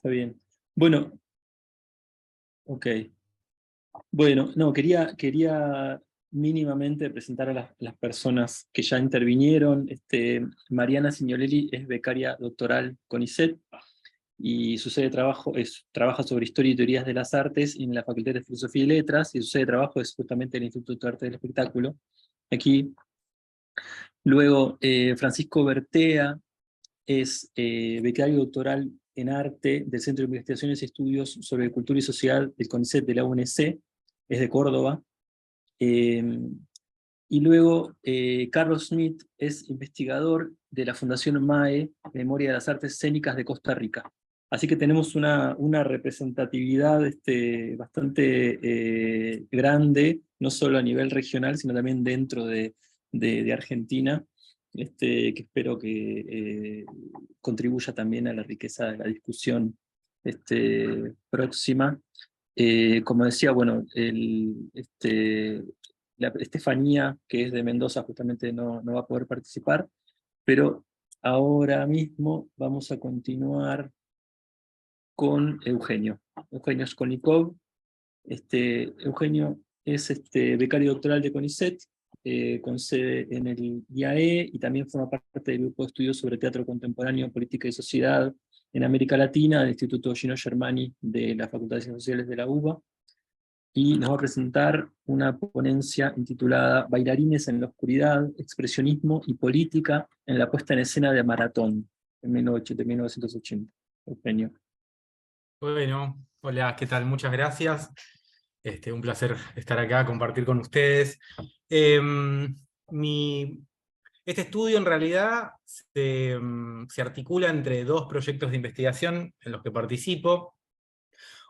Está bien. Bueno, ok. Bueno, no, quería mínimamente presentar a las personas que ya intervinieron. Mariana Signorelli es becaria doctoral CONICET y su sede de trabajo trabaja sobre historia y teorías de las artes en la Facultad de Filosofía y Letras, y su sede de trabajo es justamente el Instituto de Arte del Espectáculo, aquí. Luego, Francisco Bertea es becario doctoral en arte del Centro de Investigaciones y Estudios sobre Cultura y Sociedad del CONICET de la UNC, es de Córdoba. Eh, y luego Carlos Smith es investigador de la Fundación MAE, Memoria de las Artes Escénicas de Costa Rica. Así que tenemos una representatividad bastante grande, no solo a nivel regional, sino también dentro de Argentina, que espero que contribuya también a la riqueza de la discusión próxima. Como decía, bueno, Estefanía, que es de Mendoza, justamente no va a poder participar, pero ahora mismo vamos a continuar con Eugenio. Eugenio Skolnikov. Eugenio es becario doctoral de CONICET, con sede en el IAE, y también forma parte del grupo de estudios sobre teatro contemporáneo, política y sociedad en América Latina, del Instituto Gino Germani de la Facultad de Ciencias Sociales de la UBA, y nos va a presentar una ponencia intitulada Bailarines en la oscuridad, expresionismo y política en la puesta en escena de Maratón, de 1980. Eugenio. Bueno, hola, ¿qué tal? Muchas gracias. Un placer estar acá, compartir con ustedes. Este estudio en realidad se articula entre dos proyectos de investigación en los que participo.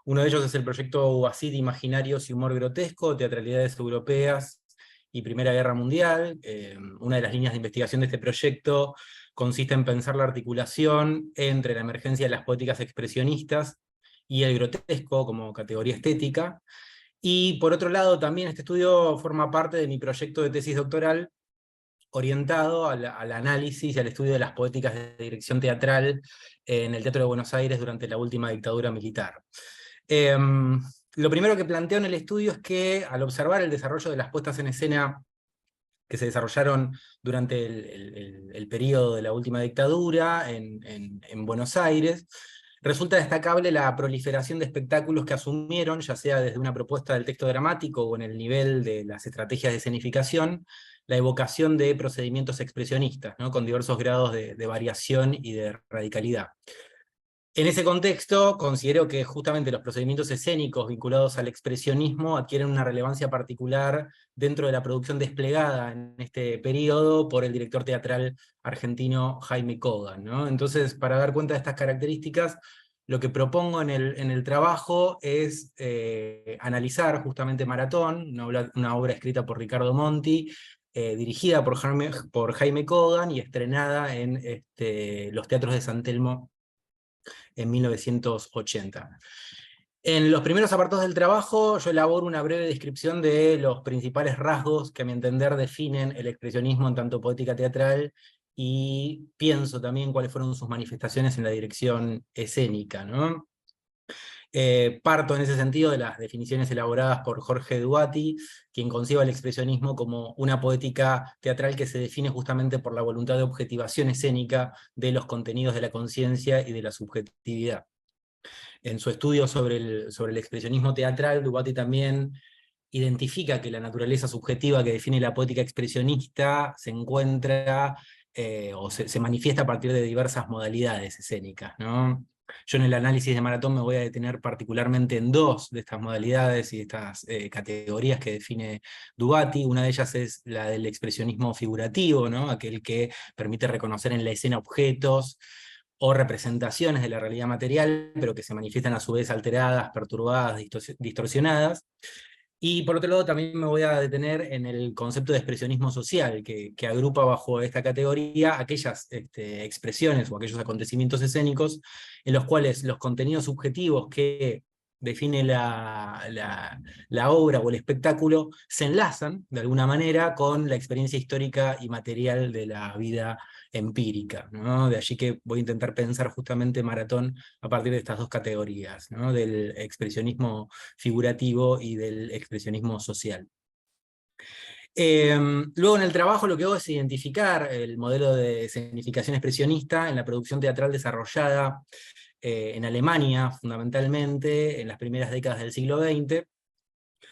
Uno de ellos es el proyecto UACID Imaginarios y Humor Grotesco, Teatralidades Europeas y Primera Guerra Mundial. Una de las líneas de investigación de este proyecto consiste en pensar la articulación entre la emergencia de las poéticas expresionistas y el grotesco como categoría estética. Y por otro lado, también este estudio forma parte de mi proyecto de tesis doctoral orientado al análisis y al estudio de las poéticas de dirección teatral en el Teatro de Buenos Aires durante la última dictadura militar. Lo primero que planteo en el estudio es que, al observar el desarrollo de las puestas en escena que se desarrollaron durante el periodo de la última dictadura en Buenos Aires, resulta destacable la proliferación de espectáculos que asumieron, ya sea desde una propuesta del texto dramático o en el nivel de las estrategias de escenificación, la evocación de procedimientos expresionistas, ¿no? Con diversos grados de variación y de radicalidad. En ese contexto, considero que justamente los procedimientos escénicos vinculados al expresionismo adquieren una relevancia particular dentro de la producción desplegada en este periodo por el director teatral argentino Jaime Kogan, ¿no? Entonces, para dar cuenta de estas características, lo que propongo en el trabajo es analizar justamente Maratón, una obra escrita por Ricardo Monti, dirigida por Jaime Kogan y estrenada en los teatros de San Telmo en 1980. En los primeros apartados del trabajo yo elaboro una breve descripción de los principales rasgos que a mi entender definen el expresionismo en tanto poética teatral, y pienso también cuáles fueron sus manifestaciones en la dirección escénica, ¿no? Parto en ese sentido de las definiciones elaboradas por Jorge Duati, quien concibe el expresionismo como una poética teatral que se define justamente por la voluntad de objetivación escénica de los contenidos de la conciencia y de la subjetividad. En su estudio sobre el expresionismo teatral, Duati también identifica que la naturaleza subjetiva que define la poética expresionista se encuentra o se manifiesta a partir de diversas modalidades escénicas, ¿no? Yo en el análisis de Maratón me voy a detener particularmente en dos de estas modalidades y estas categorías que define Duati. Una de ellas es la del expresionismo figurativo, ¿no? Aquel que permite reconocer en la escena objetos o representaciones de la realidad material, pero que se manifiestan a su vez alteradas, perturbadas, distorsionadas. Y por otro lado también me voy a detener en el concepto de expresionismo social, que agrupa bajo esta categoría aquellas expresiones o aquellos acontecimientos escénicos en los cuales los contenidos subjetivos que define la obra o el espectáculo, se enlazan de alguna manera con la experiencia histórica y material de la vida empírica, ¿no? De allí que voy a intentar pensar justamente Maratón a partir de estas dos categorías, ¿no? Del expresionismo figurativo y del expresionismo social. Luego en el trabajo lo que hago es identificar el modelo de escenificación expresionista en la producción teatral desarrollada en Alemania, fundamentalmente, en las primeras décadas del siglo XX,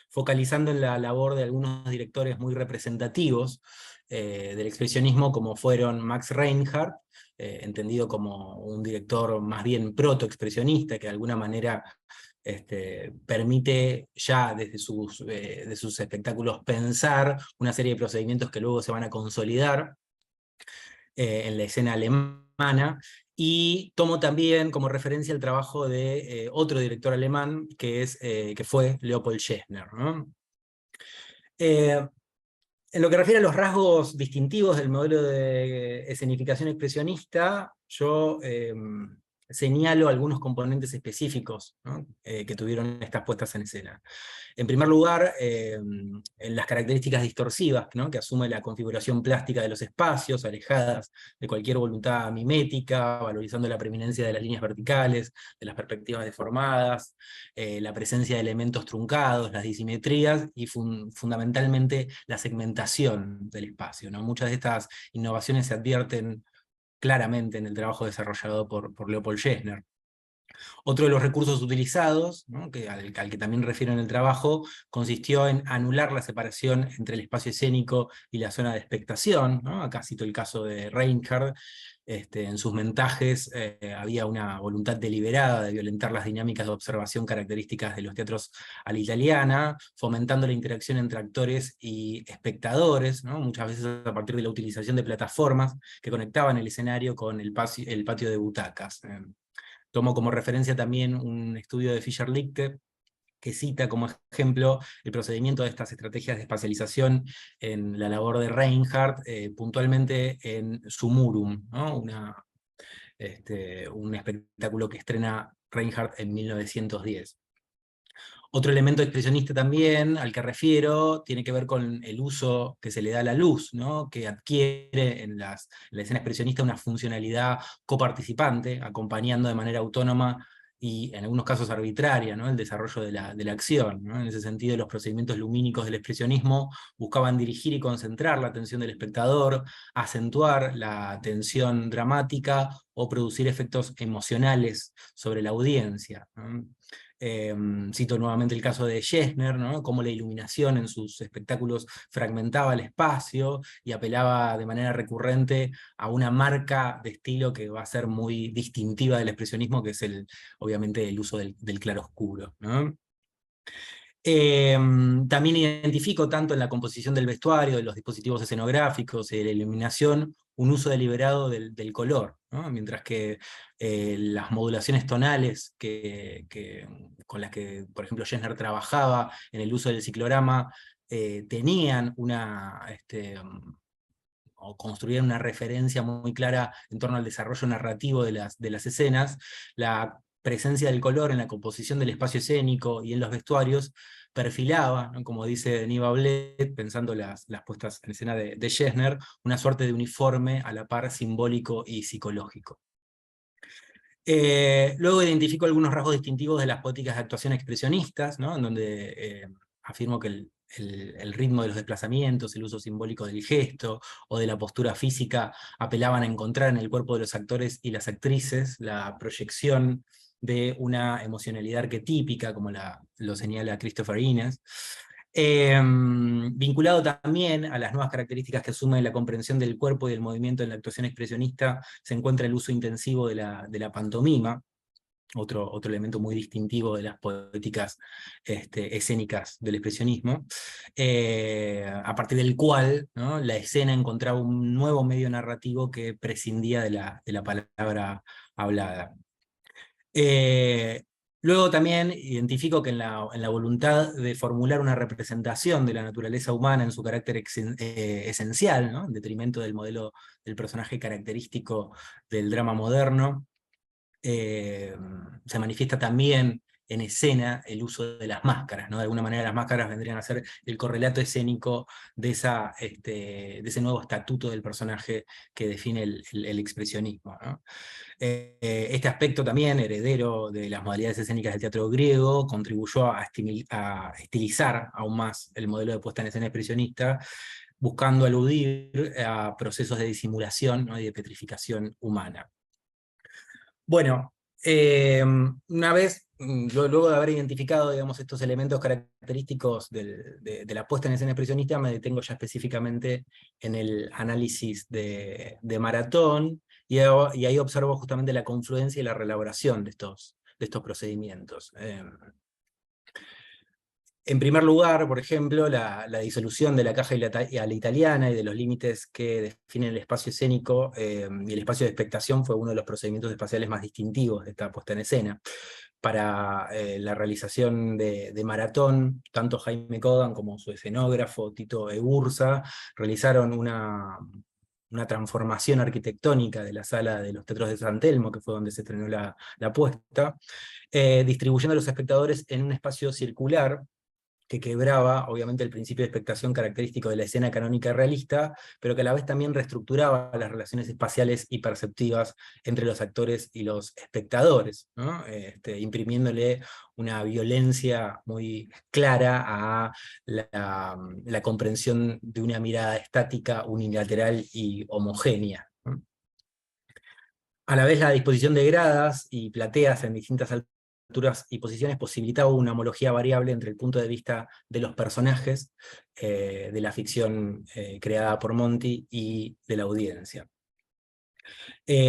focalizando en la labor de algunos directores muy representativos del expresionismo, como fueron Max Reinhardt, entendido como un director más bien proto-expresionista, que de alguna manera permite ya desde de sus espectáculos pensar una serie de procedimientos que luego se van a consolidar en la escena alemana, y tomo también como referencia el trabajo de otro director alemán, que fue Leopold Schechner, ¿no? En lo que refiere a los rasgos distintivos del modelo de escenificación expresionista, yo señalo algunos componentes específicos, ¿no? Que tuvieron estas puestas en escena. En primer lugar, en las características distorsivas, ¿no? Que asume la configuración plástica de los espacios, alejadas de cualquier voluntad mimética, valorizando la preeminencia de las líneas verticales, de las perspectivas deformadas, la presencia de elementos truncados, las disimetrías y fundamentalmente la segmentación del espacio, ¿no? Muchas de estas innovaciones se advierten claramente en el trabajo desarrollado por Leopold Schechner. Otro de los recursos utilizados, ¿no? al que también refiero en el trabajo, consistió en anular la separación entre el espacio escénico y la zona de expectación, ¿no? Acá cito el caso de Reinhardt. En sus montajes había una voluntad deliberada de violentar las dinámicas de observación características de los teatros a la italiana, fomentando la interacción entre actores y espectadores, ¿no? Muchas veces a partir de la utilización de plataformas que conectaban el escenario con el patio de butacas. Tomo como referencia también un estudio de Fischer-Lichte, que cita como ejemplo el procedimiento de estas estrategias de espacialización en la labor de Reinhardt, puntualmente en Sumurum, ¿no? Un espectáculo que estrena Reinhardt en 1910. Otro elemento expresionista también, al que refiero, tiene que ver con el uso que se le da a la luz, ¿no? Que adquiere en la escena expresionista una funcionalidad coparticipante, acompañando de manera autónoma y en algunos casos arbitraria, ¿no? El desarrollo de la acción, ¿no? En ese sentido, los procedimientos lumínicos del expresionismo buscaban dirigir y concentrar la atención del espectador, acentuar la tensión dramática o producir efectos emocionales sobre la audiencia, ¿no? Cito nuevamente el caso de Schechner, ¿no? Cómo la iluminación en sus espectáculos fragmentaba el espacio y apelaba de manera recurrente a una marca de estilo que va a ser muy distintiva del expresionismo, que es obviamente el uso del claroscuro, ¿no? También identifico tanto en la composición del vestuario, de los dispositivos escenográficos y de la iluminación, un uso deliberado del color, ¿no? Mientras que las modulaciones tonales con las que, por ejemplo, Schechner trabajaba en el uso del ciclorama, tenían o construían una referencia muy clara en torno al desarrollo narrativo de las escenas, la presencia del color en la composición del espacio escénico y en los vestuarios perfilaba, ¿no? Como dice Denis Bablet, pensando las puestas en escena de Schechner, una suerte de uniforme a la par simbólico y psicológico. Luego identifico algunos rasgos distintivos de las poéticas de actuación expresionistas, ¿no? En donde afirmo que el ritmo de los desplazamientos, el uso simbólico del gesto o de la postura física apelaban a encontrar en el cuerpo de los actores y las actrices la proyección de una emocionalidad arquetípica, como lo señala Christopher Innes. Vinculado también a las nuevas características que asume la comprensión del cuerpo y del movimiento en la actuación expresionista, se encuentra el uso intensivo de la pantomima, otro elemento muy distintivo de las poéticas escénicas del expresionismo, a partir del cual, ¿no? La escena encontraba un nuevo medio narrativo que prescindía de la palabra hablada. Luego también identifico que en la voluntad de formular una representación de la naturaleza humana en su carácter esencial, ¿no? En detrimento del modelo del personaje característico del drama moderno, se manifiesta también en escena el uso de las máscaras, ¿no? De alguna manera las máscaras vendrían a ser el correlato escénico de ese nuevo estatuto del personaje que define el expresionismo, ¿no? Este aspecto también, heredero de las modalidades escénicas del teatro griego, contribuyó a estilizar aún más el modelo de puesta en escena expresionista, buscando aludir a procesos de disimulación, ¿no? Y de petrificación humana. Bueno, una vez, luego de haber identificado, digamos, estos elementos característicos de la puesta en escena expresionista, me detengo ya específicamente en el análisis de Maratón, y ahí observo justamente la confluencia y la reelaboración de estos procedimientos. En primer lugar, por ejemplo, la disolución de la caja a la italiana y de los límites que definen el espacio escénico y el espacio de expectación fue uno de los procedimientos espaciales más distintivos de esta puesta en escena. Para la realización de Maratón, tanto Jaime Kogan como su escenógrafo Tito Egurza realizaron una transformación arquitectónica de la sala de los Teatros de San Telmo, que fue donde se estrenó la puesta, distribuyendo a los espectadores en un espacio circular, que quebraba, obviamente, el principio de expectación característico de la escena canónica realista, pero que a la vez también reestructuraba las relaciones espaciales y perceptivas entre los actores y los espectadores, ¿no? Imprimiéndole una violencia muy clara a la comprensión de una mirada estática, unilateral y homogénea, ¿no? A la vez, la disposición de gradas y plateas en distintas alturas y posiciones posibilitaba una homología variable entre el punto de vista de los personajes de la ficción creada por Monti y de la audiencia.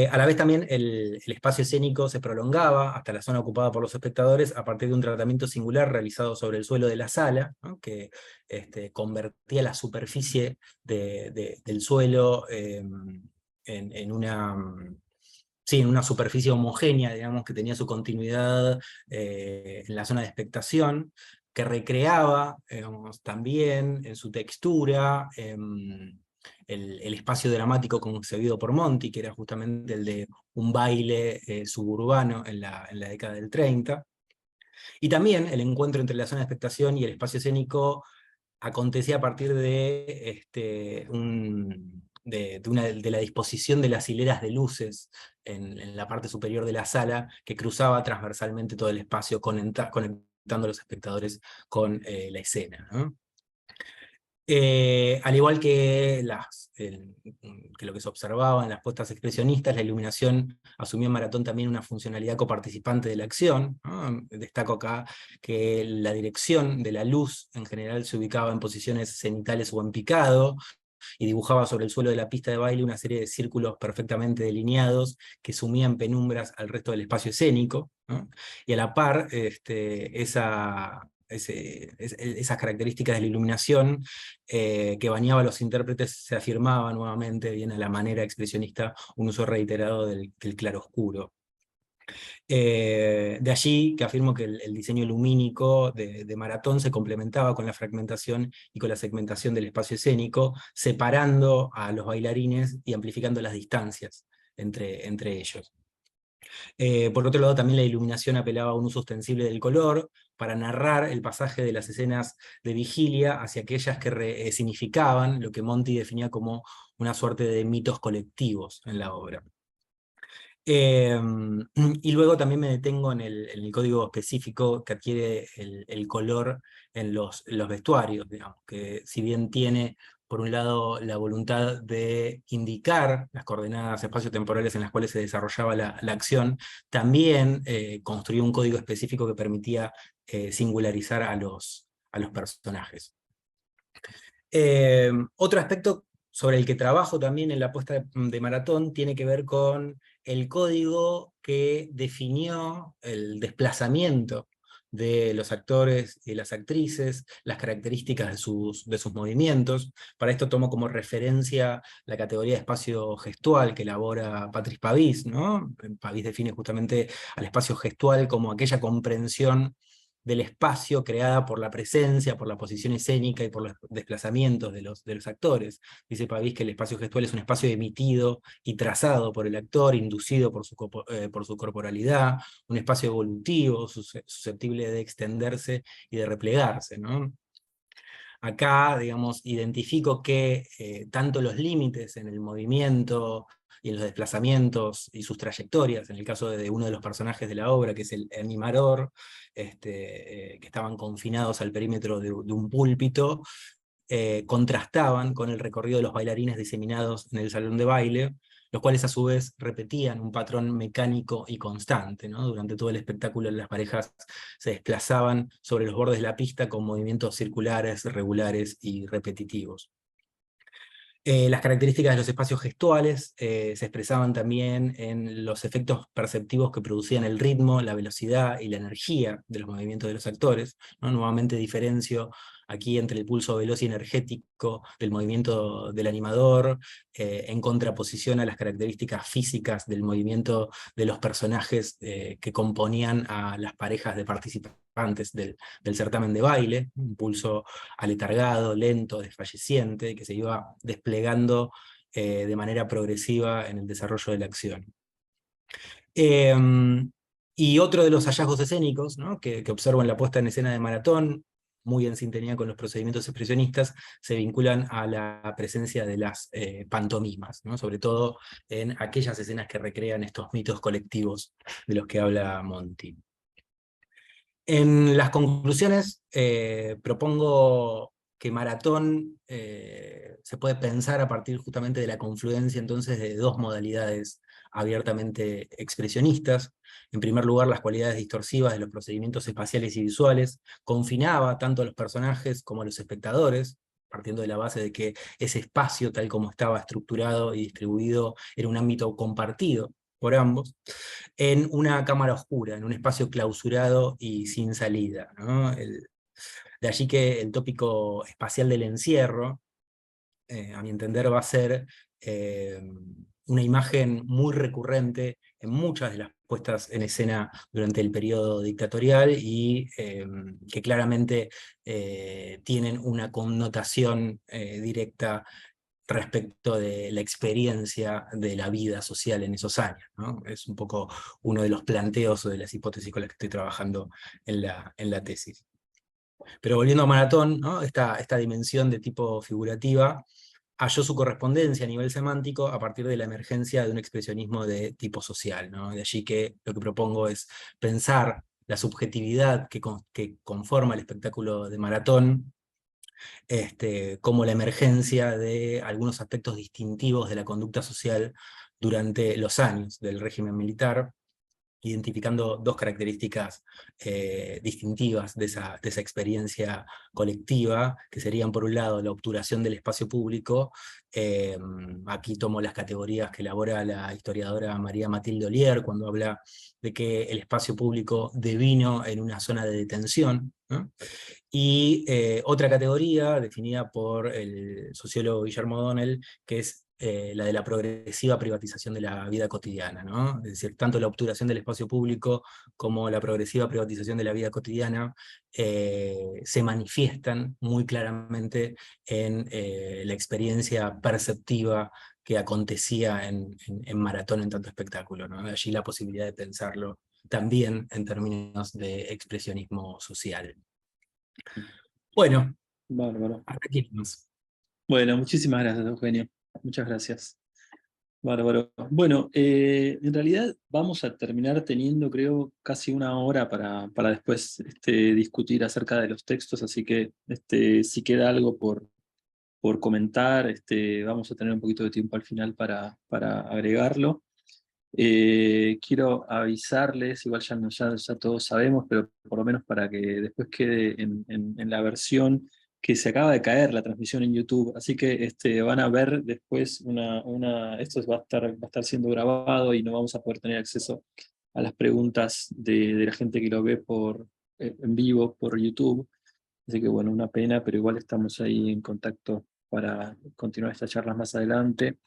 A la vez también el espacio escénico se prolongaba hasta la zona ocupada por los espectadores a partir de un tratamiento singular realizado sobre el suelo de la sala, ¿no? Que convertía la superficie del suelo en una superficie homogénea, digamos, que tenía su continuidad en la zona de expectación, que recreaba, digamos, también en su textura el espacio dramático concebido por Monti, que era justamente el de un baile suburbano en la década del 30. Y también el encuentro entre la zona de expectación y el espacio escénico acontecía a partir de la disposición de las hileras de luces en la parte superior de la sala, que cruzaba transversalmente todo el espacio, conectando a los espectadores con la escena, ¿no? Al igual que lo que se observaba en las puestas expresionistas, la iluminación asumió en Maratón también una funcionalidad coparticipante de la acción, ¿no? Destaco acá que la dirección de la luz en general se ubicaba en posiciones cenitales o en picado, y dibujaba sobre el suelo de la pista de baile una serie de círculos perfectamente delineados que sumían penumbras al resto del espacio escénico, ¿no? Y a la par, esas características de la iluminación que bañaba a los intérpretes se afirmaba nuevamente, bien a la manera expresionista, un uso reiterado del claroscuro. De allí que afirmo que el diseño lumínico de Maratón se complementaba con la fragmentación y con la segmentación del espacio escénico, separando a los bailarines y amplificando las distancias entre ellos. Por otro lado, también la iluminación apelaba a un uso ostensible del color para narrar el pasaje de las escenas de vigilia hacia aquellas que significaban lo que Monti definía como una suerte de mitos colectivos en la obra. Y luego también me detengo en el código específico que adquiere el color en los vestuarios, digamos, que si bien tiene por un lado la voluntad de indicar las coordenadas espaciotemporales en las cuales se desarrollaba la acción, también construyó un código específico que permitía singularizar a los personajes. Otro aspecto sobre el que trabajo también en la puesta de Maratón tiene que ver con el código que definió el desplazamiento de los actores y las actrices, las características de sus movimientos. Para esto tomo como referencia la categoría de espacio gestual que elabora Patrice Pavís, ¿no? Pavís define justamente al espacio gestual como aquella comprensión del espacio creada por la presencia, por la posición escénica y por los desplazamientos de los actores. Dice Pavís que el espacio gestual es un espacio emitido y trazado por el actor, inducido por su corporalidad, un espacio evolutivo, susceptible de extenderse y de replegarse, ¿no? Acá, digamos, identifico que tanto los límites en el movimiento y en los desplazamientos y sus trayectorias, en el caso de uno de los personajes de la obra, que es el animador, que estaban confinados al perímetro de un púlpito, contrastaban con el recorrido de los bailarines diseminados en el salón de baile, los cuales a su vez repetían un patrón mecánico y constante, ¿no? Durante todo el espectáculo las parejas se desplazaban sobre los bordes de la pista con movimientos circulares, regulares y repetitivos. Las características de los espacios gestuales se expresaban también en los efectos perceptivos que producían el ritmo, la velocidad y la energía de los movimientos de los actores, ¿no? Nuevamente diferencio aquí entre el pulso veloz y energético del movimiento del animador, en contraposición a las características físicas del movimiento de los personajes que componían a las parejas de participantes del certamen de baile, un pulso aletargado, lento, desfalleciente, que se iba desplegando de manera progresiva en el desarrollo de la acción. Y otro de los hallazgos escénicos, ¿no?, que observo en la puesta en escena de Maratón, muy en sintonía con los procedimientos expresionistas, se vinculan a la presencia de las pantomimas, ¿no?, sobre todo en aquellas escenas que recrean estos mitos colectivos de los que habla Monti. En las conclusiones propongo que Maratón se puede pensar a partir justamente de la confluencia entonces de dos modalidades abiertamente expresionistas. En primer lugar, las cualidades distorsivas de los procedimientos espaciales y visuales confinaba tanto a los personajes como a los espectadores, partiendo de la base de que ese espacio, tal como estaba estructurado y distribuido, era un ámbito compartido por ambos, en una cámara oscura, en un espacio clausurado y sin salida, ¿no? De allí que el tópico espacial del encierro, a mi entender, va a ser una imagen muy recurrente en muchas de las puestas en escena durante el periodo dictatorial y que claramente tienen una connotación directa respecto de la experiencia de la vida social en esos años, ¿no? Es un poco uno de los planteos o de las hipótesis con las que estoy trabajando en la tesis. Pero volviendo a Maratón, ¿no?, esta dimensión de tipo figurativa halló su correspondencia a nivel semántico a partir de la emergencia de un expresionismo de tipo social, ¿no? De allí que lo que propongo es pensar la subjetividad que conforma el espectáculo de Maratón como la emergencia de algunos aspectos distintivos de la conducta social durante los años del régimen militar, identificando dos características distintivas de esa experiencia colectiva, que serían por un lado la obturación del espacio público. Aquí tomo las categorías que elabora la historiadora María Matilde Ollier cuando habla de que el espacio público devino en una zona de detención, ¿no? Y otra categoría definida por el sociólogo Guillermo O'Donnell, que es la de la progresiva privatización de la vida cotidiana, ¿no? Es decir, tanto la obturación del espacio público como la progresiva privatización de la vida cotidiana se manifiestan muy claramente en la experiencia perceptiva que acontecía en Maratón en tanto espectáculo, ¿no? De allí la posibilidad de pensarlo también en términos de expresionismo social. Bueno, Bárbaro. hasta aquí más. Bueno, muchísimas gracias, Eugenio. Muchas gracias. Bárbaro. Bueno, en realidad vamos a terminar teniendo, creo, casi una hora para después discutir acerca de los textos, así que si queda algo por comentar, vamos a tener un poquito de tiempo al final para agregarlo. Quiero avisarles, igual ya todos sabemos, pero por lo menos para que después quede en la versión que se acaba de caer la transmisión en YouTube, así que van a ver después esto va a estar siendo grabado y no vamos a poder tener acceso a las preguntas de la gente que lo ve en vivo por YouTube, así que bueno, una pena, pero igual estamos ahí en contacto para continuar estas charlas más adelante.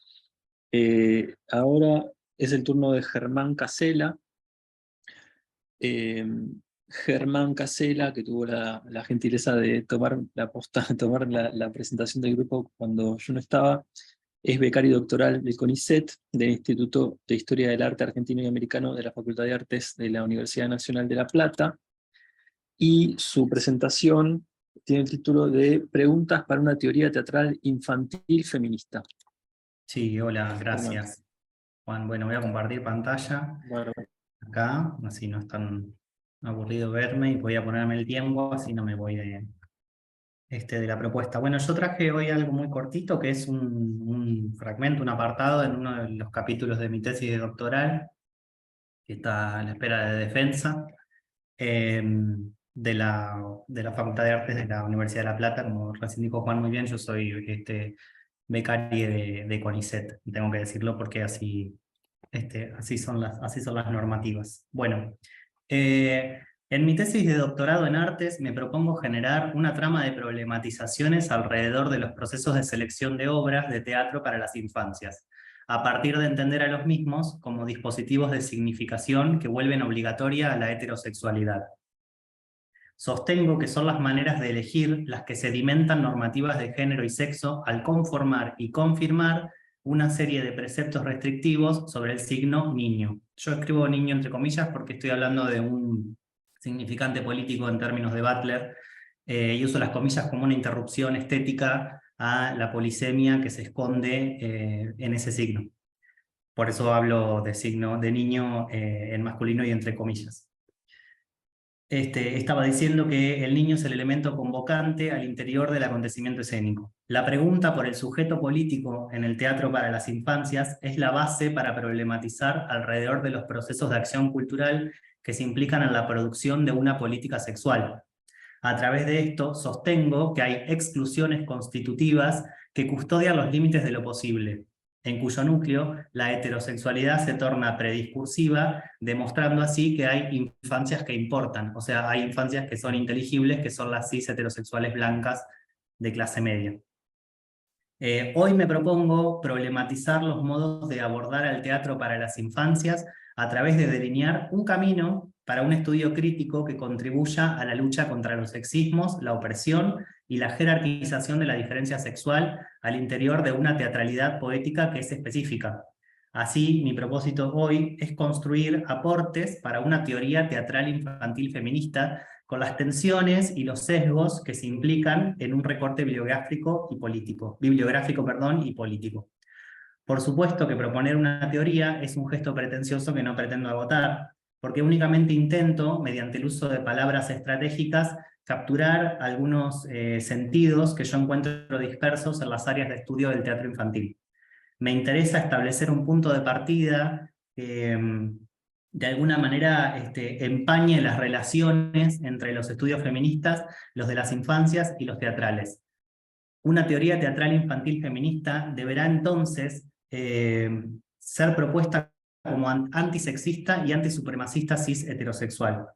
Ahora es el turno de Germán Casella. Germán Casela, que tuvo la gentileza de tomar tomar la presentación del grupo cuando yo no estaba. Es becario doctoral del CONICET, del Instituto de Historia del Arte Argentino y Americano de la Facultad de Artes de la Universidad Nacional de La Plata, y su presentación tiene el título de Preguntas para una teoría teatral infantil feminista. Sí, hola, gracias, Juan. Bueno, voy a compartir pantalla Bueno, acá, así no es tan aburrido verme, y voy a ponerme el tiempo, así no me voy de la propuesta. Bueno, yo traje hoy algo muy cortito, que es un fragmento, un apartado en uno de los capítulos de mi tesis de doctoral, que está a la espera de defensa, de la Facultad de Artes de la Universidad de La Plata. Como recién dijo Juan muy bien, yo soy becario de CONICET, tengo que decirlo porque así son las normativas. Bueno, en mi tesis de doctorado en artes me propongo generar una trama de problematizaciones alrededor de los procesos de selección de obras de teatro para las infancias, a partir de entender a los mismos como dispositivos de significación que vuelven obligatoria a la heterosexualidad. Sostengo que son las maneras de elegir las que sedimentan normativas de género y sexo al conformar y confirmar una serie de preceptos restrictivos sobre el signo niño. Yo escribo niño entre comillas porque estoy hablando de un significante político en términos de Butler, y uso las comillas como una interrupción estética a la polisemia que se esconde en ese signo. Por eso hablo de signo de niño en masculino y entre comillas. Estaba diciendo que el niño es el elemento convocante al interior del acontecimiento escénico. La pregunta por el sujeto político en el teatro para las infancias es la base para problematizar alrededor de los procesos de acción cultural que se implican en la producción de una política sexual. A través de esto sostengo que hay exclusiones constitutivas que custodian los límites de lo posible, en cuyo núcleo la heterosexualidad se torna prediscursiva, demostrando así que hay infancias que importan, o sea, hay infancias que son inteligibles, que son las cis heterosexuales blancas de clase media. Hoy me propongo problematizar los modos de abordar al teatro para las infancias a través de delinear un camino para un estudio crítico que contribuya a la lucha contra los sexismos, la opresión y la jerarquización de la diferencia sexual al interior de una teatralidad poética que es específica. Así, mi propósito hoy es construir aportes para una teoría teatral infantil feminista con las tensiones y los sesgos que se implican en un recorte bibliográfico y político. Por supuesto que proponer una teoría es un gesto pretencioso que no pretendo agotar, porque únicamente intento, mediante el uso de palabras estratégicas, capturar algunos sentidos que yo encuentro dispersos en las áreas de estudio del teatro infantil. Me interesa establecer un punto de partida que de alguna manera empañe las relaciones entre los estudios feministas, los de las infancias y los teatrales. Una teoría teatral infantil feminista deberá entonces ser propuesta como antisexista y antisupremacista cis heterosexual.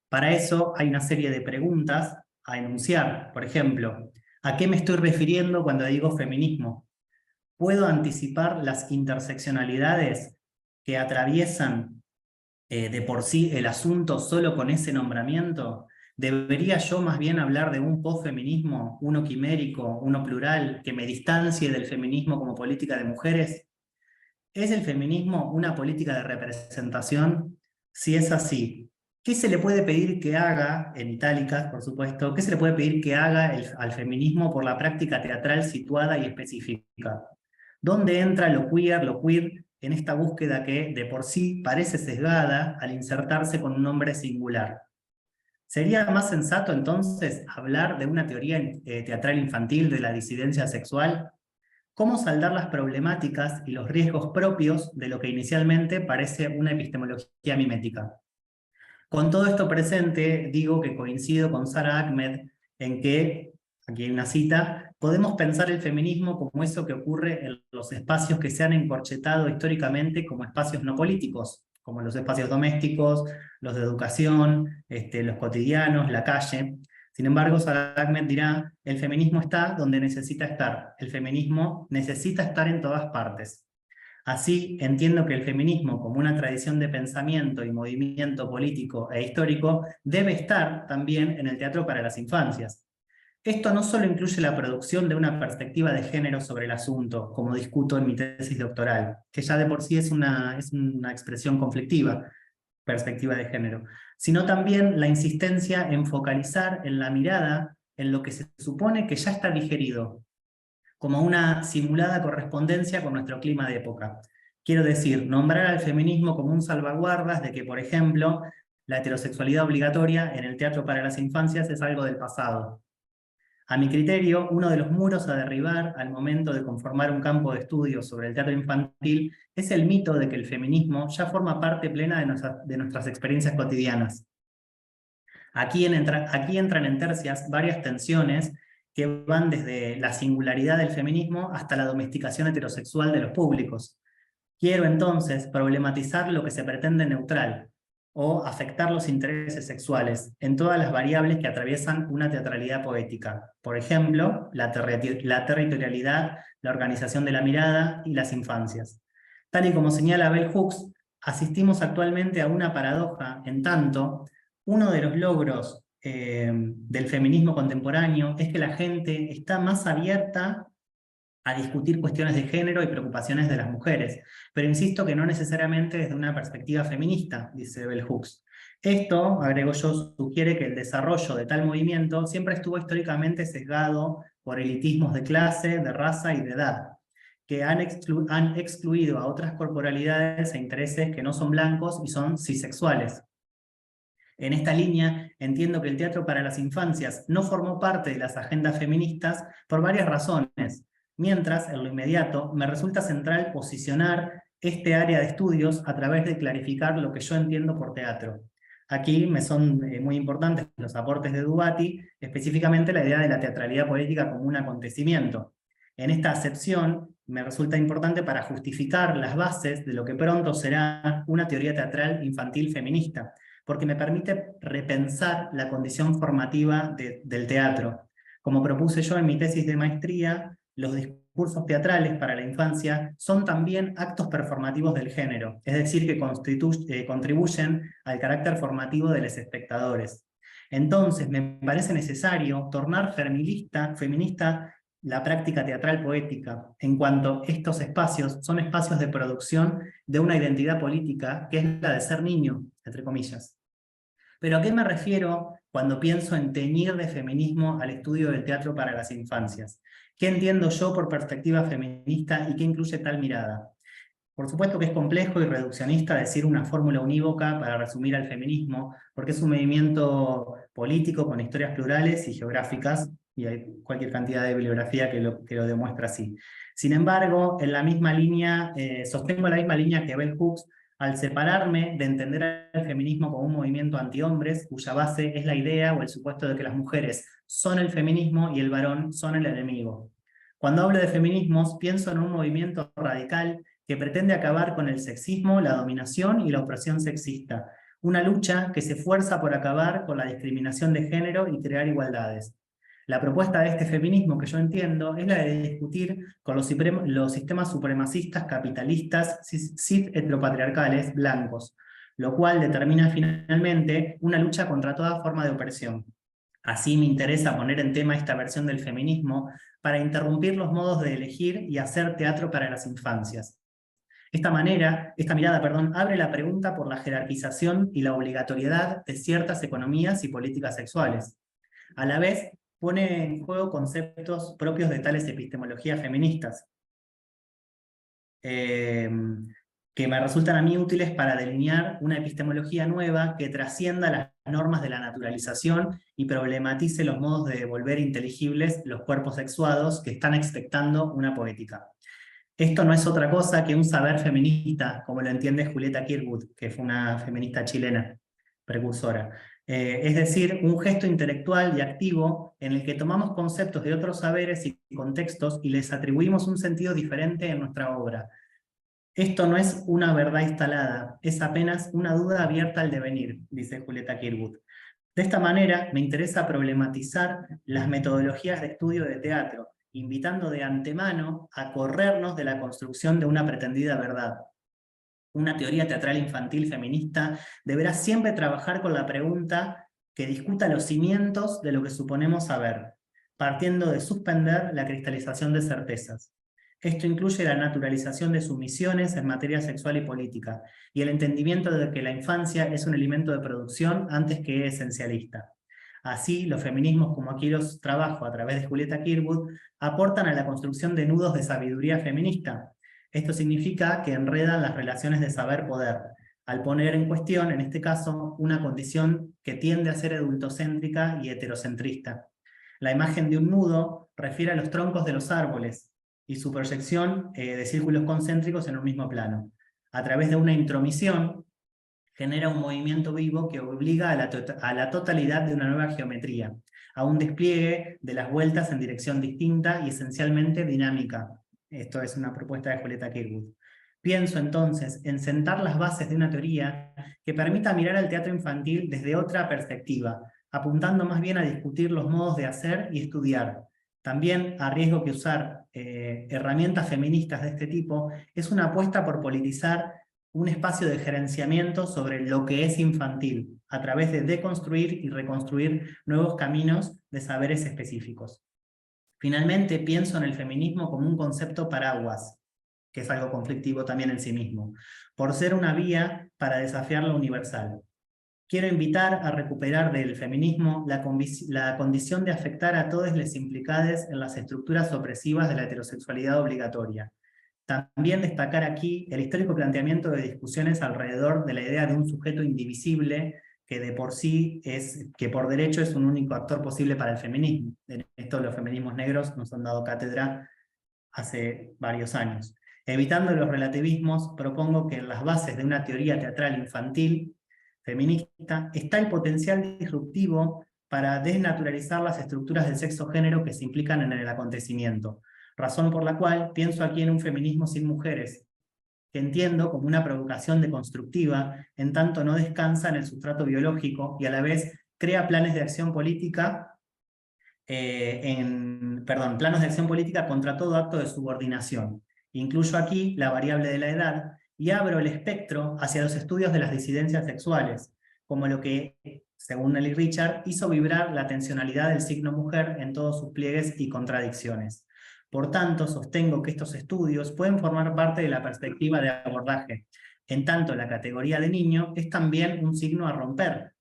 Para eso hay una serie de preguntas a enunciar. Por ejemplo, ¿a qué me estoy refiriendo cuando digo feminismo? ¿Puedo anticipar las interseccionalidades que atraviesan de por sí el asunto solo con ese nombramiento? ¿Debería yo más bien hablar de un posfeminismo, uno quimérico, uno plural, que me distancie del feminismo como política de mujeres? ¿Es el feminismo una política de representación? Si es así, ¿qué se le puede pedir que haga, en itálicas por supuesto, qué se le puede pedir que haga al feminismo por la práctica teatral situada y específica? ¿Dónde entra lo queer en esta búsqueda que de por sí parece sesgada al insertarse con un nombre singular? ¿Sería más sensato entonces hablar de una teoría teatral infantil de la disidencia sexual? ¿Cómo saldar las problemáticas y los riesgos propios de lo que inicialmente parece una epistemología mimética? Con todo esto presente, digo que coincido con Sara Ahmed en que, aquí hay una cita, podemos pensar el feminismo como eso que ocurre en los espacios que se han encorchetado históricamente como espacios no políticos, como los espacios domésticos, los de educación, los cotidianos, la calle. Sin embargo, Sara Ahmed dirá, el feminismo está donde necesita estar, el feminismo necesita estar en todas partes. Así, entiendo que el feminismo, como una tradición de pensamiento y movimiento político e histórico, debe estar también en el teatro para las infancias. Esto no solo incluye la producción de una perspectiva de género sobre el asunto, como discuto en mi tesis doctoral, que ya de por sí es una expresión conflictiva, perspectiva de género, sino también la insistencia en focalizar en la mirada en lo que se supone que ya está digerido, como una simulada correspondencia con nuestro clima de época. Quiero decir, nombrar al feminismo como un salvaguardas de que, por ejemplo, la heterosexualidad obligatoria en el teatro para las infancias es algo del pasado. A mi criterio, uno de los muros a derribar al momento de conformar un campo de estudio sobre el teatro infantil es el mito de que el feminismo ya forma parte plena de nuestras experiencias cotidianas. Aquí entran en tercias varias tensiones que van desde la singularidad del feminismo hasta la domesticación heterosexual de los públicos. Quiero entonces problematizar lo que se pretende neutral, o afectar los intereses sexuales en todas las variables que atraviesan una teatralidad poética. Por ejemplo, la territorialidad, la organización de la mirada y las infancias. Tal y como señala Bell Hooks, asistimos actualmente a una paradoja, en tanto, uno de los logros del feminismo contemporáneo es que la gente está más abierta a discutir cuestiones de género y preocupaciones de las mujeres, pero insisto que no necesariamente desde una perspectiva feminista, dice Bell Hooks. Esto, agrego yo, sugiere que el desarrollo de tal movimiento siempre estuvo históricamente sesgado por elitismos de clase, de raza y de edad, que han excluido a otras corporalidades e intereses que no son blancos y son cisexuales. En esta línea, entiendo que el teatro para las infancias no formó parte de las agendas feministas por varias razones, mientras, en lo inmediato, me resulta central posicionar este área de estudios a través de clarificar lo que yo entiendo por teatro. Aquí me son muy importantes los aportes de Dubati, específicamente la idea de la teatralidad política como un acontecimiento. En esta acepción me resulta importante para justificar las bases de lo que pronto será una teoría teatral infantil feminista, porque me permite repensar la condición formativa del teatro. Como propuse yo en mi tesis de maestría, los discursos teatrales para la infancia son también actos performativos del género, es decir, que contribuyen al carácter formativo de los espectadores. Entonces, me parece necesario tornar feminista la práctica teatral poética, en cuanto estos espacios son espacios de producción de una identidad política que es la de ser niño, entre comillas. Pero ¿a qué me refiero cuando pienso en teñir de feminismo al estudio del teatro para las infancias? ¿Qué entiendo yo por perspectiva feminista y qué incluye tal mirada? Por supuesto que es complejo y reduccionista decir una fórmula unívoca para resumir al feminismo, porque es un movimiento político con historias plurales y geográficas, y hay cualquier cantidad de bibliografía que lo demuestra así. Sin embargo, en la misma línea, sostengo la misma línea que Bell Hooks, al separarme de entender al feminismo como un movimiento antihombres, cuya base es la idea o el supuesto de que las mujeres son el feminismo y el varón son el enemigo. Cuando hablo de feminismos, pienso en un movimiento radical que pretende acabar con el sexismo, la dominación y la opresión sexista. Una lucha que se esfuerza por acabar con la discriminación de género y crear igualdades. La propuesta de este feminismo que yo entiendo es la de discutir con los sistemas supremacistas capitalistas cis heteropatriarcales blancos, lo cual determina finalmente una lucha contra toda forma de opresión. Así me interesa poner en tema esta versión del feminismo para interrumpir los modos de elegir y hacer teatro para las infancias. Esta mirada, abre la pregunta por la jerarquización y la obligatoriedad de ciertas economías y políticas sexuales. A la vez, pone en juego conceptos propios de tales epistemologías feministas, que me resultan a mí útiles para delinear una epistemología nueva que trascienda las normas de la naturalización y problematice los modos de volver inteligibles los cuerpos sexuados que están expectando una poética. Esto no es otra cosa que un saber feminista, como lo entiende Julieta Kirkwood, que fue una feminista chilena, precursora. Es decir, un gesto intelectual y activo en el que tomamos conceptos de otros saberes y contextos y les atribuimos un sentido diferente en nuestra obra. Esto no es una verdad instalada, es apenas una duda abierta al devenir, dice Julieta Kirkwood. De esta manera, me interesa problematizar las metodologías de estudio de teatro, invitando de antemano a corrernos de la construcción de una pretendida verdad. Una teoría teatral infantil feminista deberá siempre trabajar con la pregunta que discuta los cimientos de lo que suponemos saber, partiendo de suspender la cristalización de certezas. Esto incluye la naturalización de sumisiones en materia sexual y política, y el entendimiento de que la infancia es un elemento de producción antes que esencialista. Así, los feminismos, como aquí los trabajo a través de Julieta Kirkwood, aportan a la construcción de nudos de sabiduría feminista. Esto significa que enredan las relaciones de saber-poder, al poner en cuestión, en este caso, una condición que tiende a ser adultocéntrica y heterocentrista. La imagen de un nudo refiere a los troncos de los árboles y su proyección de círculos concéntricos en un mismo plano. A través de una intromisión, genera un movimiento vivo que obliga a la totalidad de una nueva geometría, a un despliegue de las vueltas en dirección distinta y esencialmente dinámica. Esto es una propuesta de Julieta Kirkwood. Pienso entonces en sentar las bases de una teoría que permita mirar al teatro infantil desde otra perspectiva, apuntando más bien a discutir los modos de hacer y estudiar. También, a riesgo que usar herramientas feministas de este tipo, es una apuesta por politizar un espacio de gerenciamiento sobre lo que es infantil, a través de deconstruir y reconstruir nuevos caminos de saberes específicos. Finalmente, pienso en el feminismo como un concepto paraguas, que es algo conflictivo también en sí mismo, por ser una vía para desafiar lo universal. Quiero invitar a recuperar del feminismo la condición de afectar a todos los implicados en las estructuras opresivas de la heterosexualidad obligatoria. También destacar aquí el histórico planteamiento de discusiones alrededor de la idea de un sujeto indivisible que de por sí que por derecho es un único actor posible para el feminismo. En esto los feminismos negros nos han dado cátedra hace varios años. Evitando los relativismos, propongo que en las bases de una teoría teatral infantil feminista está el potencial disruptivo para desnaturalizar las estructuras del sexo-género que se implican en el acontecimiento, razón por la cual pienso aquí en un feminismo sin mujeres, que entiendo como una provocación deconstructiva, en tanto no descansa en el sustrato biológico y a la vez crea planes de acción política, planos de acción política contra todo acto de subordinación. Incluyo aquí la variable de la edad y abro el espectro hacia los estudios de las disidencias sexuales, como lo que, según Nelly Richard, hizo vibrar la tensionalidad del signo mujer en todos sus pliegues y contradicciones. Por tanto, sostengo que estos estudios pueden formar parte de la perspectiva de abordaje, en tanto la categoría de niño es también un signo a romper.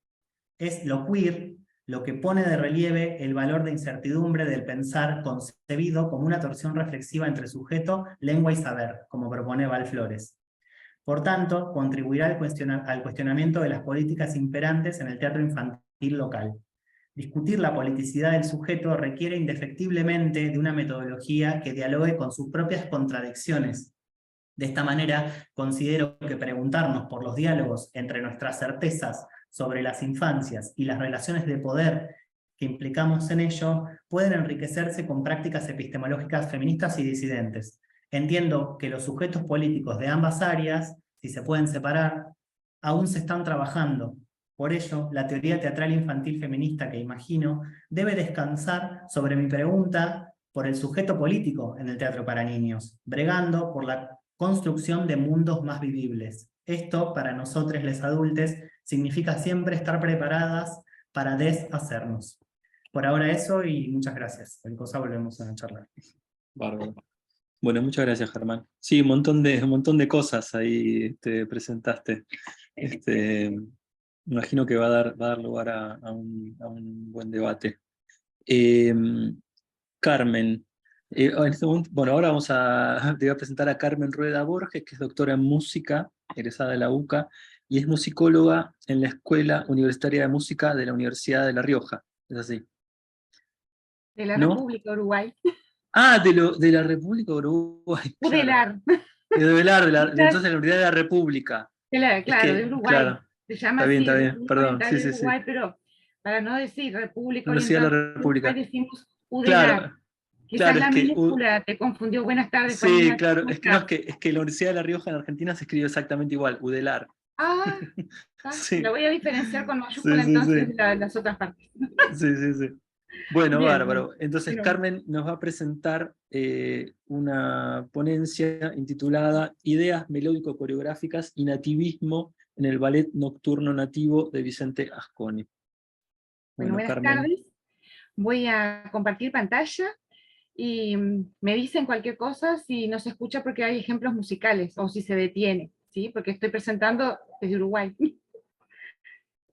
Es lo queer lo que pone de relieve el valor de incertidumbre del pensar concebido como una torsión reflexiva entre sujeto, lengua y saber, como propone Val Flores. Por tanto, contribuirá al cuestionamiento de las políticas imperantes en el teatro infantil local. Discutir la politicidad del sujeto requiere indefectiblemente de una metodología que dialogue con sus propias contradicciones. De esta manera, considero que preguntarnos por los diálogos entre nuestras certezas sobre las infancias y las relaciones de poder que implicamos en ello pueden enriquecerse con prácticas epistemológicas feministas y disidentes. Entiendo que los sujetos políticos de ambas áreas, si se pueden separar, aún se están trabajando. Por ello, la teoría teatral infantil feminista que imagino debe descansar sobre mi pregunta por el sujeto político en el teatro para niños, bregando por la construcción de mundos más vivibles. Esto, para nosotros les adultos, significa siempre estar preparadas para deshacernos. Por ahora eso y muchas gracias. En cosa volvemos a charlar. Bárbaro. Bueno, muchas gracias, Germán. Sí, un montón de cosas ahí presentaste. Me imagino que va a dar lugar a un buen debate. Carmen. En este momento, bueno, ahora te voy a presentar a Carmen Rueda Borges, que es doctora en música, egresada de la UCA, y es musicóloga en la Escuela Universitaria de Música de la Universidad de La Rioja. ¿Es así? De la ¿No? República Uruguay. Ah, de la República Uruguay. Udelar. Claro. Entonces de la Unidad de la República. Claro, de Uruguay. Claro, Se llama está así, bien, perdón. Sí, sí, Uruguay, sí. pero para no decir República Universidad de Oriental la República. Uruguay decimos Udelar. Claro. Quizás Claro, la es que, minúscula te confundió. Buenas tardes, sí, Juanina. claro, es que la Universidad de La Rioja en Argentina se escribe exactamente igual, Udelar. Sí. La voy a diferenciar con mayúscula Sí, entonces las otras partes. Sí. Bueno, Bien, bárbaro. Entonces bien. Carmen nos va a presentar una ponencia intitulada Ideas melódico-coreográficas y nativismo en el ballet nocturno nativo de Vicente Asconi. Bueno, Bueno, buenas Carmen. tardes. Voy a compartir pantalla y me dicen cualquier cosa si no se escucha porque hay ejemplos musicales o si se detiene, ¿sí? Porque estoy presentando desde Uruguay.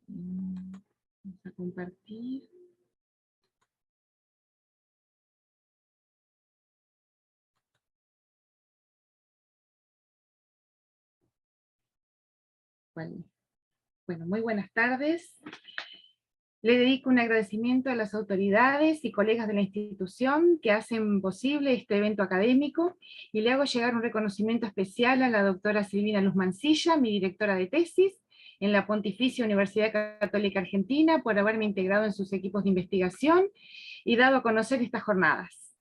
Vamos a compartir. Bueno, muy buenas tardes. Le dedico un agradecimiento a las autoridades y colegas de la institución que hacen posible este evento académico, y le hago llegar un reconocimiento especial a la doctora Silvina Luz Mancilla, mi directora de tesis en la Pontificia Universidad Católica Argentina, por haberme integrado en sus equipos de investigación y dado a conocer estas jornadas.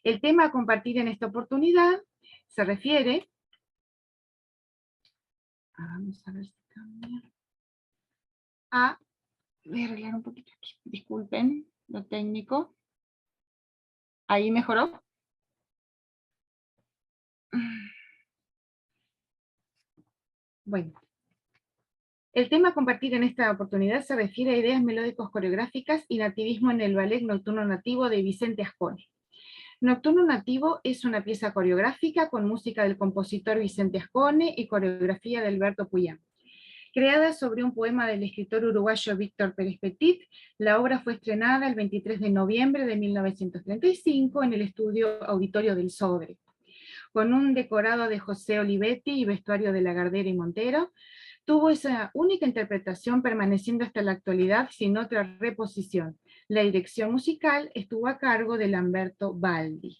El tema a compartir en esta oportunidad se refiere, vamos a ver si cambia, voy a arreglar un poquito aquí, disculpen lo técnico. ¿Ahí mejoró? Bueno, el tema a compartir en esta oportunidad se refiere a ideas melódicos coreográficas y nativismo en el ballet Nocturno Nativo de Vicente Asconi. Nocturno Nativo es una pieza coreográfica con música del compositor Vicente Asconi y coreografía de Alberto Puyán. Creada sobre un poema del escritor uruguayo Víctor Pérez Petit, la obra fue estrenada el 23 de noviembre de 1935 en el estudio Auditorio del Sodre. Con un decorado de José Olivetti y vestuario de Lagardera y Montero, tuvo esa única interpretación permaneciendo hasta la actualidad sin otra reposición. La dirección musical estuvo a cargo de Lamberto Baldi.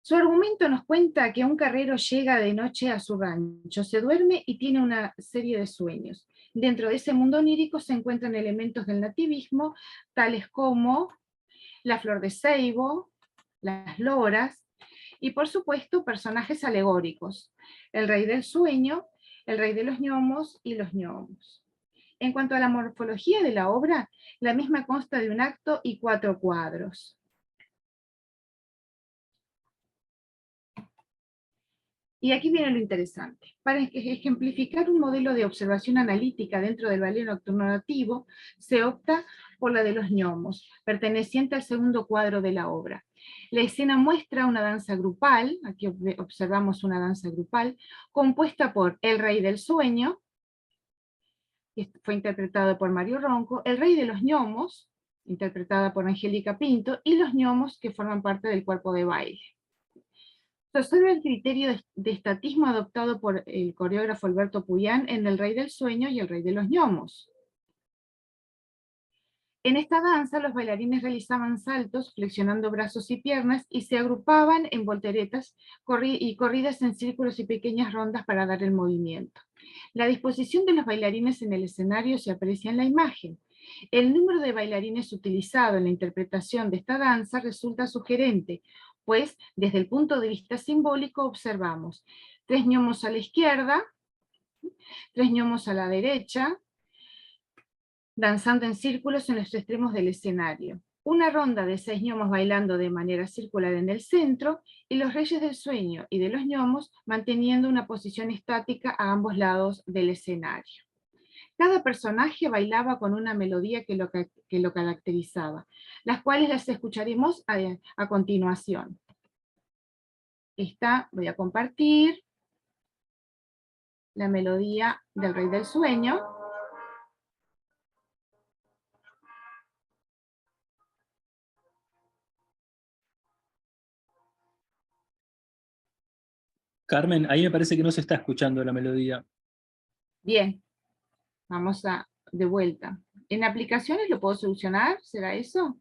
Su argumento nos cuenta que un carrero llega de noche a su rancho, se duerme y tiene una serie de sueños. Dentro de ese mundo onírico se encuentran elementos del nativismo, tales como la flor de ceibo, las loras, y por supuesto personajes alegóricos, el rey del sueño, el rey de los gnomos y los gnomos. En cuanto a la morfología de la obra, la misma consta de un acto y 4 cuadros. Y aquí viene lo interesante. Para ejemplificar un modelo de observación analítica dentro del ballet nocturno nativo, se opta por la de los gnomos, perteneciente al segundo cuadro de la obra. La escena muestra una danza grupal, aquí observamos una danza grupal, compuesta por el rey del sueño, que fue interpretado por Mario Ronco, el rey de los gnomos, interpretada por Angélica Pinto, y los gnomos que forman parte del cuerpo de baile. Se observa el criterio de estatismo adoptado por el coreógrafo Alberto Puyán en El Rey del Sueño y El Rey de los Gnomos. En esta danza los bailarines realizaban saltos flexionando brazos y piernas y se agrupaban en volteretas y corridas en círculos y pequeñas rondas para dar el movimiento. La disposición de los bailarines en el escenario se aprecia en la imagen. El número de bailarines utilizado en la interpretación de esta danza resulta sugerente, pues desde el punto de vista simbólico observamos 3 gnomos a la izquierda, 3 gnomos a la derecha, danzando en círculos en los extremos del escenario. Una ronda de 6 gnomos bailando de manera circular en el centro, y los reyes del sueño y de los gnomos manteniendo una posición estática a ambos lados del escenario. Cada personaje bailaba con una melodía que lo caracterizaba, las cuales las escucharemos a continuación. Esta voy a compartir la melodía del Rey del Sueño. Carmen, ahí me parece que no se está escuchando la melodía. Bien, vamos de vuelta. ¿En aplicaciones lo puedo solucionar? ¿Será eso?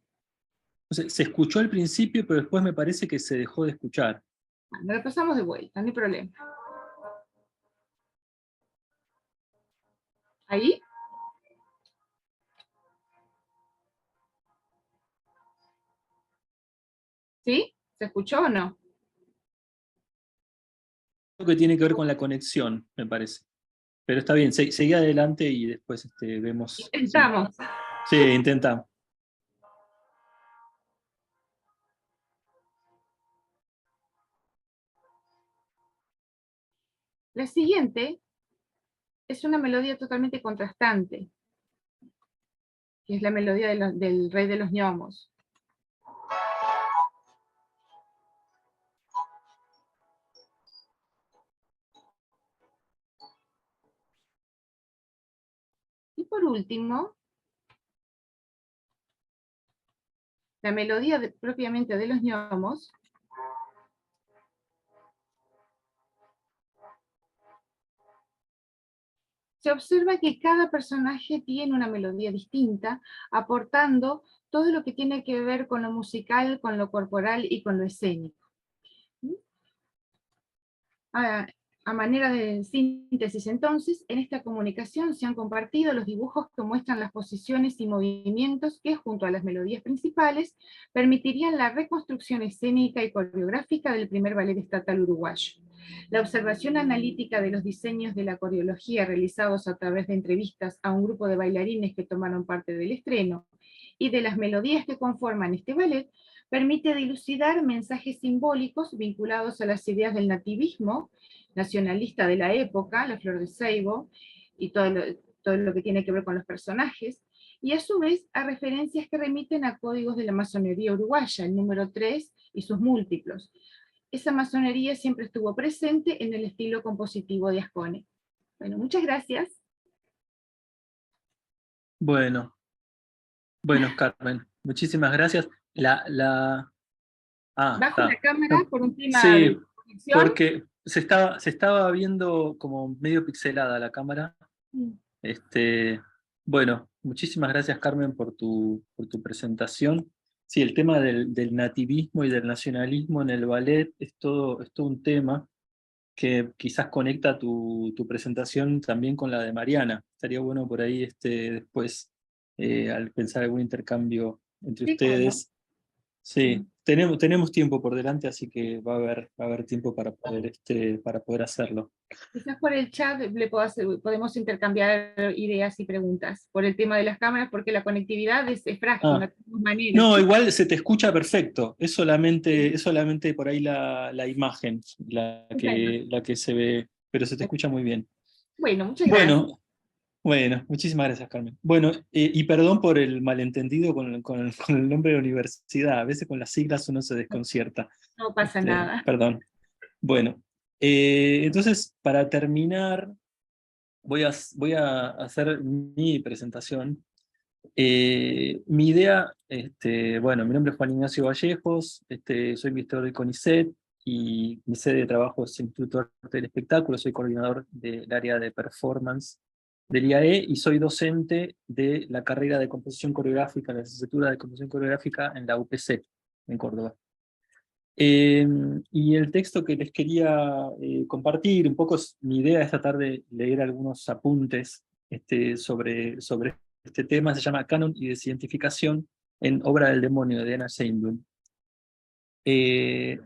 Se escuchó al principio, pero después me parece que se dejó de escuchar. Bueno, lo pasamos de vuelta, no hay problema. ¿Ahí? ¿Sí? ¿Se escuchó o no? Creo que tiene que ver con la conexión, me parece. Pero está bien, seguí adelante y después vemos. Intentamos. Sí, intentamos. La siguiente es una melodía totalmente contrastante, que es la melodía del rey de los gnomos. Y por último, la melodía propiamente de los gnomos, se observa que cada personaje tiene una melodía distinta, aportando todo lo que tiene que ver con lo musical, con lo corporal y con lo escénico. A manera de síntesis, entonces, en esta comunicación se han compartido los dibujos que muestran las posiciones y movimientos que, junto a las melodías principales, permitirían la reconstrucción escénica y coreográfica del primer ballet estatal uruguayo. La observación analítica de los diseños de la coreología realizados a través de entrevistas a un grupo de bailarines que tomaron parte del estreno y de las melodías que conforman este ballet permite dilucidar mensajes simbólicos vinculados a las ideas del nativismo nacionalista de la época, la Flor de Seibo, y todo lo que tiene que ver con los personajes, y a su vez a referencias que remiten a códigos de la masonería uruguaya, el número 3 y sus múltiplos. Esa masonería siempre estuvo presente en el estilo compositivo de Ascone. Bueno, muchas gracias. Bueno, Carmen, muchísimas gracias. Bajo la Está. cámara por un tema de Sí, conexión. porque se estaba viendo como medio pixelada la cámara. Bueno, muchísimas gracias, Carmen, por tu presentación. Sí, el tema del nativismo y del nacionalismo en el ballet es todo un tema que quizás conecta tu presentación también con la de Mariana. Estaría bueno por ahí después, al pensar algún intercambio entre Sí, cómo no. ustedes. Sí, tenemos tiempo por delante, así que va a haber tiempo para poder hacerlo. Quizás por el chat podemos intercambiar ideas y preguntas por el tema de las cámaras, porque la conectividad es frágil, no tenemos manera. No, igual se te escucha perfecto, es solamente por ahí la imagen la que se ve, pero se te escucha muy bien. Bueno, muchas gracias. Bueno, muchísimas gracias, Carmen. Bueno, y perdón por el malentendido con el nombre de la universidad, a veces con las siglas uno se desconcierta. No pasa nada. Perdón. Bueno, entonces, para terminar, voy a hacer mi presentación. Mi idea, bueno, mi nombre es Juan Ignacio Vallejos, soy investigador del CONICET y mi sede de trabajo es el Instituto de Arte del Espectáculo, soy coordinador del área de performance del IAE y soy docente de la carrera de composición coreográfica, la licenciatura de composición coreográfica en la UPC, en Córdoba. Y el texto que les quería compartir, un poco mi idea es tratar de leer algunos apuntes sobre este tema, se llama Canon y Desidentificación en Obra del Demonio, de Anna Sheinblum.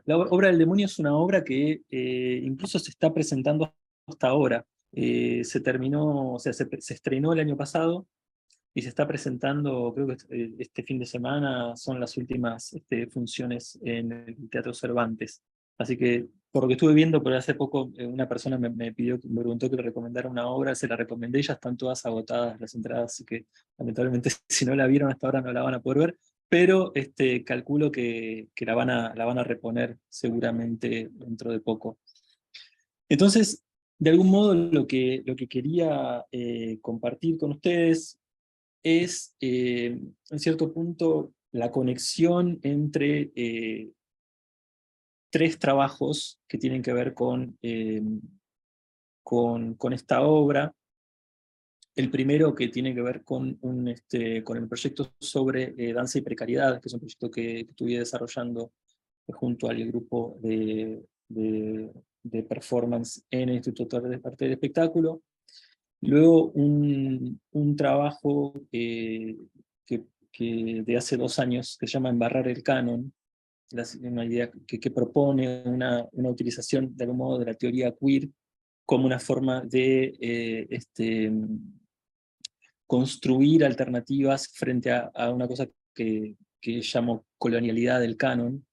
La Obra del Demonio es una obra que incluso se está presentando hasta ahora. Se terminó, o sea, se estrenó el año pasado, y se está presentando, creo que este fin de semana son las últimas funciones en el Teatro Cervantes. Así que, por lo que estuve viendo, por hace poco una persona me preguntó que le recomendara una obra, se la recomendé y ya están todas agotadas las entradas, así que lamentablemente si no la vieron hasta ahora no la van a poder ver, pero calculo que la van a reponer seguramente dentro de poco. Entonces, de algún modo lo que quería compartir con ustedes es, en cierto punto, la conexión entre tres trabajos que tienen que ver con esta obra. El primero que tiene que ver con el proyecto sobre danza y precariedad, que es un proyecto que estuve desarrollando junto al grupo de performance en el Instituto de Arte del Espectáculo. Luego un trabajo que de hace 2 años que se llama Embarrar el Canon, una idea que propone una utilización de algún modo de la teoría queer como una forma de construir alternativas frente a una cosa que llamo colonialidad del canon.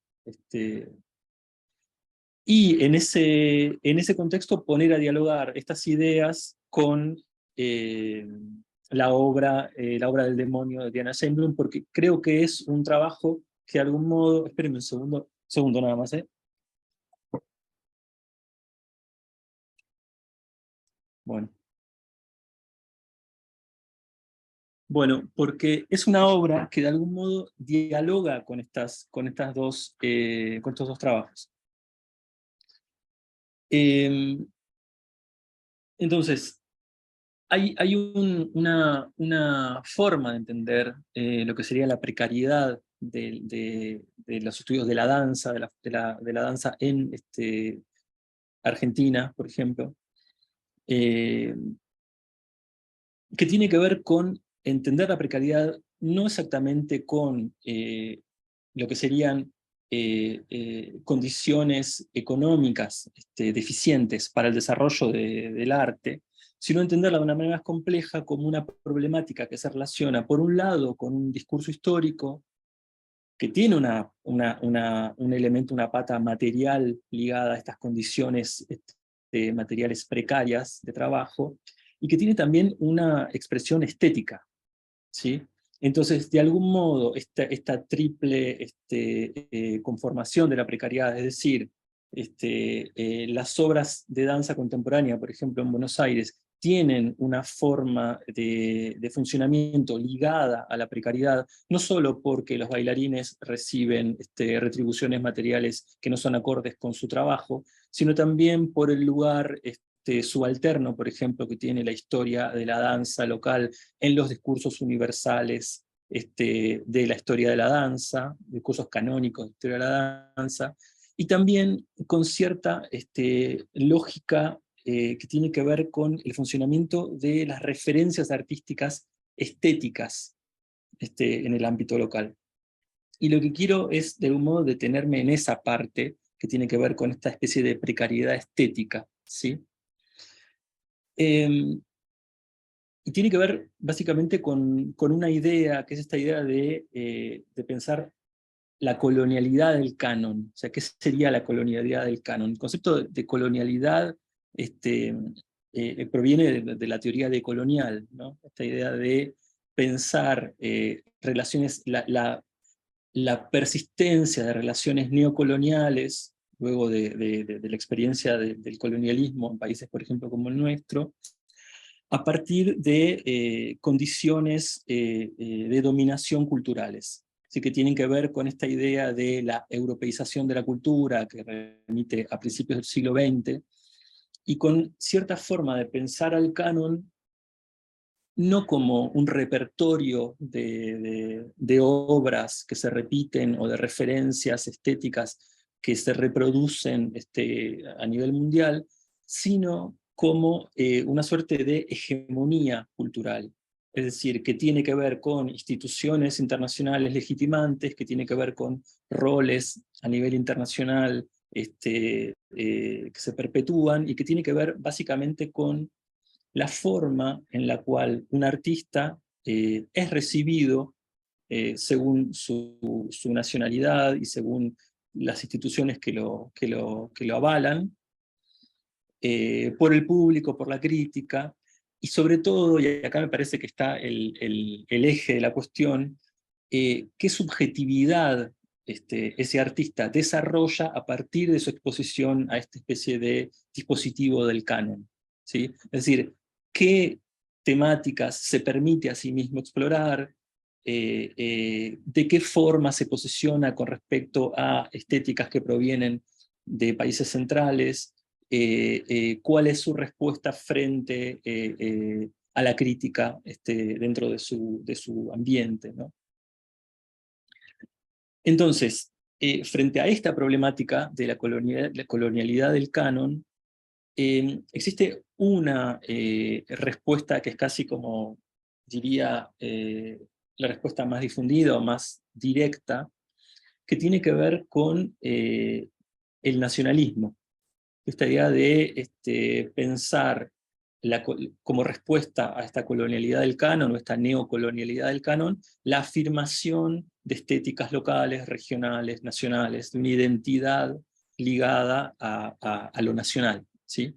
Y en ese contexto poner a dialogar estas ideas con la obra del demonio de Diana Schainblum, porque creo que es un trabajo que de algún modo, espérenme un segundo nada más, Bueno, porque es una obra que de algún modo dialoga con estos dos trabajos. Entonces, hay una forma de entender lo que sería la precariedad de los estudios de la danza, de la danza en Argentina, por ejemplo, que tiene que ver con entender la precariedad no exactamente con lo que serían condiciones económicas deficientes para el desarrollo del arte, sino entenderla de una manera más compleja como una problemática que se relaciona, por un lado, con un discurso histórico que tiene un elemento, una pata material ligada a estas condiciones materiales precarias de trabajo, y que tiene también una expresión estética, ¿sí? Entonces, de algún modo, esta triple conformación de la precariedad, es decir, las obras de danza contemporánea, por ejemplo, en Buenos Aires, tienen una forma de funcionamiento ligada a la precariedad, no solo porque los bailarines reciben retribuciones materiales que no son acordes con su trabajo, sino también por el lugar subalterno, por ejemplo, que tiene la historia de la danza local en los discursos universales de la historia de la danza, discursos canónicos de la historia de la danza, y también con cierta lógica que tiene que ver con el funcionamiento de las referencias artísticas estéticas en el ámbito local. Y lo que quiero es, de algún modo, detenerme en esa parte que tiene que ver con esta especie de precariedad estética, ¿sí? Y tiene que ver básicamente con una idea, que es esta idea de pensar la colonialidad del canon. O sea, ¿qué sería la colonialidad del canon? El concepto de colonialidad proviene de la teoría decolonial, ¿no? Esta idea de pensar relaciones, la persistencia de relaciones neocoloniales, luego de la experiencia del colonialismo en países, por ejemplo, como el nuestro, a partir de condiciones de dominación culturales. Así que tienen que ver con esta idea de la europeización de la cultura, que remite a principios del siglo XX, y con cierta forma de pensar al canon no como un repertorio de obras que se repiten o de referencias estéticas que se reproducen a nivel mundial, sino como una suerte de hegemonía cultural. Es decir, que tiene que ver con instituciones internacionales legitimantes, que tiene que ver con roles a nivel internacional que se perpetúan, y que tiene que ver básicamente con la forma en la cual un artista es recibido según su nacionalidad y según las instituciones que lo avalan, por el público, por la crítica, y sobre todo, y acá me parece que está el eje de la cuestión, qué subjetividad ese artista desarrolla a partir de su exposición a esta especie de dispositivo del canon, ¿sí? Es decir, qué temáticas se permite a sí mismo explorar, de qué forma se posiciona con respecto a estéticas que provienen de países centrales, cuál es su respuesta frente a la crítica dentro de su ambiente, ¿no? Entonces, frente a esta problemática de la colonialidad del canon, existe una respuesta que es casi como, diría, la respuesta más difundida o más directa, que tiene que ver con el nacionalismo. Esta idea de pensar como respuesta a esta colonialidad del canon, o esta neocolonialidad del canon, la afirmación de estéticas locales, regionales, nacionales, de una identidad ligada a lo nacional, ¿sí?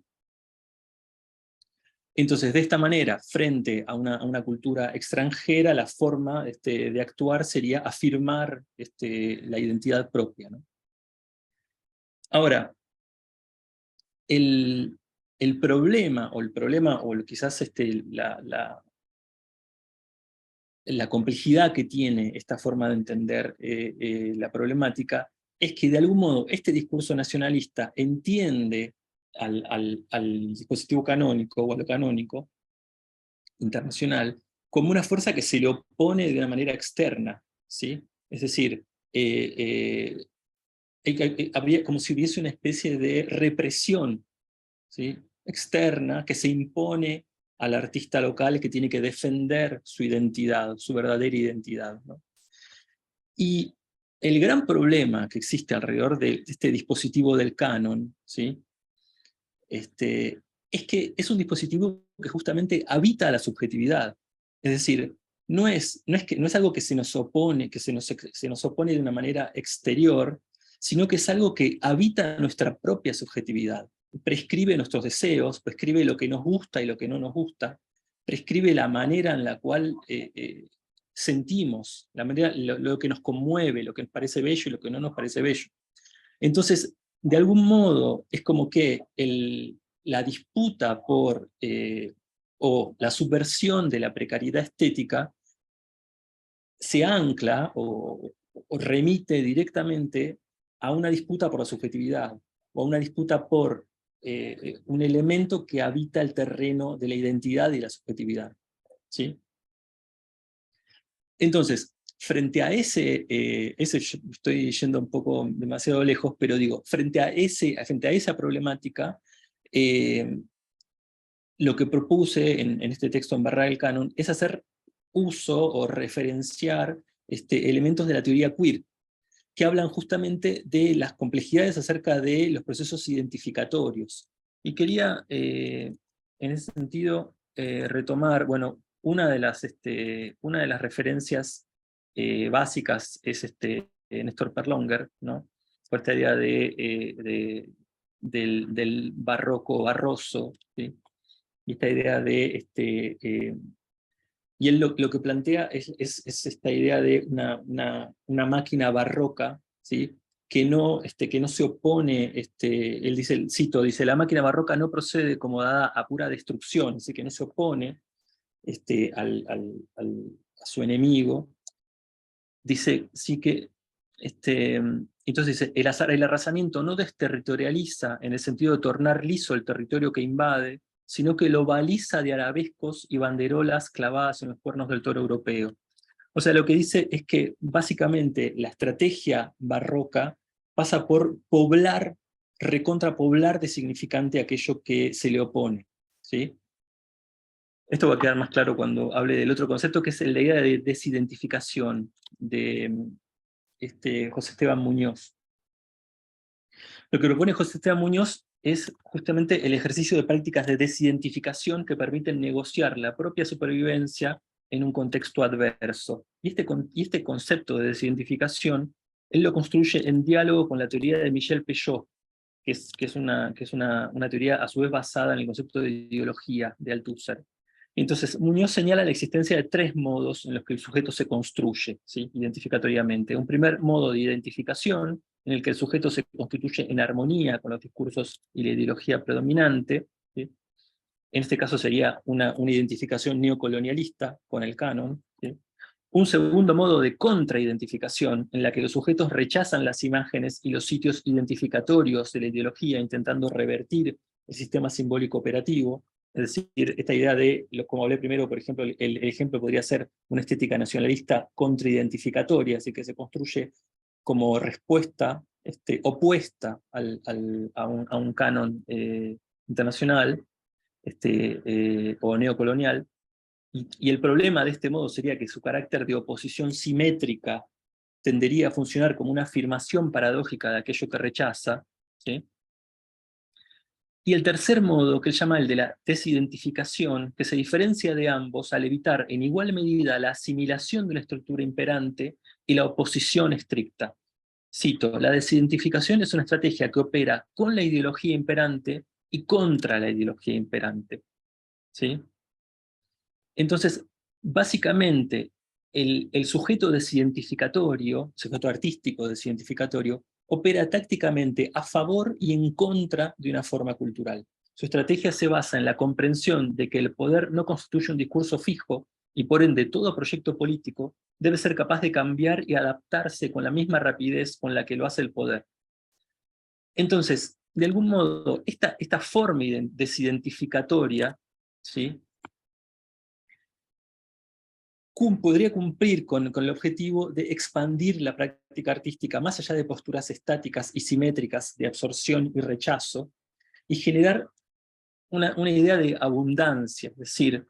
Entonces, de esta manera, frente a una cultura extranjera, la forma de actuar sería afirmar la identidad propia, ¿no? Ahora, el problema, o quizás la complejidad que tiene esta forma de entender la problemática, es que de algún modo este discurso nacionalista entiende al dispositivo canónico o a lo canónico internacional como una fuerza que se le opone de una manera externa, ¿sí? Es decir, habría como si hubiese una especie de represión, ¿sí?, externa que se impone al artista local, que tiene que defender su identidad, su verdadera identidad, ¿no? Y el gran problema que existe alrededor de este dispositivo del canon, ¿sí?, es que es un dispositivo que justamente habita la subjetividad. Es decir, no es algo que se nos opone, se nos opone de una manera exterior, sino que es algo que habita nuestra propia subjetividad. Prescribe nuestros deseos, prescribe lo que nos gusta y lo que no nos gusta, prescribe la manera en la cual sentimos, lo que nos conmueve, lo que nos parece bello y lo que no nos parece bello. Entonces, de algún modo, es como que la disputa o la subversión de la precariedad estética se ancla o remite directamente a una disputa por la subjetividad, o a una disputa por un elemento que habita el terreno de la identidad y la subjetividad, ¿sí? Entonces, frente a ese estoy yendo un poco demasiado lejos, pero digo, frente a esa problemática, lo que propuse en este texto en Barra del Canon es hacer uso o referenciar elementos de la teoría queer, que hablan justamente de las complejidades acerca de los procesos identificatorios. Y quería, en ese sentido, retomar, bueno, una de las referencias básicas es Néstor Perlonger, ¿no? Por esta idea del barroco barroso, ¿sí? Y esta idea de y él lo que plantea es esta idea de una máquina barroca, ¿sí?, que no se opone, él dice, cito, dice, la máquina barroca no procede como dada a pura destrucción, así que no se opone a su enemigo. Dice, sí que, entonces dice, el arrasamiento no desterritorializa en el sentido de tornar liso el territorio que invade, sino que lo baliza de arabescos y banderolas clavadas en los cuernos del toro europeo. O sea, lo que dice es que básicamente la estrategia barroca pasa por recontrapoblar de significante aquello que se le opone, ¿sí? Esto va a quedar más claro cuando hable del otro concepto, que es la idea de desidentificación de José Esteban Muñoz. Lo que propone José Esteban Muñoz es justamente el ejercicio de prácticas de desidentificación que permiten negociar la propia supervivencia en un contexto adverso. Y este concepto de desidentificación, él lo construye en diálogo con la teoría de Michel Peugeot, que es una teoría a su vez basada en el concepto de ideología de Althusser. Entonces, Muñoz señala la existencia de tres modos en los que el sujeto se construye, ¿sí?, identificatoriamente. Un primer modo de identificación, en el que el sujeto se constituye en armonía con los discursos y la ideología predominante, ¿sí? En este caso sería una identificación neocolonialista con el canon, ¿sí? Un segundo modo de contraidentificación, en la que los sujetos rechazan las imágenes y los sitios identificatorios de la ideología, intentando revertir el sistema simbólico operativo. Es decir, esta idea de, como hablé primero, por ejemplo, el ejemplo podría ser una estética nacionalista contraidentificatoria, así que se construye como respuesta opuesta a un canon internacional o neocolonial. Y el problema de este modo sería que su carácter de oposición simétrica tendería a funcionar como una afirmación paradójica de aquello que rechaza, ¿sí? Y el tercer modo, que él llama el de la desidentificación, que se diferencia de ambos al evitar en igual medida la asimilación de la estructura imperante y la oposición estricta. cito, la desidentificación es una estrategia que opera con la ideología imperante y contra la ideología imperante. ¿Sí? Entonces, básicamente, el sujeto desidentificatorio, sujeto artístico desidentificatorio, opera tácticamente a favor y en contra de una forma cultural. Su estrategia se basa en la comprensión de que el poder no constituye un discurso fijo y por ende todo proyecto político debe ser capaz de cambiar y adaptarse con la misma rapidez con la que lo hace el poder. Entonces, de algún modo, esta forma desidentificatoria, ¿sí?, podría cumplir con el objetivo de expandir la práctica artística más allá de posturas estáticas y simétricas de absorción y rechazo, y generar una idea de abundancia, es decir,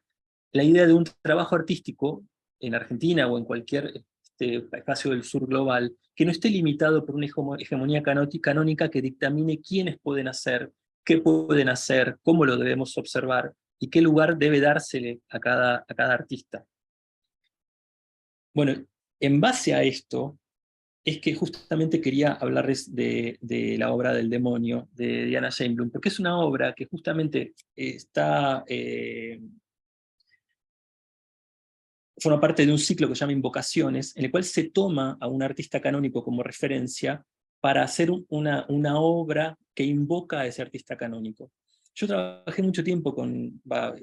la idea de un trabajo artístico en Argentina o en cualquier espacio del sur global, que no esté limitado por una hegemonía canónica que dictamine quiénes pueden hacer, qué pueden hacer, cómo lo debemos observar, y qué lugar debe dársele a cada artista. Bueno, en base a esto, es que justamente quería hablarles de la obra del demonio de Diana Jane Blum, porque es una obra que justamente forma parte de un ciclo que se llama Invocaciones, en el cual se toma a un artista canónico como referencia para hacer una obra que invoca a ese artista canónico. Yo trabajé mucho tiempo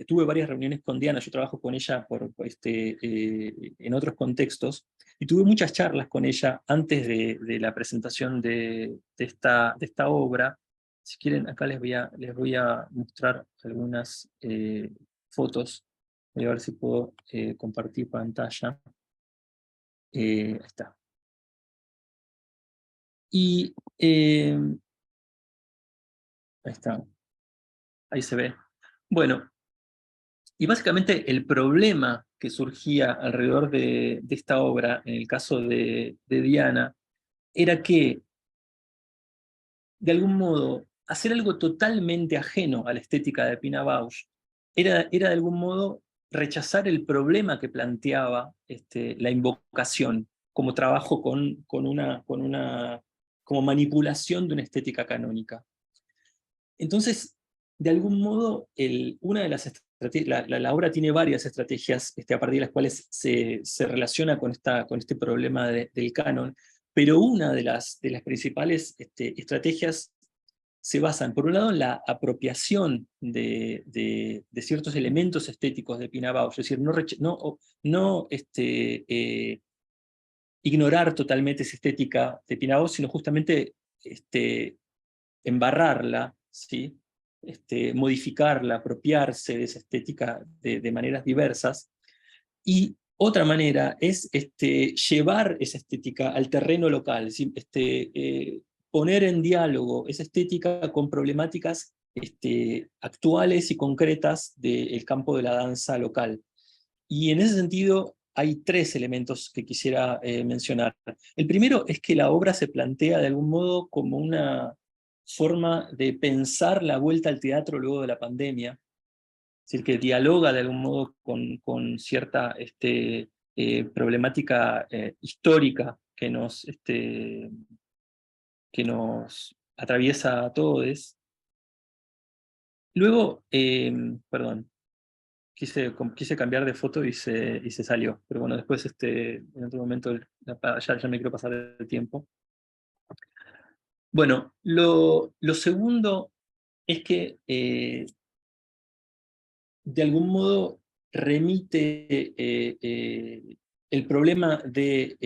tuve varias reuniones con Diana, yo trabajo con ella en otros contextos, y tuve muchas charlas con ella antes de la presentación de esta obra. Si quieren, acá les voy a mostrar algunas fotos. Voy a ver si puedo compartir pantalla. Ahí está. Y ahí está. Ahí se ve. Bueno, y básicamente el problema que surgía alrededor de esta obra, en el caso de Diana, era que, de algún modo, hacer algo totalmente ajeno a la estética de Pina Bausch era de algún modo rechazar el problema que planteaba la invocación como trabajo como manipulación de una estética canónica. Entonces, de algún modo, una de las estrategias, la obra tiene varias estrategias a partir de las cuales se relaciona con este problema del canon, pero una de las principales estrategias se basan, por un lado, en la apropiación de ciertos elementos estéticos de Pina Bausch, es decir, no ignorar totalmente esa estética de Pina Bausch, sino justamente embarrarla, ¿sí? Modificarla, apropiarse de esa estética de maneras diversas. Y otra manera es llevar esa estética al terreno local, ¿sí? Poner en diálogo esa estética con problemáticas actuales y concretas del campo de la danza local. Y en ese sentido hay tres elementos que quisiera mencionar. El primero es que la obra se plantea de algún modo como una forma de pensar la vuelta al teatro luego de la pandemia, es decir, que dialoga de algún modo con cierta problemática histórica que nos atraviesa a todos. Luego, perdón, quise cambiar de foto y se salió, pero bueno, después en otro momento ya me quiero pasar el tiempo. Bueno, lo segundo es que de algún modo remite el problema de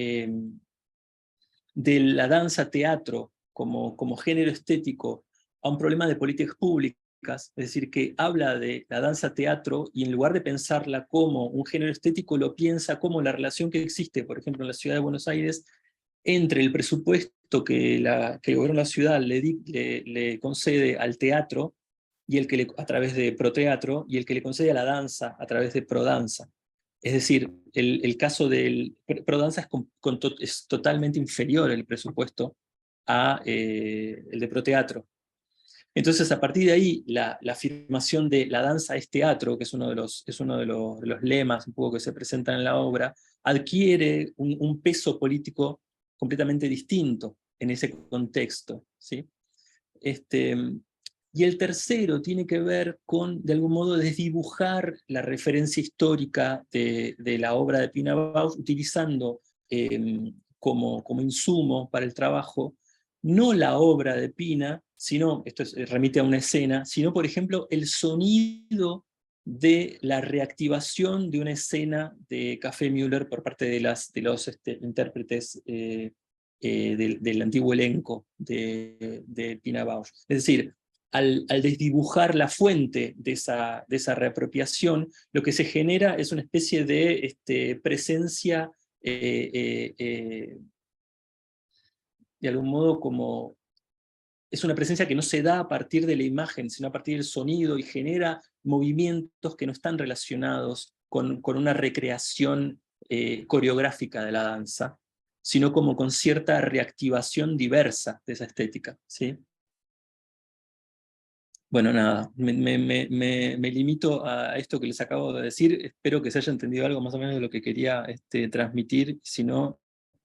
la danza-teatro como género estético a un problema de políticas públicas, es decir, que habla de la danza-teatro y en lugar de pensarla como un género estético, lo piensa como la relación que existe, por ejemplo, en la ciudad de Buenos Aires, entre el presupuesto que el gobierno de la ciudad le concede al teatro, y a través de Proteatro, y el que le concede a la danza a través de Prodanza. Es decir, el caso del Prodanza es totalmente inferior el presupuesto a el de Proteatro. Entonces, a partir de ahí, la afirmación de la danza es teatro, que es uno de los lemas un poco que se presentan en la obra, adquiere un peso político completamente distinto. en ese contexto, ¿sí? Y el tercero tiene que ver con, de algún modo, desdibujar la referencia histórica de la obra de Pina Bausch, utilizando como insumo para el trabajo, no la obra de Pina, sino, remite a una escena, sino, por ejemplo, el sonido de la reactivación de una escena de Café Müller por parte de los intérpretes del antiguo elenco de Pina Bausch. Es decir, al desdibujar la fuente de esa reapropiación, lo que se genera es una especie de presencia, de algún modo como... Es una presencia que no se da a partir de la imagen, sino a partir del sonido, y genera movimientos que no están relacionados con una recreación coreográfica de la danza, sino como con cierta reactivación diversa de esa estética, ¿sí? Bueno, nada, me limito a esto que les acabo de decir. Espero que se haya entendido algo más o menos de lo que quería transmitir. Si no,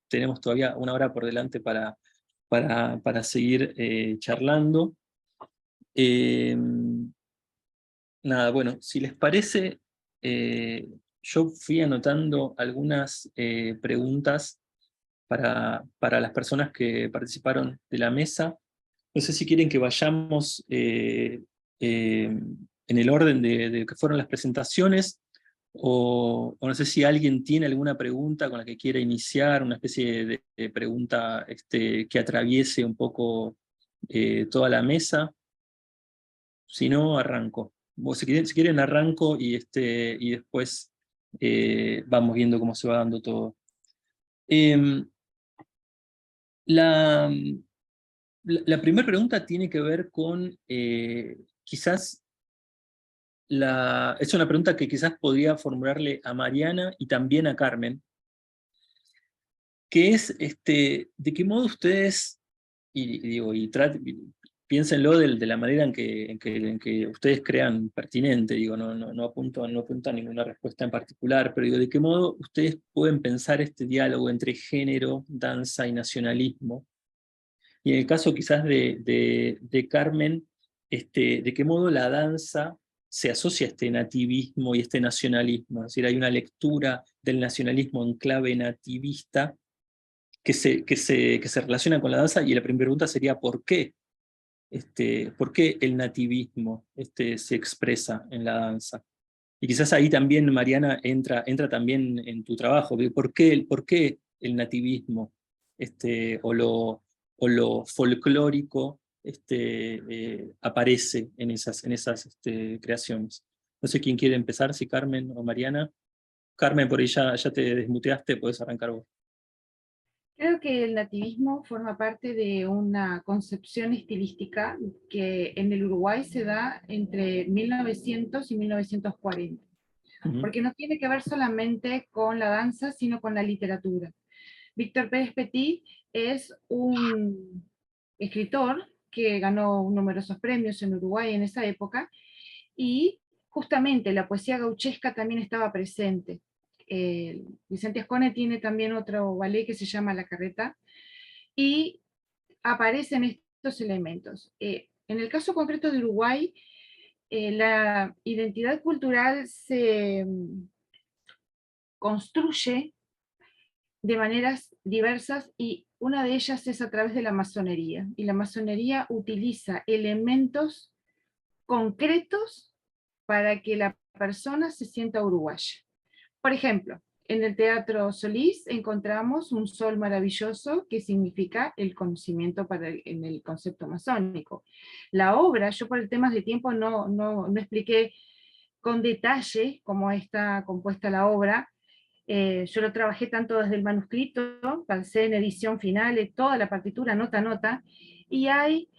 tenemos todavía una hora por delante para seguir charlando. Nada, bueno, si les parece, yo fui anotando algunas preguntas para las personas que participaron de la mesa. No sé si quieren que vayamos en el orden de que fueron las presentaciones, o no sé si alguien tiene alguna pregunta con la que quiera iniciar, una especie de pregunta que atraviese un poco toda la mesa. Si no, arranco. O si quieren arranco y después vamos viendo cómo se va dando todo. La primera pregunta tiene que ver con, quizás, es una pregunta que quizás podría formularle a Mariana y también a Carmen, que es, ¿de qué modo ustedes, piénsenlo de la manera en que ustedes crean pertinente, no apunto a ninguna respuesta en particular, pero ¿de qué modo ustedes pueden pensar este diálogo entre género, danza y nacionalismo? Y en el caso quizás de Carmen, ¿de qué modo la danza se asocia a este nativismo y este nacionalismo? Es decir, hay una lectura del nacionalismo en clave nativista que se relaciona con la danza, y la primera pregunta sería ¿por qué? ¿Por qué el nativismo se expresa en la danza? Y quizás ahí también, Mariana, entra también en tu trabajo. ¿Por qué el nativismo o lo folclórico aparece en esas creaciones? No sé quién quiere empezar, si Carmen o Mariana. Carmen, por ahí ya te desmuteaste, podés arrancar vos. Creo que el nativismo forma parte de una concepción estilística que en el Uruguay se da entre 1900 y 1940, porque no tiene que ver solamente con la danza, sino con la literatura. Víctor Pérez Petit es un escritor que ganó numerosos premios en Uruguay en esa época, y justamente la poesía gauchesca también estaba presente. Vicente Ascone tiene también otro ballet que se llama La Carreta, y aparecen estos elementos. En el caso concreto de Uruguay, la identidad cultural se construye de maneras diversas, y una de ellas es a través de la masonería. Y la masonería utiliza elementos concretos para que la persona se sienta uruguaya. Por ejemplo, en el Teatro Solís encontramos un sol maravilloso que significa el conocimiento en el concepto masónico. La obra, yo por el tema de tiempo no expliqué con detalle cómo está compuesta la obra. Yo lo trabajé tanto desde el manuscrito, pasé en edición final, toda la partitura nota a nota, y hay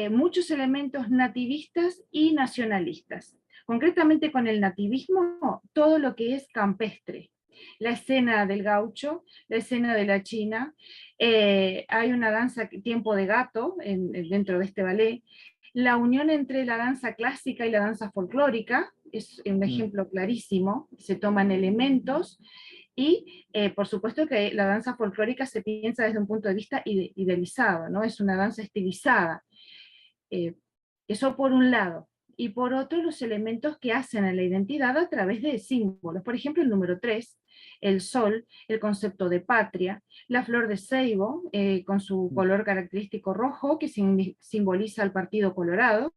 muchos elementos nativistas y nacionalistas. Concretamente con el nativismo, todo lo que es campestre. La escena del gaucho, la escena de la china, hay una danza Tiempo de Gato dentro de este ballet. La unión entre la danza clásica y la danza folclórica es un ejemplo clarísimo. Se toman elementos Y por supuesto que la danza folclórica se piensa desde un punto de vista idealizado, ¿no? Es una danza estilizada. Eso por un lado. Y por otro, los elementos que hacen a la identidad a través de símbolos. Por ejemplo, el número 3, el sol, el concepto de patria, la flor de ceibo, con su color característico rojo, que simboliza al Partido Colorado,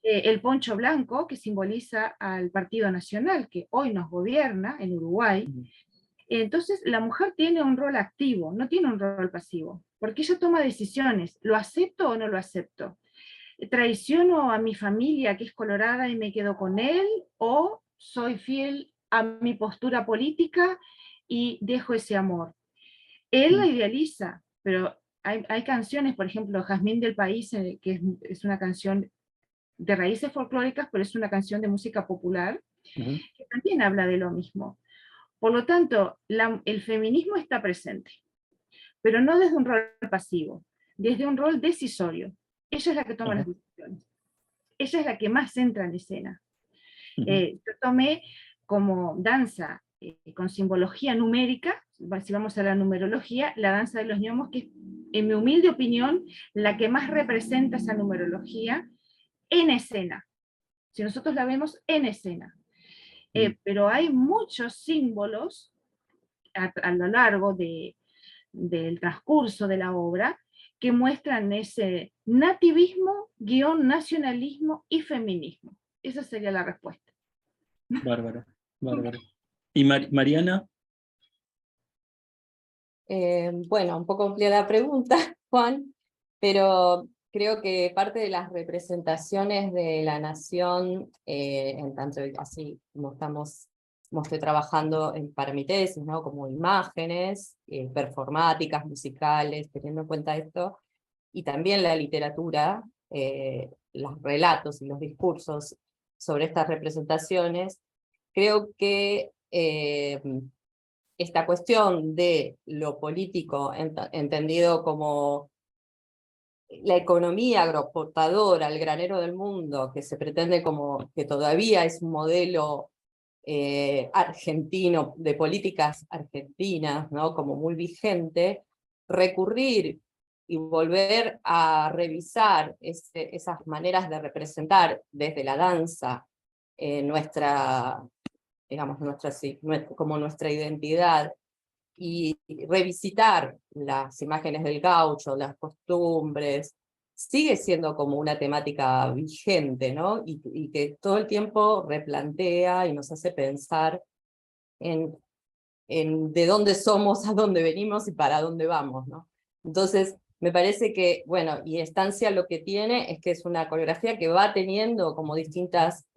el poncho blanco, que simboliza al Partido Nacional, que hoy nos gobierna en Uruguay. Entonces, la mujer tiene un rol activo, no tiene un rol pasivo, porque ella toma decisiones, ¿lo acepto o no lo acepto? ¿Traiciono a mi familia que es colorada y me quedo con él? ¿O soy fiel a mi postura política y dejo ese amor? Él la idealiza, pero hay canciones, por ejemplo, Jazmín del País, que es una canción de raíces folclóricas, pero es una canción de música popular, que también habla de lo mismo. Por lo tanto, el feminismo está presente, pero no desde un rol pasivo, desde un rol decisorio. Ella es la que toma las decisiones. Ella es la que más entra en escena. Yo tomé como danza con simbología numérica, si vamos a la numerología, la danza de los gnomos, que es, en mi humilde opinión, la que más representa esa numerología en escena. Si nosotros la vemos en escena. Pero hay muchos símbolos a lo largo del transcurso de la obra que muestran ese nativismo, nacionalismo y feminismo. Esa sería la respuesta. Bárbaro, bárbaro. ¿Y Mariana? Bueno, un poco amplia la pregunta, Juan, pero creo que parte de las representaciones de la nación, en tanto así como estoy trabajando para mi tesis, ¿no? Como imágenes, performáticas, musicales, teniendo en cuenta esto, y también la literatura, los relatos y los discursos sobre estas representaciones, creo que esta cuestión de lo político, entendido como la economía agroexportadora, el granero del mundo, que se pretende como que todavía es un modelo argentino, de políticas argentinas, ¿no? Como muy vigente, recurrir y volver a revisar esas maneras de representar desde la danza nuestra, digamos, como nuestra identidad, y revisitar las imágenes del gaucho, las costumbres, sigue siendo como una temática vigente, ¿no? Y que todo el tiempo replantea y nos hace pensar en de dónde somos, a dónde venimos y para dónde vamos, ¿no? Entonces, me parece que, bueno, y Estancia lo que tiene es que es una coreografía que va teniendo como distintas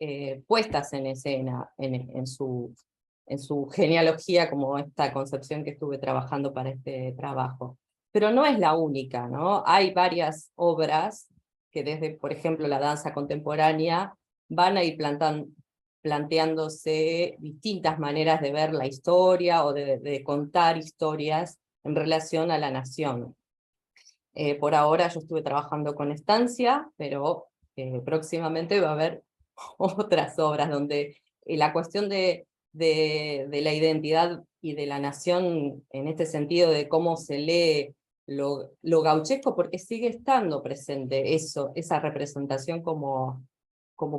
puestas en escena en su genealogía, como esta concepción que estuve trabajando para este trabajo. Pero no es la única, ¿no? Hay varias obras que desde, por ejemplo, la danza contemporánea van a ir planteándose distintas maneras de ver la historia o de contar historias en relación a la nación. Por ahora yo estuve trabajando con Estancia, pero próximamente va a haber otras obras donde la cuestión de la identidad y de la nación, en este sentido de cómo se lee lo gauchesco, porque sigue estando presente esa representación como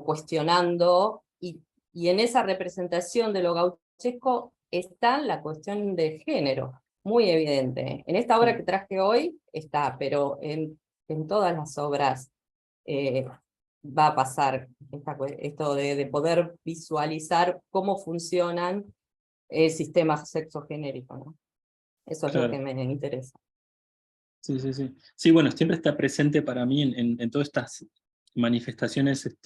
cuestionando, y en esa representación de lo gauchesco está la cuestión de género, muy evidente. En esta obra que traje hoy está, pero en todas las obras va a pasar esto de poder visualizar cómo funcionan el sistema sexogenérico, ¿no? Eso es lo que me interesa. Sí, sí, sí. Sí, bueno, siempre está presente para mí en todas estas manifestaciones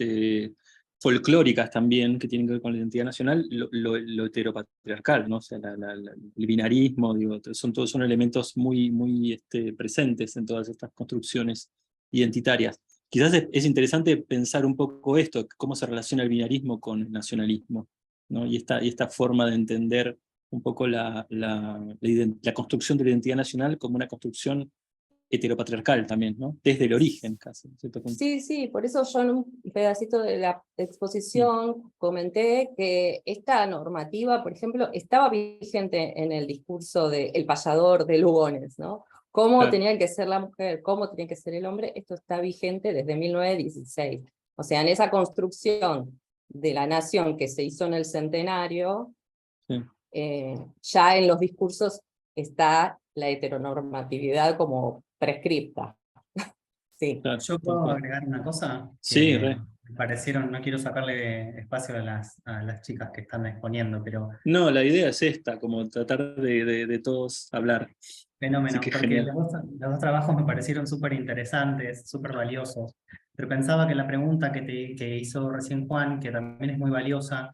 folclóricas también, que tienen que ver con la identidad nacional, lo heteropatriarcal, ¿no? O sea, el binarismo, digo, son elementos muy, muy presentes en todas estas construcciones identitarias. Quizás es interesante pensar un poco esto, cómo se relaciona el binarismo con el nacionalismo, ¿no? Y esta forma de entender un poco la construcción de la identidad nacional como una construcción heteropatriarcal también, ¿no? Desde el origen, casi, en cierto punto. Sí, sí, por eso yo en un pedacito de la exposición comenté que esta normativa, por ejemplo, estaba vigente en el discurso del payador de Lugones, ¿no? Cómo Claro. tenían que ser la mujer, cómo tenía que ser el hombre, esto está vigente desde 1916. O sea, en esa construcción de la nación que se hizo en el centenario, Sí. ya en los discursos está la heteronormatividad como prescripta. Sí. Claro, Yo tal puedo cual. agregar una cosa Sí, que re. me parecieron, no quiero sacarle espacio a las chicas que están exponiendo, pero No, la idea es esta, como tratar de todos hablar. Así fenómeno, que porque genial. los dos trabajos me parecieron súper interesantes, súper valiosos, pero pensaba que la pregunta que hizo recién Juan, que también es muy valiosa,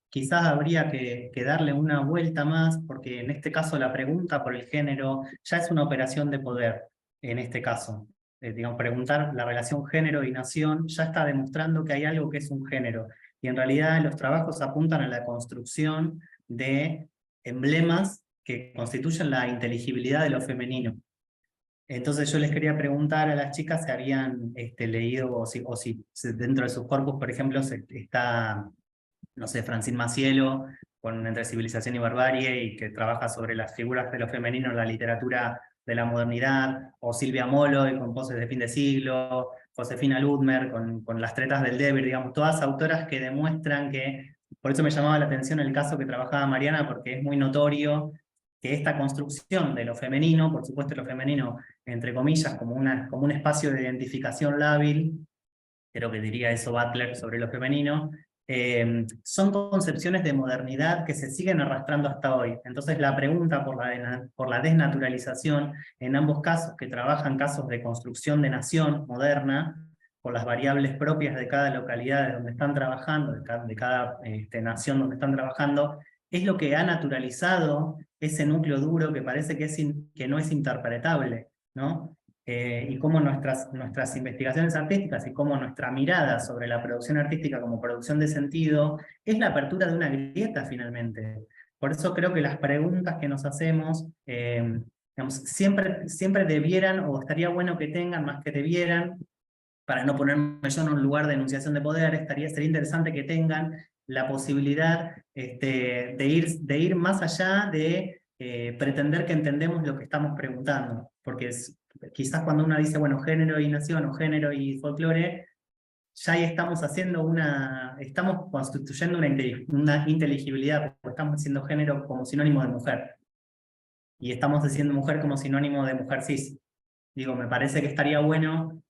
quizás habría que darle una vuelta más, porque en este caso la pregunta por el género ya es una operación de poder, en este caso. Digamos, preguntar la relación género y nación ya está demostrando que hay algo que es un género, y en realidad los trabajos apuntan a la construcción de emblemas que constituyen la inteligibilidad de lo femenino. Entonces yo les quería preguntar a las chicas si habían leído, o si dentro de sus corpus, por ejemplo, está, no sé, Francine Macielo, con Entre Civilización y Barbarie, y que trabaja sobre las figuras de lo femenino en la literatura de la modernidad, o Silvia Molloy, con Voces de fin de siglo, Josefina Ludmer, con Las tretas del Deber, digamos, todas autoras que demuestran que, por eso me llamaba la atención el caso que trabajaba Mariana, porque es muy notorio que esta construcción de lo femenino, por supuesto lo femenino, entre comillas, como un espacio de identificación lábil, creo que diría eso Butler sobre lo femenino, son concepciones de modernidad que se siguen arrastrando hasta hoy. Entonces la pregunta por la desnaturalización, en ambos casos que trabajan casos de construcción de nación moderna, por las variables propias de cada localidad de donde están trabajando, de cada nación donde están trabajando, es lo que ha naturalizado ese núcleo duro que parece que no es interpretable, ¿no? Y cómo nuestras investigaciones artísticas y cómo nuestra mirada sobre la producción artística como producción de sentido es la apertura de una grieta finalmente. Por eso creo que las preguntas que nos hacemos digamos, siempre debieran, o estaría bueno que tengan más que debieran, para no ponerme yo en un lugar de enunciación de poder, sería interesante que tengan la posibilidad de ir más allá de pretender que entendemos lo que estamos preguntando, porque quizás cuando uno dice, bueno, género y nación, o género y folclore, ya ahí estamos constituyendo una inteligibilidad, porque estamos diciendo género como sinónimo de mujer, y estamos diciendo mujer como sinónimo de mujer cis. Digo, me parece que estaría bueno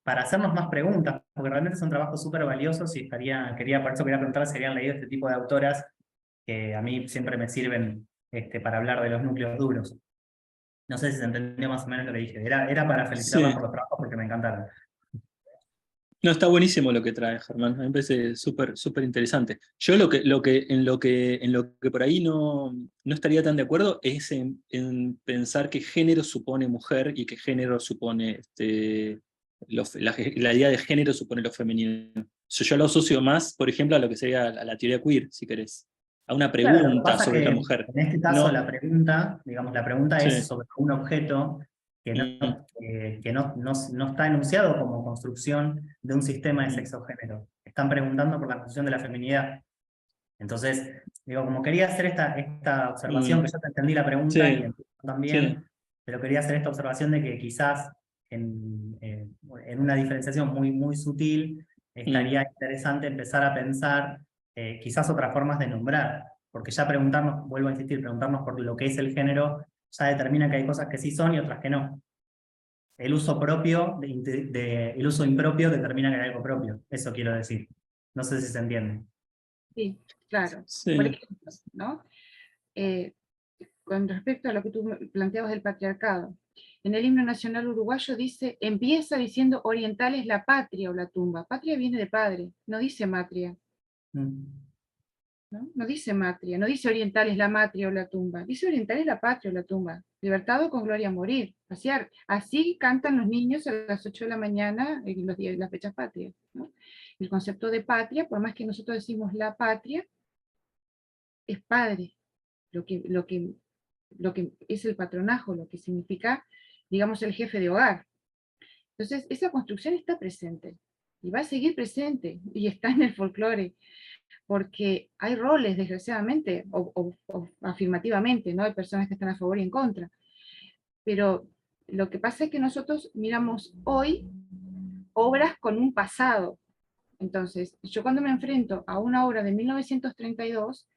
para hacernos más preguntas, porque realmente son trabajos súper valiosos, y por eso quería preguntar si habían leído este tipo de autoras, que a mí siempre me sirven para hablar de los núcleos duros. No sé si se entendió más o menos lo que dije. Era para felicitarlas Sí. por los trabajos porque me encantaron. No, está buenísimo lo que trae, Germán. A mí me parece súper, súper interesante. Yo en lo que por ahí no estaría tan de acuerdo es en pensar que género supone mujer y que género supone la idea de género supone lo femenino. Yo lo asocio más, por ejemplo, a lo que sería a la teoría queer, si querés. A una Claro, lo que pregunta pasa sobre que la mujer. en este caso No, la pregunta es sí. sobre un objeto que Mm, no está enunciado como construcción de un sistema de mm, sexo-género. Están preguntando por la construcción de la feminidad. Entonces, digo, como quería hacer esta observación, mm, que yo te entendí la pregunta y sí, entiendo sí. también, pero quería hacer esta observación de que quizás en una diferenciación muy, muy sutil Mm, estaría interesante empezar a pensar quizás otras formas de nombrar, porque ya preguntarnos, vuelvo a insistir, preguntarnos por lo que es el género, ya determina que hay cosas que sí son y otras que no. El uso propio, el uso impropio determina que hay algo propio, eso quiero decir. No sé si se entiende. Sí, claro. Por sí. ejemplo, ¿no? Con respecto a lo que tú planteabas del patriarcado, en el himno nacional uruguayo empieza diciendo oriental es la patria o la tumba. Patria viene de padre, no dice matria. No dice matria, no dice oriental es la matria o la tumba, dice oriental es la patria o la tumba, libertado con gloria a morir. Así cantan los niños a las 8 de la mañana en los días de las fechas patrias, ¿no? El concepto de patria, por más que nosotros decimos la patria, es padre, lo que es el patronajo, lo que significa digamos, el jefe de hogar. Entonces, esa construcción está presente, y va a seguir presente, y está en el folclore, porque hay roles, desgraciadamente, o afirmativamente, ¿no? Hay personas que están a favor y en contra, pero lo que pasa es que nosotros miramos hoy obras con un pasado. Entonces, yo cuando me enfrento a una obra de 1932,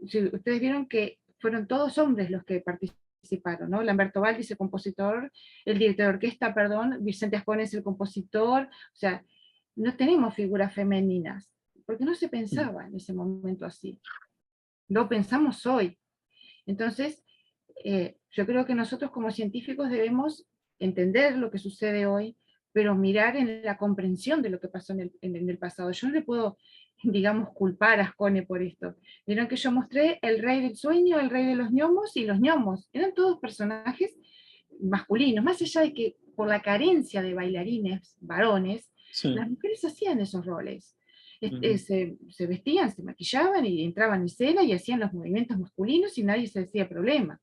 si ustedes vieron que fueron todos hombres los que participaron, ¿no? Lamberto Valdis, el compositor, el director de orquesta, perdón, Vicente Ascones, el compositor, o sea, no tenemos figuras femeninas, porque no se pensaba en ese momento así. Lo pensamos hoy. Entonces, yo creo que nosotros como científicos debemos entender lo que sucede hoy, pero mirar en la comprensión de lo que pasó en el pasado. Yo no le puedo, digamos, culpar a Ascone por esto. Vieron que yo mostré el rey del sueño, el rey de los gnomos, y los gnomos eran todos personajes masculinos, más allá de que por la carencia de bailarines varones, Sí. las mujeres hacían esos roles. Se vestían, se maquillaban y entraban en escena y hacían los movimientos masculinos y nadie se hacía problema.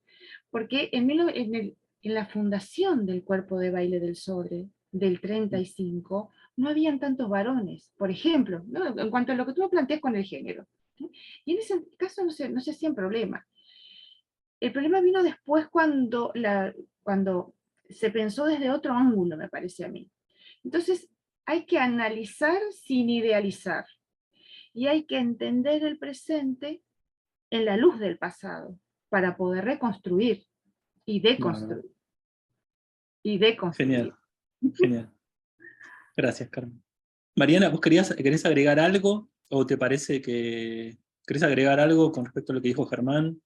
Porque en la fundación del cuerpo de baile del Sodre, del 35, no habían tantos varones, por ejemplo, ¿no? En cuanto a lo que tú me planteas con el género. ¿Sí? Y en ese caso no se hacían problema. El problema vino después cuando se pensó desde otro ángulo, me parece a mí. Entonces, hay que analizar sin idealizar. Y hay que entender el presente en la luz del pasado, para poder reconstruir y deconstruir. Claro. Y deconstruir. Genial, genial. Gracias, Carmen. Mariana, ¿vos querés agregar algo? ¿O te parece que querés agregar algo con respecto a lo que dijo Germán?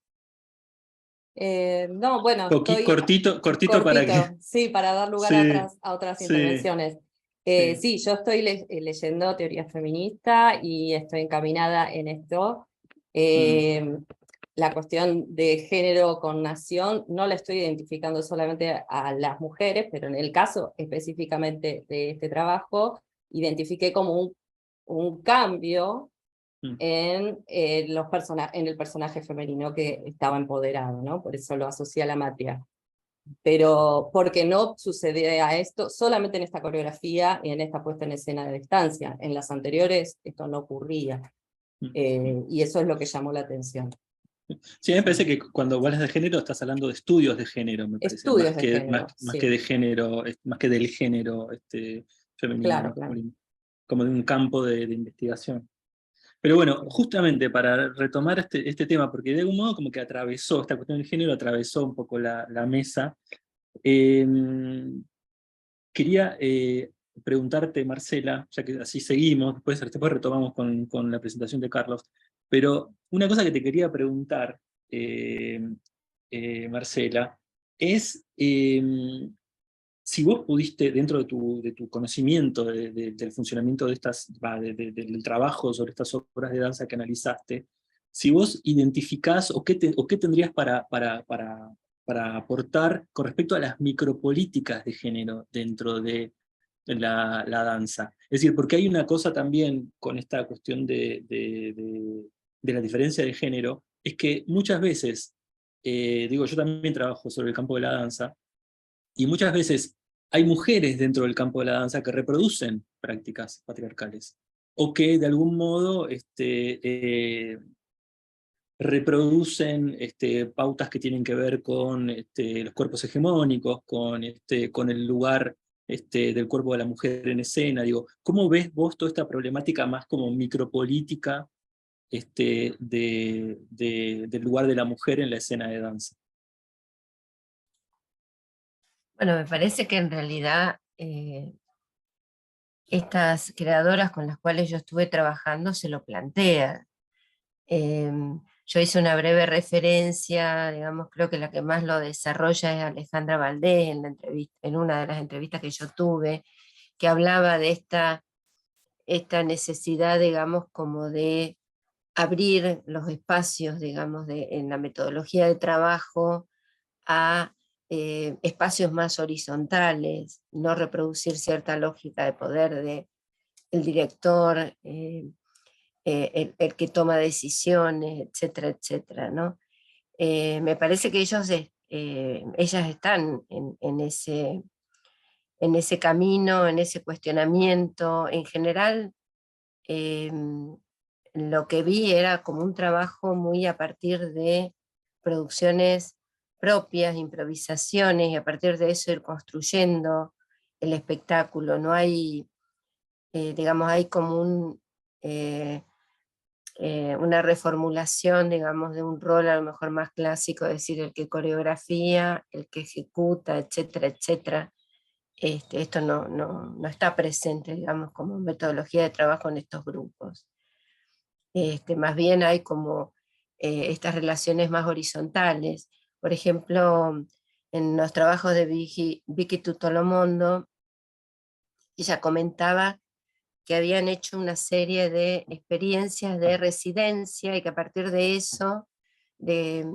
No, bueno, estoy Cortito para que... sí, para dar lugar Sí, a otras sí, intervenciones. sí. Sí, yo estoy leyendo teoría feminista y estoy encaminada en esto. La cuestión de género con nación no la estoy identificando solamente a las mujeres, pero en el caso específicamente de este trabajo, identifiqué como un cambio en el personaje femenino que estaba empoderado, ¿no? Por eso lo asocié a la Matria. Pero porque no sucedía esto solamente en esta coreografía y en esta puesta en escena de distancia. En las anteriores esto no ocurría. Y eso es lo que llamó la atención. Sí, a mí me parece que cuando hablas de género estás hablando de estudios de género, me parece. Estudios de género, más sí. que de género, más que del género femenino, Claro, masculino. Como de un campo de investigación. Pero bueno, justamente para retomar este tema, porque de algún modo como que atravesó, esta cuestión del género atravesó un poco la mesa, quería preguntarte, Marcela, ya que así seguimos, después retomamos con la presentación de Carlos, pero una cosa que te quería preguntar, Marcela, es si vos pudiste, dentro de tu conocimiento del funcionamiento de del trabajo sobre estas obras de danza que analizaste, si vos identificás o qué tendrías para aportar con respecto a las micropolíticas de género dentro de la danza. Es decir, porque hay una cosa también con esta cuestión de la diferencia de género, es que muchas veces, digo, yo también trabajo sobre el campo de la danza, y muchas veces hay mujeres dentro del campo de la danza que reproducen prácticas patriarcales, o que de algún modo reproducen pautas que tienen que ver con los cuerpos hegemónicos, con el lugar del cuerpo de la mujer en escena. Digo, ¿cómo ves vos toda esta problemática más como micropolítica del lugar de la mujer en la escena de danza? Bueno, me parece que en realidad estas creadoras con las cuales yo estuve trabajando se lo plantean. Yo hice una breve referencia, digamos, creo que la que más lo desarrolla es Alejandra Valdés en una de las entrevistas que yo tuve, que hablaba de esta necesidad, digamos, como de abrir los espacios, digamos, en la metodología de trabajo a espacios más horizontales, no reproducir cierta lógica de poder del director, el que toma decisiones, etcétera, etcétera, ¿no? Me parece que ellos ellas están en ese camino, en ese cuestionamiento. En general, lo que vi era como un trabajo muy a partir de producciones propias, improvisaciones, y a partir de eso ir construyendo el espectáculo. No hay, digamos, hay como una reformulación, digamos, de un rol a lo mejor más clásico, es decir, el que coreografía, el que ejecuta, etcétera, etcétera. Esto no está presente, digamos, como metodología de trabajo en estos grupos. Más bien hay como estas relaciones más horizontales. Por ejemplo, en los trabajos de Vicky Tutolomondo, ella comentaba que habían hecho una serie de experiencias de residencia y que a partir de eso, de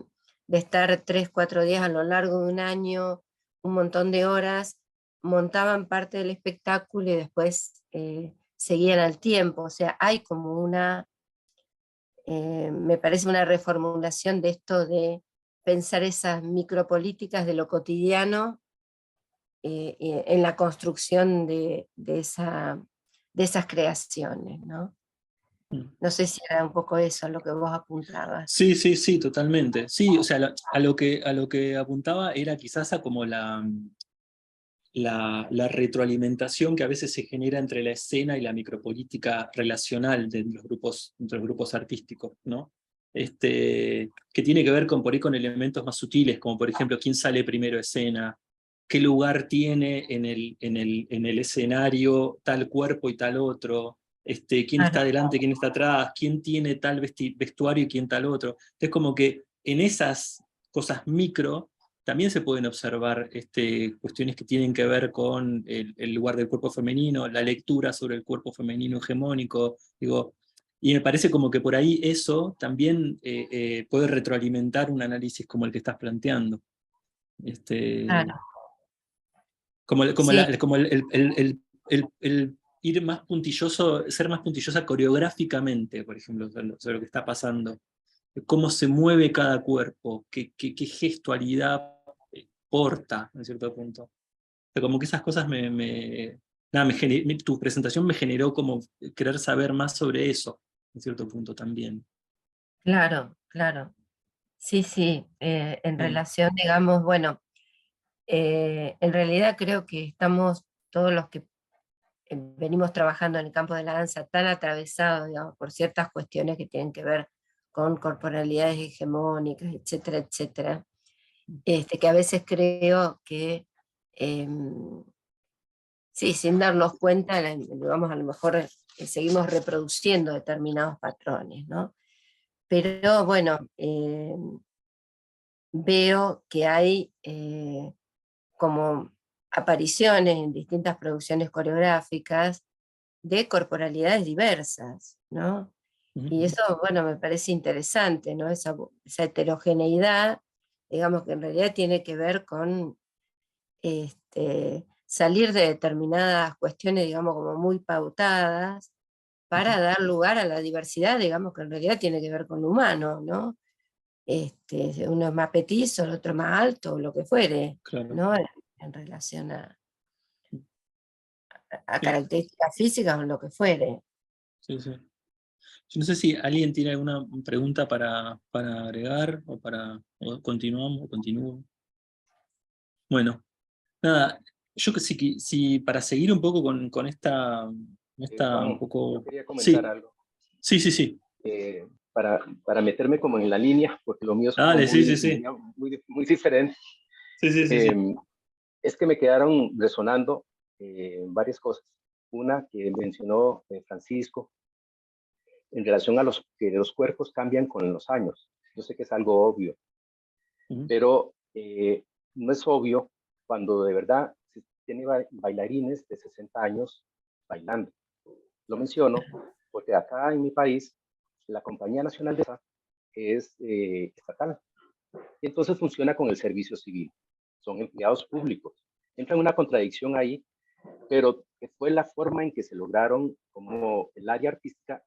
estar 3, 4 días a lo largo de un año, un montón de horas, montaban parte del espectáculo y después seguían al tiempo. O sea, hay como me parece una reformulación de esto de pensar esas micropolíticas de lo cotidiano en la construcción de esas creaciones, ¿no? No sé si era un poco eso a lo que vos apuntabas. Sí, sí, sí, totalmente. Sí, o sea, a lo que apuntaba era quizás a como la retroalimentación que a veces se genera entre la escena y la micropolítica relacional de entre los grupos artísticos, ¿no? Que tiene que ver por ahí con elementos más sutiles, como por ejemplo, quién sale primero a escena, qué lugar tiene en el escenario tal cuerpo y tal otro, quién está adelante, quién está atrás, quién tiene tal vestuario y quién tal otro. Entonces como que en esas cosas micro también se pueden observar cuestiones que tienen que ver con el lugar del cuerpo femenino, la lectura sobre el cuerpo femenino hegemónico, digo, y me parece como que por ahí eso también puede retroalimentar un análisis como el que estás planteando. Claro. Sí, Como el ir más puntilloso, ser más puntillosa coreográficamente, por ejemplo, sobre lo que está pasando. Cómo se mueve cada cuerpo, qué gestualidad porta, en cierto punto. O sea, como que esas cosas tu presentación me generó como querer saber más sobre eso, en cierto punto también. claro, claro. Sí, sí. En Mm. relación, digamos, bueno, en realidad creo que estamos todos los que venimos trabajando en el campo de la danza tan atravesados, digamos, por ciertas cuestiones que tienen que ver con corporalidades hegemónicas, etcétera, etcétera, que a veces creo que, sí, sin darnos cuenta, digamos, a lo mejor seguimos reproduciendo determinados patrones, ¿no? Pero bueno, veo que hay como apariciones en distintas producciones coreográficas de corporalidades diversas, ¿no? Y eso, bueno, me parece interesante, ¿no? Esa heterogeneidad, digamos que en realidad tiene que ver con salir de determinadas cuestiones, digamos, como muy pautadas, para dar lugar a la diversidad, digamos, que en realidad tiene que ver con lo humano, ¿no? Uno es más petizo, el otro más alto, lo que fuere, Claro. ¿no? En relación a Sí, características físicas o lo que fuere. sí, sí. Yo no sé si alguien tiene alguna pregunta para agregar o continuamos o continúo. Bueno, nada, yo que si para seguir un poco con esta un Juan, yo poco. quería comentar Sí, algo. sí, sí, sí. Para meterme como en la línea, porque lo mío es como Dale, sí, sí, sí. muy diferente. Sí, sí, sí, sí. Es que me quedaron resonando varias cosas. Una que mencionó Francisco en relación a que los cuerpos cambian con los años. Yo sé que es algo obvio, pero no es obvio cuando de verdad se tiene bailarines de 60 años bailando. Lo menciono porque acá en mi país la Compañía Nacional de Danza es estatal. Y entonces funciona con el servicio civil. Son empleados públicos. Entra en una contradicción ahí, pero fue la forma en que se lograron como el área artística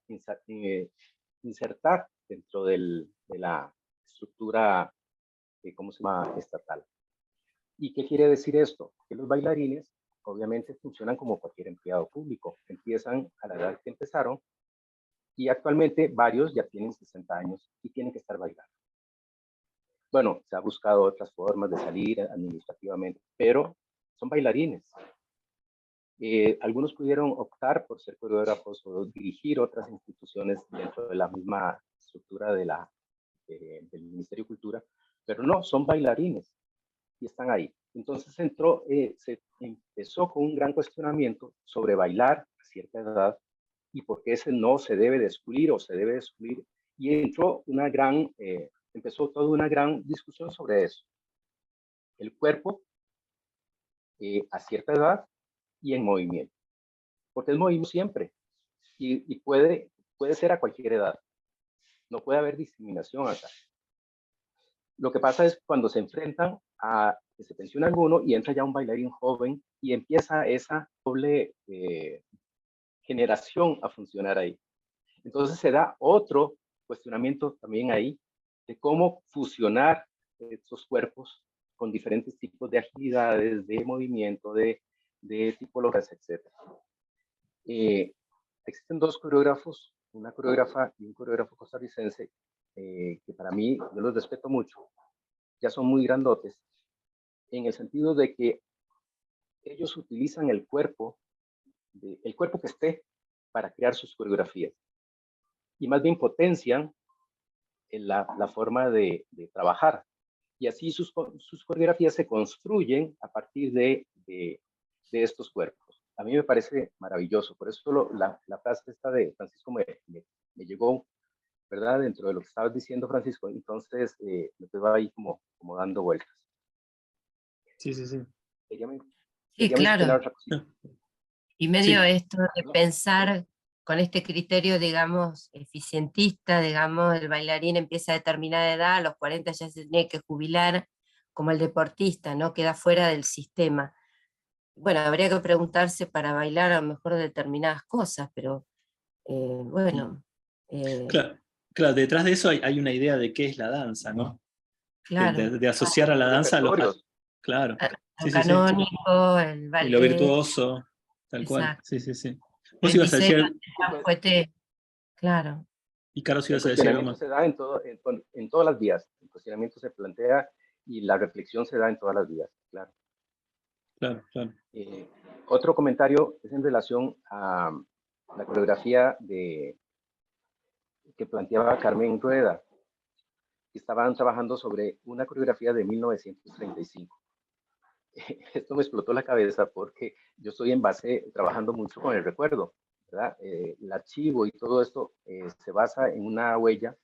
insertar dentro de la estructura ¿cómo se llama?, estatal. ¿Y qué quiere decir esto? Que los bailarines obviamente funcionan como cualquier empleado público, empiezan a la edad que empezaron y actualmente varios ya tienen 60 años y tienen que estar bailando. Bueno, se ha buscado otras formas de salir administrativamente, pero son bailarines. Algunos pudieron optar por ser coreógrafos o dirigir otras instituciones dentro de la misma estructura de del Ministerio de Cultura, pero no, son bailarines y están ahí. Entonces se empezó con un gran cuestionamiento sobre bailar a cierta edad y por qué ese no se debe de excluir o se debe de excluir, y empezó toda una gran discusión sobre eso. El cuerpo a cierta edad y en movimiento, porque el movimiento siempre, y puede ser a cualquier edad, no puede haber discriminación acá. Lo que pasa es cuando se enfrentan a que se pensiona alguno y entra ya un bailarín joven y empieza esa doble generación a funcionar ahí. Entonces se da otro cuestionamiento también ahí de cómo fusionar estos cuerpos con diferentes tipos de agilidades, de movimiento, de tipologías, etc. Existen dos coreógrafos, una coreógrafa y un coreógrafo costarricense, que para mí, yo los respeto mucho, ya son muy grandotes, en el sentido de que ellos utilizan el cuerpo que esté para crear sus coreografías, y más bien potencian la forma de trabajar, y así sus coreografías se construyen a partir de estos cuerpos. A mí me parece maravilloso, por eso la frase esta de Francisco me llegó, ¿verdad? Dentro de lo que estabas diciendo, Francisco, entonces me quedo ahí como dando vueltas. Sí. Sí, claro. Otra cosita. Y medio Sí. esto de pensar con este criterio, digamos, eficientista, digamos, el bailarín empieza a determinada edad, a los 40 ya se tiene que jubilar, como el deportista, ¿no? Queda fuera del sistema. Bueno, habría que preguntarse para bailar a lo mejor determinadas cosas, pero bueno. Claro, detrás de eso hay una idea de qué es la danza, ¿no? Claro. De asociar a la danza a los... Claro. Lo canónico, el ballet. Y lo virtuoso, tal cual. Exacto. Sí. Vos ibas a decir... Claro. Y Carlos, ibas a decir algo más. El cuestionamiento se da en todas las vías. El cuestionamiento se plantea y la reflexión se da en todas las vías, claro. Claro. Otro comentario es en relación a la coreografía que planteaba Carmen Rueda, que estaban trabajando sobre una coreografía de 1935. Esto me explotó la cabeza porque yo estoy en base trabajando mucho con el recuerdo, ¿verdad? El archivo y todo esto se basa en una huella,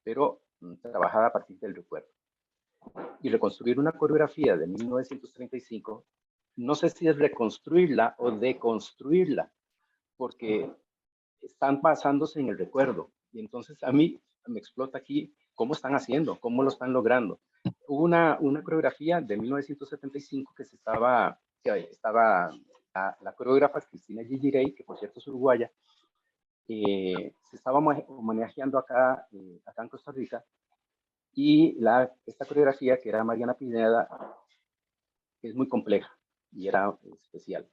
pero trabajada a partir del recuerdo. Y reconstruir una coreografía de 1935, no sé si es reconstruirla o deconstruirla, porque están basándose en el recuerdo. Y entonces a mí me explota aquí cómo están haciendo, cómo lo están logrando. Hubo una coreografía de 1975 que estaba la coreógrafa Cristina Gigirey, que por cierto es uruguaya, se estaba homenajeando acá en Costa Rica, y esta coreografía, que era Mariana Pineda, es muy compleja y era especial,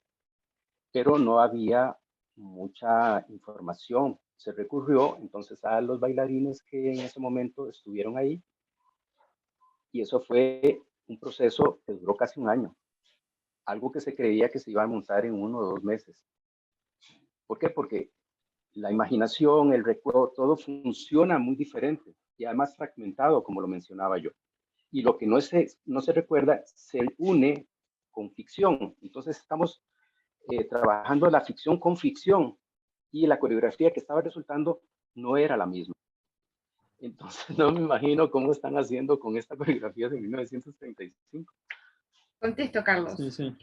pero no había mucha información. Se recurrió entonces a los bailarines que en ese momento estuvieron ahí, y eso fue un proceso que duró casi un año, algo que se creía que se iba a montar en 1 o 2 meses. ¿Por qué? Porque la imaginación, el recuerdo, todo funciona muy diferente y además fragmentado, como lo mencionaba yo. Y lo que no se recuerda se une con ficción. Entonces estamos trabajando la ficción con ficción, y la coreografía que estaba resultando no era la misma. Entonces no me imagino cómo están haciendo con esta coreografía de 1935. Contesto, Carlos. Sí.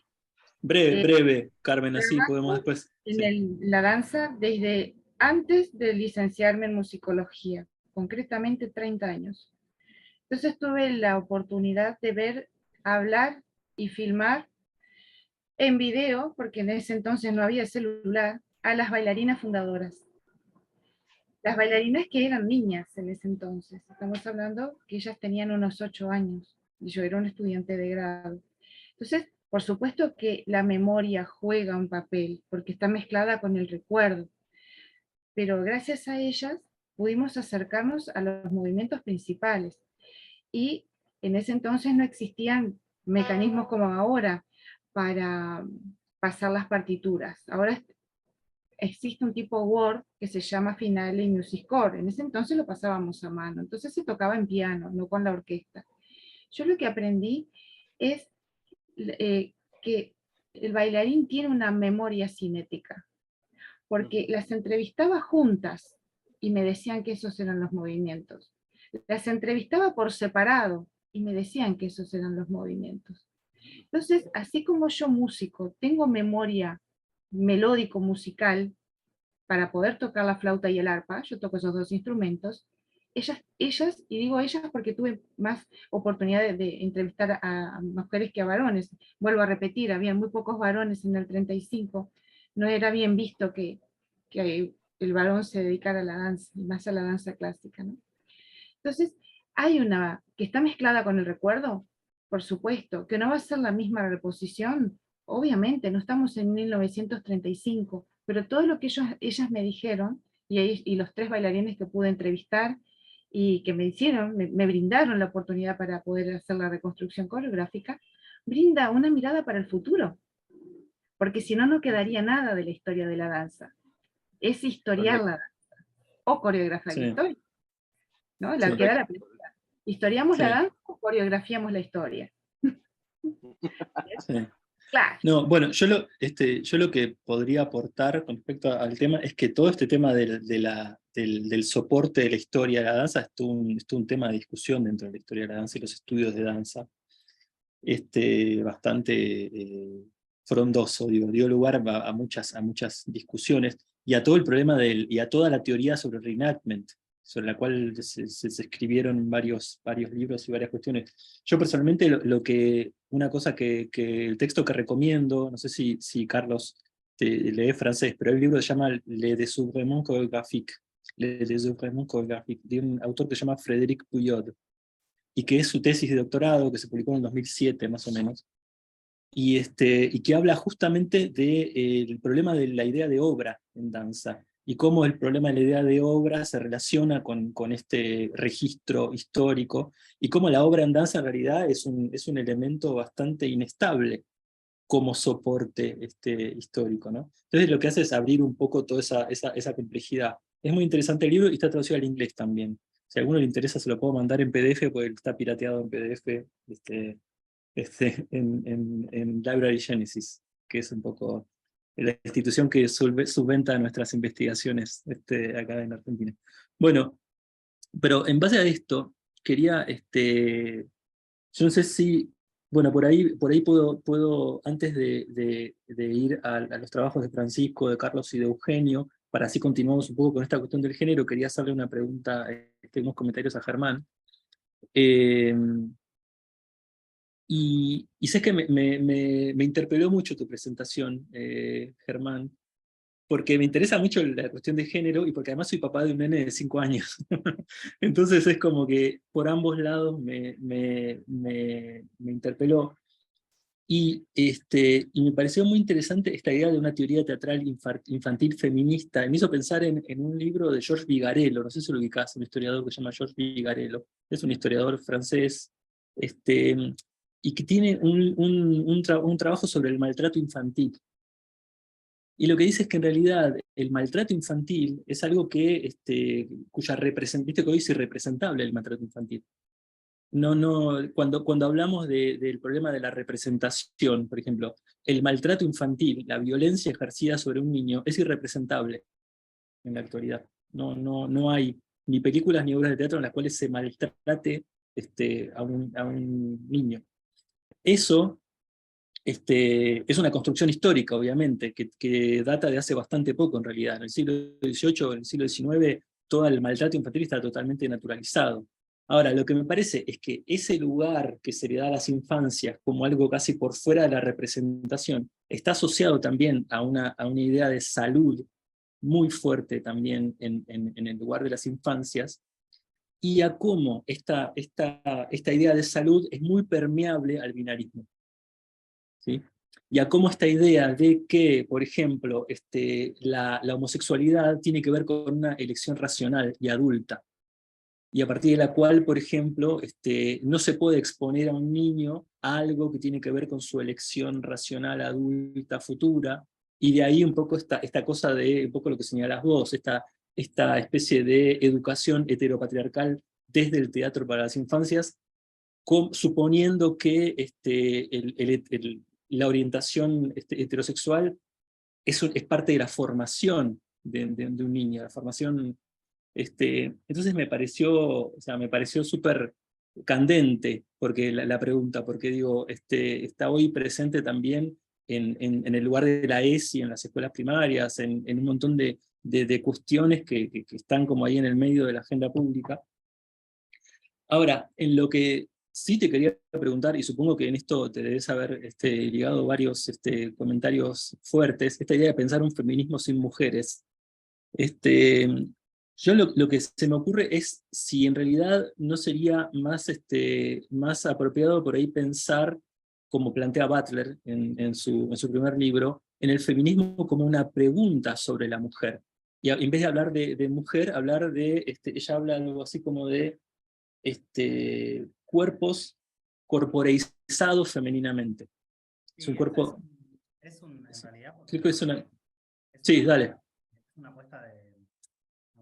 Breve, Carmen, así podemos después... En la danza desde antes de licenciarme en musicología, concretamente 30 años. Entonces tuve la oportunidad de ver, hablar y filmar en video, porque en ese entonces no había celular, a las bailarinas fundadoras. las bailarinas que eran niñas en ese entonces, estamos hablando que ellas tenían unos 8 años, y yo era un estudiante de grado. Entonces, por supuesto que la memoria juega un papel, porque está mezclada con el recuerdo, pero gracias a ellas pudimos acercarnos a los movimientos principales, y en ese entonces no existían mecanismos como ahora para pasar las partituras. Ahora existe un tipo Word que se llama Finale Music Score. En ese entonces lo pasábamos a mano, entonces se tocaba en piano, no con la orquesta. Yo lo que aprendí es que el bailarín tiene una memoria cinética, porque las entrevistaba juntas y me decían que esos eran los movimientos. Las entrevistaba por separado y me decían que esos eran los movimientos. Entonces, así como yo músico tengo memoria melódico-musical para poder tocar la flauta y el arpa, yo toco esos dos instrumentos, ellas, y digo ellas porque tuve más oportunidad de entrevistar a mujeres que a varones. Vuelvo a repetir, había muy pocos varones en el 35, no era bien visto que el varón se dedicara a la danza, y más a la danza clásica, ¿no? Entonces, hay una que está mezclada con el recuerdo, por supuesto, que no va a ser la misma reposición, obviamente, no estamos en 1935, pero todo lo que ellas me dijeron, y los 3 bailarines que pude entrevistar, y que me hicieron, me brindaron la oportunidad para poder hacer la reconstrucción coreográfica, brinda una mirada para el futuro, porque si no, no quedaría nada de la historia de la danza. Es historiar la danza, o coreografar la historia, ¿no? Sí. Queda la película. ¿Historiamos Sí. la danza o coreografiamos la historia? Sí. Claro. No, bueno, yo lo que podría aportar con respecto al tema es que todo este tema del soporte de la historia de la danza es todo un tema de discusión dentro de la historia de la danza y los estudios de danza, bastante frondoso, dio lugar a muchas discusiones, y a todo el problema y a toda la teoría sobre el reenactment, sobre la cual se escribieron varios libros y varias cuestiones. Yo personalmente una cosa que el texto que recomiendo, no sé si Carlos lee francés, pero hay un libro que se llama Le Désoeuvrement chorégraphique, de un autor que se llama Frédéric Pouillot, y que es su tesis de doctorado, que se publicó en el 2007 más o menos, y que habla justamente del problema de la idea de obra en danza, y cómo el problema de la idea de obra se relaciona con este registro histórico, y cómo la obra en danza en realidad es un elemento bastante inestable como soporte histórico, ¿no? Entonces lo que hace es abrir un poco toda esa complejidad. Es muy interesante el libro y está traducido al inglés también. Si a alguno le interesa se lo puedo mandar en PDF, porque está pirateado en PDF en Library Genesis, que es un poco la institución que subventa nuestras investigaciones acá en Argentina. Bueno, pero en base a esto, quería, yo no sé si, bueno, por ahí puedo antes de ir a los trabajos de Francisco, de Carlos y de Eugenio, para así continuamos un poco con esta cuestión del género, quería hacerle una pregunta, unos comentarios a Germán. Y sé que me interpeló mucho tu presentación, Germán, porque me interesa mucho la cuestión de género y porque además soy papá de un nene de 5 años. Entonces es como que por ambos lados me interpeló. Y me pareció muy interesante esta idea de una teoría teatral infantil feminista. Y me hizo pensar en un libro de Georges Vigarello, no sé si lo ubicás, un historiador que se llama Georges Vigarello. Es un historiador francés, y que tiene un trabajo sobre el maltrato infantil. Y lo que dice es que en realidad el maltrato infantil es algo que, cuya representación, viste que hoy es irrepresentable el maltrato infantil. Cuando hablamos del problema de la representación, por ejemplo, el maltrato infantil, la violencia ejercida sobre un niño, es irrepresentable en la actualidad. No hay ni películas ni obras de teatro en las cuales se maltrate a un niño. Eso es una construcción histórica, obviamente, que data de hace bastante poco en realidad. En el siglo XVIII, en el siglo XIX, todo el maltrato infantil está totalmente naturalizado. Ahora, lo que me parece es que ese lugar que se le da a las infancias como algo casi por fuera de la representación, está asociado también a una idea de salud muy fuerte también en el lugar de las infancias, y a cómo esta idea de salud es muy permeable al binarismo, ¿sí? Y a cómo esta idea de que, por ejemplo, la homosexualidad tiene que ver con una elección racional y adulta, y a partir de la cual, por ejemplo, no se puede exponer a un niño a algo que tiene que ver con su elección racional adulta futura, y de ahí un poco esta cosa de, un poco lo que señalás vos, esta especie de educación heteropatriarcal desde el teatro para las infancias, suponiendo que la orientación heterosexual es parte de la formación de un niño, la formación. Entonces me pareció súper candente porque la pregunta, porque digo, está hoy presente también en el lugar de la ESI, en las escuelas primarias, en un montón de cuestiones que están como ahí en el medio de la agenda pública. Ahora, en lo que sí te quería preguntar, y supongo que en esto te debes haber ligado varios comentarios fuertes, esta idea de pensar un feminismo sin mujeres. Yo lo que se me ocurre es si en realidad no sería más apropiado por ahí pensar, como plantea Butler en su primer libro, en el feminismo como una pregunta sobre la mujer. Y en vez de hablar de mujer, hablar de, ella habla algo así como de cuerpos corporeizados femeninamente. Sí, Es un cuerpo... en realidad, Creo que es una... es Sí, dale. Es una apuesta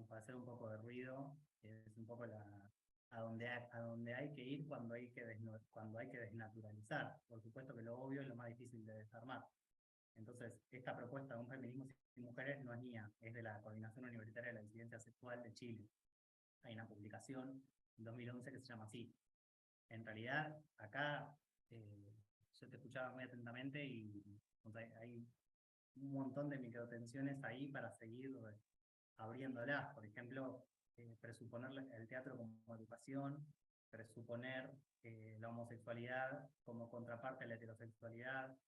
para hacer un poco de ruido, que es un poco a donde hay que ir cuando hay que desnaturalizar. Por supuesto que lo obvio es lo más difícil de desarmar. Entonces, esta propuesta de un feminismo sin mujeres no es mía, es de la Coordinación Universitaria de la Disidencia Sexual de Chile. Hay una publicación en 2011 que se llama así. En realidad, acá yo te escuchaba muy atentamente y hay un montón de microtensiones ahí para seguir abriéndolas. Por ejemplo, presuponer el teatro como educación, presuponer la homosexualidad como contraparte a la heterosexualidad,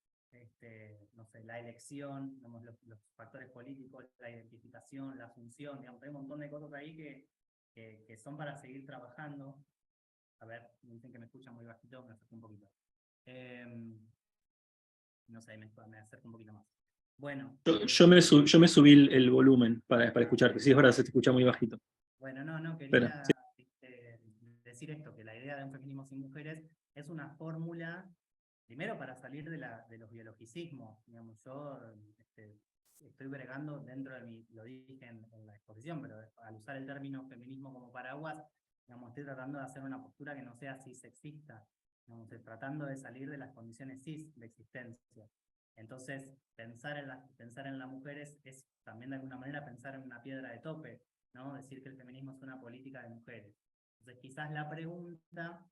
no sé, la elección, digamos, los factores políticos, la identificación, la función, digamos, hay un montón de cosas ahí que son para seguir trabajando. A ver, me dicen que me escuchan muy bajito, me acerco un poquito. No sé, me acerco un poquito más. Bueno. Yo me subí el volumen para escucharte. Sí, es verdad, se te escucha muy bajito. Bueno, no, quería sí. decir esto, que la idea de un feminismo sin mujeres es una fórmula, primero para salir de los biologicismos. Digamos, yo estoy bregando dentro de lo dije en la exposición, pero al usar el término feminismo como paraguas, digamos, estoy tratando de hacer una postura que no sea cis-sexista, digamos, tratando de salir de las condiciones cis de existencia. Entonces, pensar en las mujeres es también de alguna manera pensar en una piedra de tope, ¿no? Decir que el feminismo es una política de mujeres. Entonces, quizás la pregunta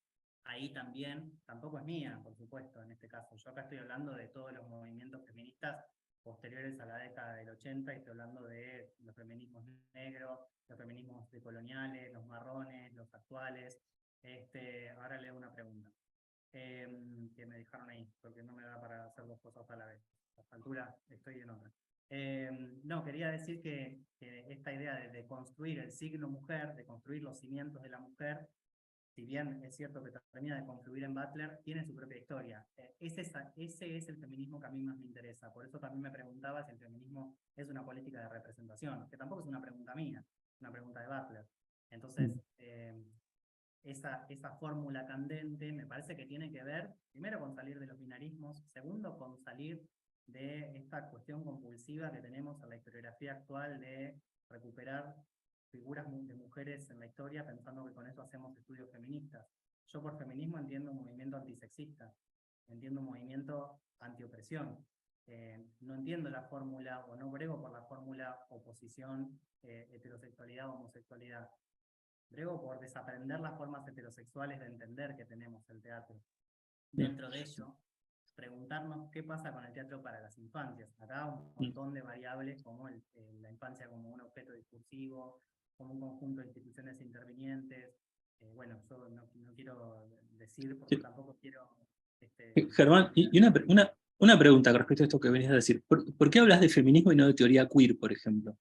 ahí también, tampoco es mía, por supuesto, en este caso. Yo acá estoy hablando de todos los movimientos feministas posteriores a la década del 80, y estoy hablando de los feminismos negros, los feminismos decoloniales, los marrones, los actuales. Ahora leo una pregunta que me dejaron ahí, porque no me da para hacer dos cosas a la vez. A esta altura estoy en otra. No, quería decir que esta idea de construir el signo mujer, de construir los cimientos de la mujer, si bien es cierto que termina de confluir en Butler, tiene su propia historia. Ese es el feminismo que a mí más me interesa. Por eso también me preguntaba si el feminismo es una política de representación, que tampoco es una pregunta mía, es una pregunta de Butler. Entonces, esa fórmula candente me parece que tiene que ver, primero, con salir de los binarismos, segundo, con salir de esta cuestión compulsiva que tenemos en la historiografía actual de recuperar figuras de mujeres en la historia pensando que con eso hacemos estudios feministas. Yo por feminismo entiendo un movimiento antisexista, entiendo un movimiento antiopresión. No entiendo la fórmula, o no brego por la fórmula oposición heterosexualidad o homosexualidad. Brego por desaprender las formas heterosexuales de entender que tenemos el teatro. Dentro de ello, preguntarnos qué pasa con el teatro para las infancias. Acá un montón de variables como la infancia como un objeto discursivo, como un conjunto de instituciones intervinientes. Bueno, yo no quiero decir, porque tampoco quiero... Germán, y una pregunta con respecto a esto que venís a decir. ¿Por qué hablas de feminismo y no de teoría queer, por ejemplo?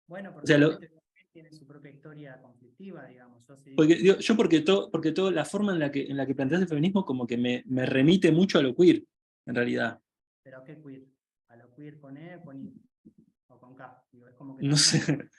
Bueno, O sea, porque tiene su propia historia conflictiva, digamos. Yo sí digo porque, digo, yo porque todo la forma en la que planteas el feminismo como que me remite mucho a lo queer, en realidad. ¿pero qué queer? ¿A lo queer con E, con I o con K? Digo, es como que No también sé,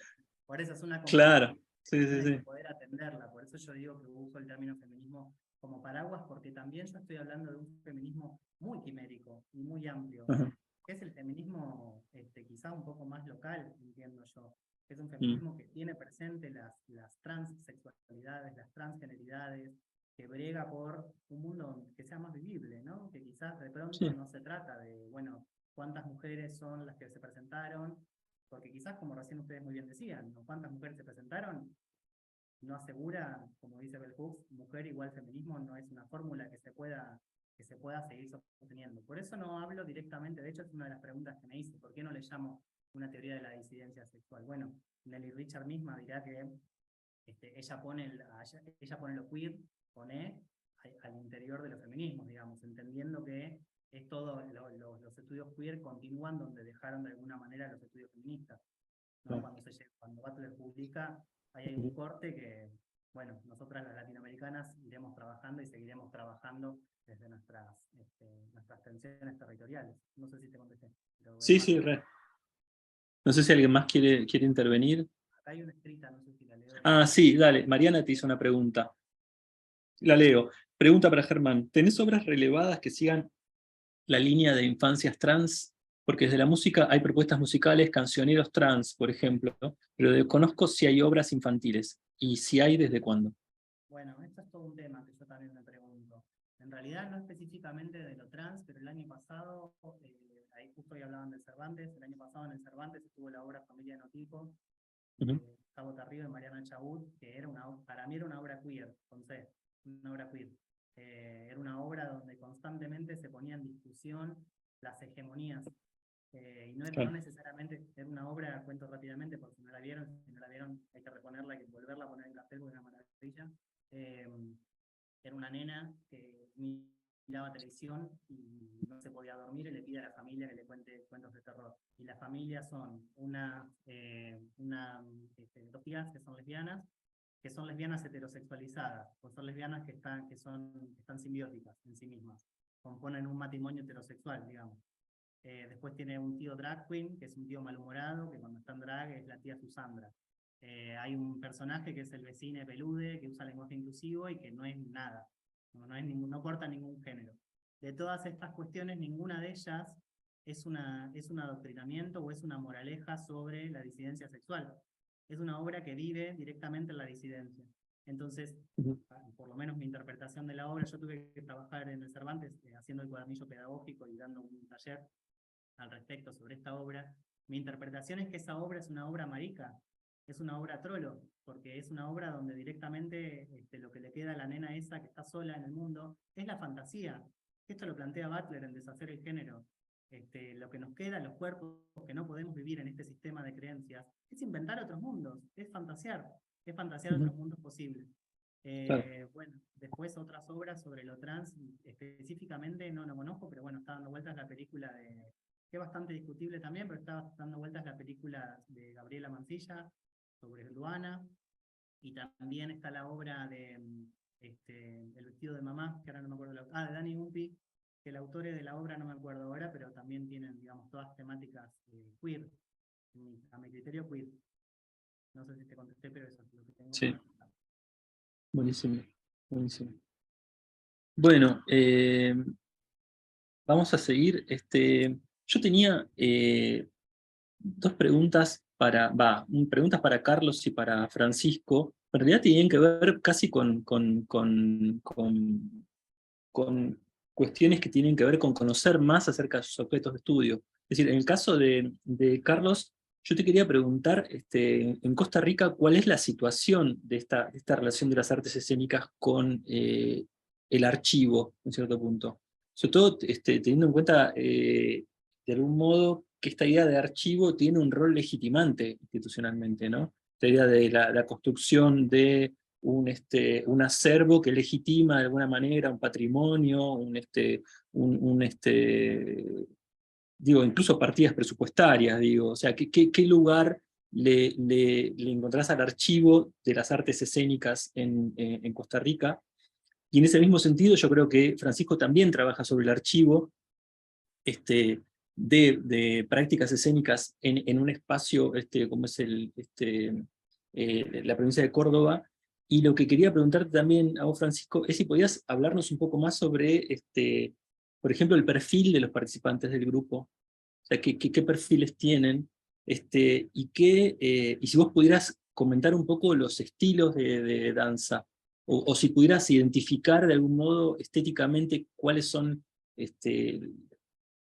por eso es una claro, sí, hay sí, que sí. poder atenderla. Por eso yo digo que uso el término feminismo como paraguas, porque también yo estoy hablando de un feminismo muy quimérico y muy amplio, Ajá. que es el feminismo quizá un poco más local, entiendo yo. Es un Mm. feminismo que tiene presente las transsexualidades, las transgeneridades, que brega por un mundo que sea más vivible, ¿no? Que quizás de pronto Sí. no se trata de, bueno, cuántas mujeres son las que se presentaron, porque quizás, como recién ustedes muy bien decían, ¿no? ¿Cuántas mujeres se presentaron? No asegura, como dice Bell Hooks, mujer igual feminismo no es una fórmula que se pueda seguir sosteniendo. Por eso no hablo directamente, de hecho es una de las preguntas que me hice, ¿por qué no le llamo una teoría de la disidencia sexual? Bueno, Nelly Richard misma dirá que ella pone lo queer, pone al interior de los feminismos, digamos, entendiendo que es todo, los estudios queer continúan donde dejaron de alguna manera los estudios feministas, ¿no? Cuando Butler publica, ahí hay un corte que, bueno, nosotras las latinoamericanas iremos trabajando y seguiremos trabajando desde nuestras tensiones territoriales. No sé si te contesté. Pero Sí, sí, re. No sé si alguien más quiere intervenir. Acá hay una escrita, no sé si la leo. Ah, sí, dale. Mariana te hizo una pregunta. La leo. Pregunta para Germán. ¿Tenés obras relevadas que sigan la línea de infancias trans? Porque desde la música hay propuestas musicales, cancioneros trans, por ejemplo, ¿no? Pero desconozco si hay obras infantiles. Y si hay, ¿desde cuándo? Bueno, esto es todo un tema que yo también me pregunto. En realidad no específicamente de lo trans, pero el año pasado, ahí justo hoy hablaban de Cervantes, el año pasado en el Cervantes estuvo la obra Familia Notipo, de Gustavo Tarriba y Mariana Chabut, que era para mí era una obra queer, con C, una obra queer. Era una obra donde constantemente se ponía en discusión las hegemonías. Y no necesariamente era una obra, cuento rápidamente, porque si no la vieron hay que reponerla, hay que volverla a poner en cartel porque es una maravilla. Era una nena que miraba televisión y no se podía dormir y le pide a la familia que le cuente cuentos de terror. Y las familias son dos tías que son lesbianas heterosexualizadas, o son lesbianas que están simbióticas en sí mismas, componen un matrimonio heterosexual, digamos. Después tiene un tío drag queen, que es un tío malhumorado, que cuando está en drag es la tía Susandra. Hay un personaje que es el vecino pelude, que usa lenguaje inclusivo y que no es nada, no corta ningún género. De todas estas cuestiones, ninguna de ellas es un adoctrinamiento o es una moraleja sobre la disidencia sexual. Es una obra que vive directamente en la disidencia. Entonces, por lo menos mi interpretación de la obra, yo tuve que trabajar en el Cervantes haciendo el cuadernillo pedagógico y dando un taller al respecto sobre esta obra. Mi interpretación es que esa obra es una obra marica, es una obra trolo, porque es una obra donde directamente lo que le queda a la nena esa que está sola en el mundo es la fantasía. Esto lo plantea Butler en Deshacer el género. Lo que nos queda, los cuerpos que no podemos vivir en este sistema de creencias, es inventar otros mundos, es fantasear otros mundos posibles. Bueno, después otras obras sobre lo trans, específicamente no conozco, pero bueno, está dando vueltas la película que es bastante discutible también, pero está dando vueltas la película de Gabriela Mancilla sobre Luana, y también está la obra de El vestido de mamá, que ahora no me acuerdo, de Dani Umpi, que el autor de la obra no me acuerdo ahora, pero también tienen, digamos, todas temáticas queer, a mi criterio queer. No sé si te contesté, pero eso es lo que tengo. Sí. Buenísimo, buenísimo. Bueno, vamos a seguir. Yo tenía dos preguntas preguntas para Carlos y para Francisco. En realidad tienen que ver casi con cuestiones que tienen que ver con conocer más acerca de sus objetos de estudio. Es decir, en el caso de Carlos, yo te quería preguntar, en Costa Rica, ¿cuál es la situación de esta relación de las artes escénicas con el archivo, en cierto punto? Sobre todo teniendo en cuenta, de algún modo, que esta idea de archivo tiene un rol legitimante institucionalmente, ¿no? Esta idea de la construcción de un acervo que legitima de alguna manera un patrimonio, digo, incluso partidas presupuestarias, digo, o sea, ¿qué lugar le encontrás al archivo de las artes escénicas en Costa Rica, y en ese mismo sentido yo creo que Francisco también trabaja sobre el archivo de prácticas escénicas en un espacio como es la provincia de Córdoba, y lo que quería preguntarte también a vos, Francisco, es si podías hablarnos un poco más sobre, por ejemplo, el perfil de los participantes del grupo, o sea, qué perfiles tienen, y si vos pudieras comentar un poco los estilos de danza, o si pudieras identificar de algún modo estéticamente cuáles son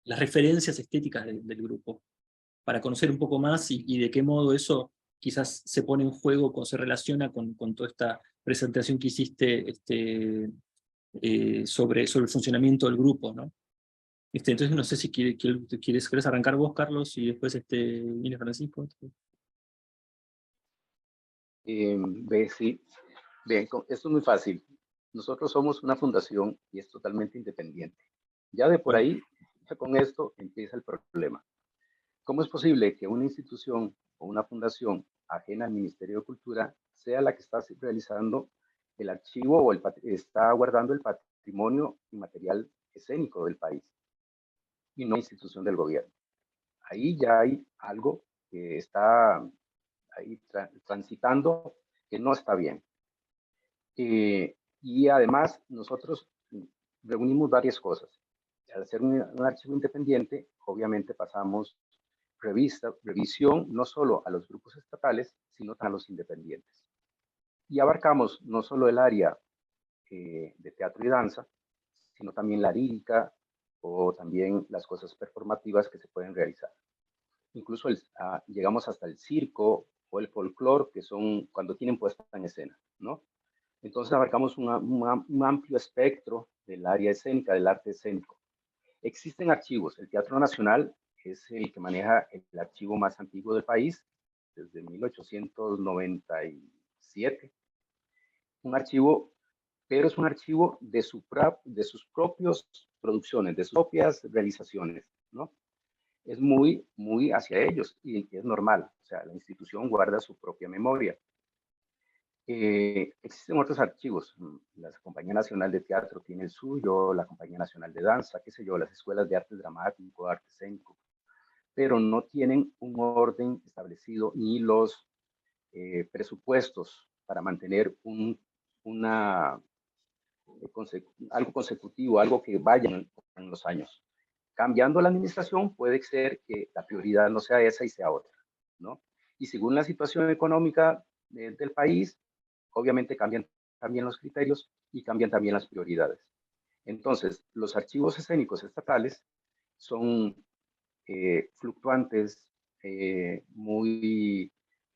las referencias estéticas del grupo, para conocer un poco más y de qué modo eso quizás se pone en juego, se relaciona con toda esta presentación que hiciste sobre el funcionamiento del grupo, ¿no? Entonces no sé si quieres arrancar vos, Carlos, y después viene Francisco. Sí. Bien, esto es muy fácil. Nosotros somos una fundación y es totalmente independiente. Ya de por ahí, ya con esto empieza el problema. ¿Cómo es posible que una institución o una fundación ajena al Ministerio de Cultura sea la que está realizando el archivo o está guardando el patrimonio inmaterial escénico del país y no institución del gobierno? Ahí ya hay algo que está ahí transitando que no está bien. Y además nosotros reunimos varias cosas. Al ser un archivo independiente, obviamente pasamos revisión no solo a los grupos estatales, sino también a los independientes. Y abarcamos no solo el área de teatro y danza, sino también la lírica o también las cosas performativas que se pueden realizar. Incluso llegamos hasta el circo o el folclore, que son cuando tienen puesta en escena, ¿no? Entonces abarcamos un amplio espectro del área escénica, del arte escénico. Existen archivos. El Teatro Nacional es el que maneja el archivo más antiguo del país, desde 1897. Un archivo, pero es un archivo de sus propias producciones, de sus propias realizaciones, ¿no? Es muy hacia ellos y es normal. O sea, la institución guarda su propia memoria. Existen otros archivos. La Compañía Nacional de Teatro tiene el suyo, la Compañía Nacional de Danza, qué sé yo, las escuelas de arte dramático, arte escénico, pero no tienen un orden establecido ni los presupuestos para mantener algo consecutivo, algo que vaya en los años. Cambiando la administración puede ser que la prioridad no sea esa y sea otra, ¿no? Y según la situación económica del país, obviamente cambian también los criterios y cambian también las prioridades. Entonces, los archivos escénicos estatales son fluctuantes,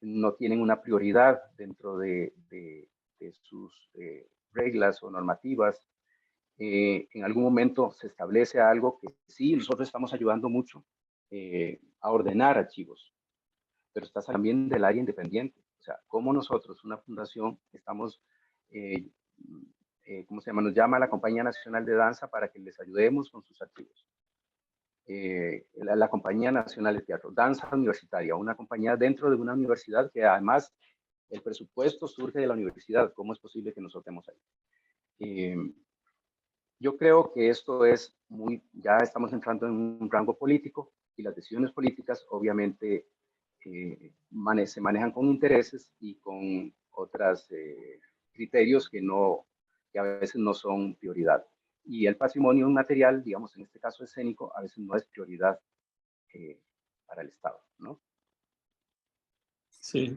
no tienen una prioridad dentro de sus reglas o normativas. En algún momento se establece algo que sí, nosotros estamos ayudando mucho a ordenar archivos, pero está también del área independiente. O sea, como nosotros, una fundación, estamos, ¿cómo se llama? Nos llama la Compañía Nacional de Danza para que les ayudemos con sus archivos. La Compañía Nacional de Teatro, Danza Universitaria, una compañía dentro de una universidad que además el presupuesto surge de la universidad. ¿Cómo es posible que nos soltemos ahí? Yo creo que esto es ya estamos entrando en un rango político y las decisiones políticas obviamente se manejan con intereses y con otros criterios que a veces no son prioridad. Y el patrimonio material, digamos en este caso escénico, a veces no es prioridad para el Estado, ¿no? Sí.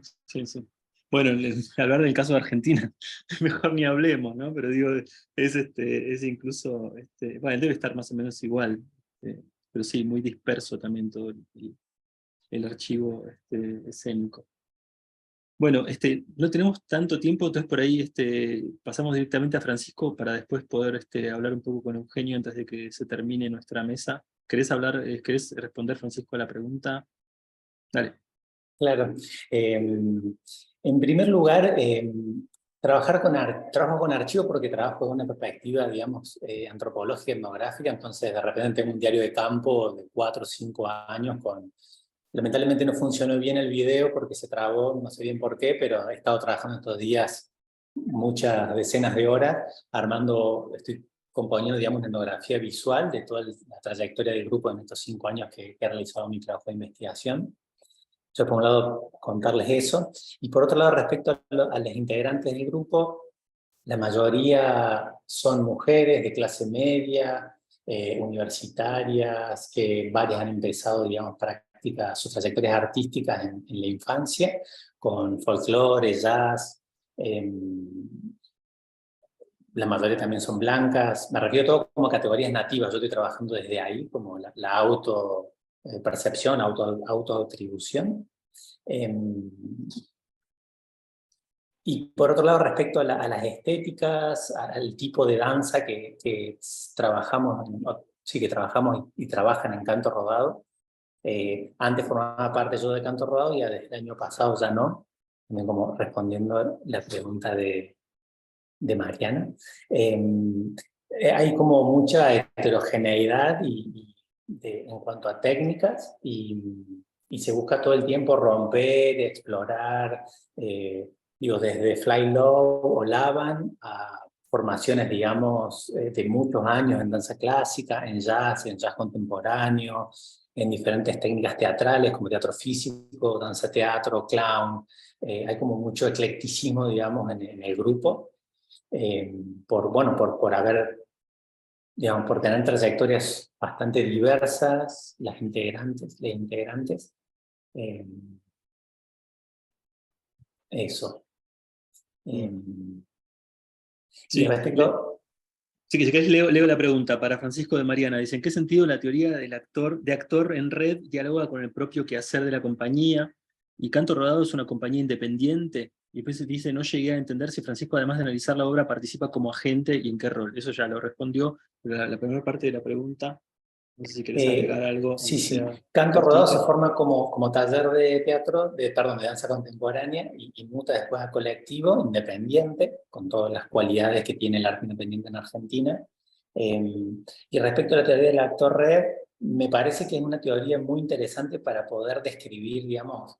Bueno, hablar del caso de Argentina, mejor ni hablemos, ¿no? Pero digo, es incluso, bueno, debe estar más o menos igual, pero sí, muy disperso también todo el archivo escénico. Bueno, no tenemos tanto tiempo, entonces por ahí pasamos directamente a Francisco para después poder hablar un poco con Eugenio antes de que se termine nuestra mesa. ¿Querés responder, Francisco, a la pregunta? Dale. Claro. En primer lugar, trabajo con archivo porque trabajo desde una perspectiva, digamos, antropológica, etnográfica, entonces de repente tengo un diario de campo de 4 o 5 años con Lamentablemente no funcionó bien el video porque se trabó, no sé bien por qué, pero he estado trabajando estos días muchas decenas de horas estoy componiendo, digamos, una etnografía visual de toda la trayectoria del grupo en estos 5 años que he realizado mi trabajo de investigación. Yo, por un lado, contarles eso, y por otro lado, respecto a los integrantes del grupo, la mayoría son mujeres de clase media, universitarias, que varias han empezado, digamos, sus trayectorias artísticas en la infancia, con folclore, jazz. La mayoría también son blancas. Me refiero a todo como categorías nativas. Yo estoy trabajando desde ahí, como la auto-percepción, autoatribución. Y por otro lado, respecto a las estéticas, al tipo de danza que trabajamos y trabajan en Canto Rodado. Antes formaba parte yo de Canto Rodado y desde el año pasado ya no. También como respondiendo la pregunta de Mariana. Hay como mucha heterogeneidad en cuanto a técnicas y se busca todo el tiempo romper, explorar, desde Fly Low o Laban a formaciones, digamos, de muchos años en danza clásica, en jazz contemporáneo, en diferentes técnicas teatrales como teatro físico, danza teatro, clown. Hay como mucho eclecticismo, digamos, en el grupo. Por haber, digamos, por tener trayectorias bastante diversas, las integrantes. Eso. Sí. Y respecto... Sí, que si querés leo la pregunta para Francisco de Mariana. Dice, ¿en qué sentido la teoría de actor en red dialoga con el propio quehacer de la compañía? ¿Y Canto Rodado es una compañía independiente? Y después dice, no llegué a entender si Francisco, además de analizar la obra, participa como agente y en qué rol. Eso ya lo respondió, pero la primera parte de la pregunta, no sé si querés agregar algo. Sí. Canto Rodado se forma como taller de teatro, de danza contemporánea y muta después a colectivo, independiente, con todas las cualidades que tiene el arte independiente en Argentina. Y respecto a la teoría del actor red, me parece que es una teoría muy interesante para poder describir, digamos,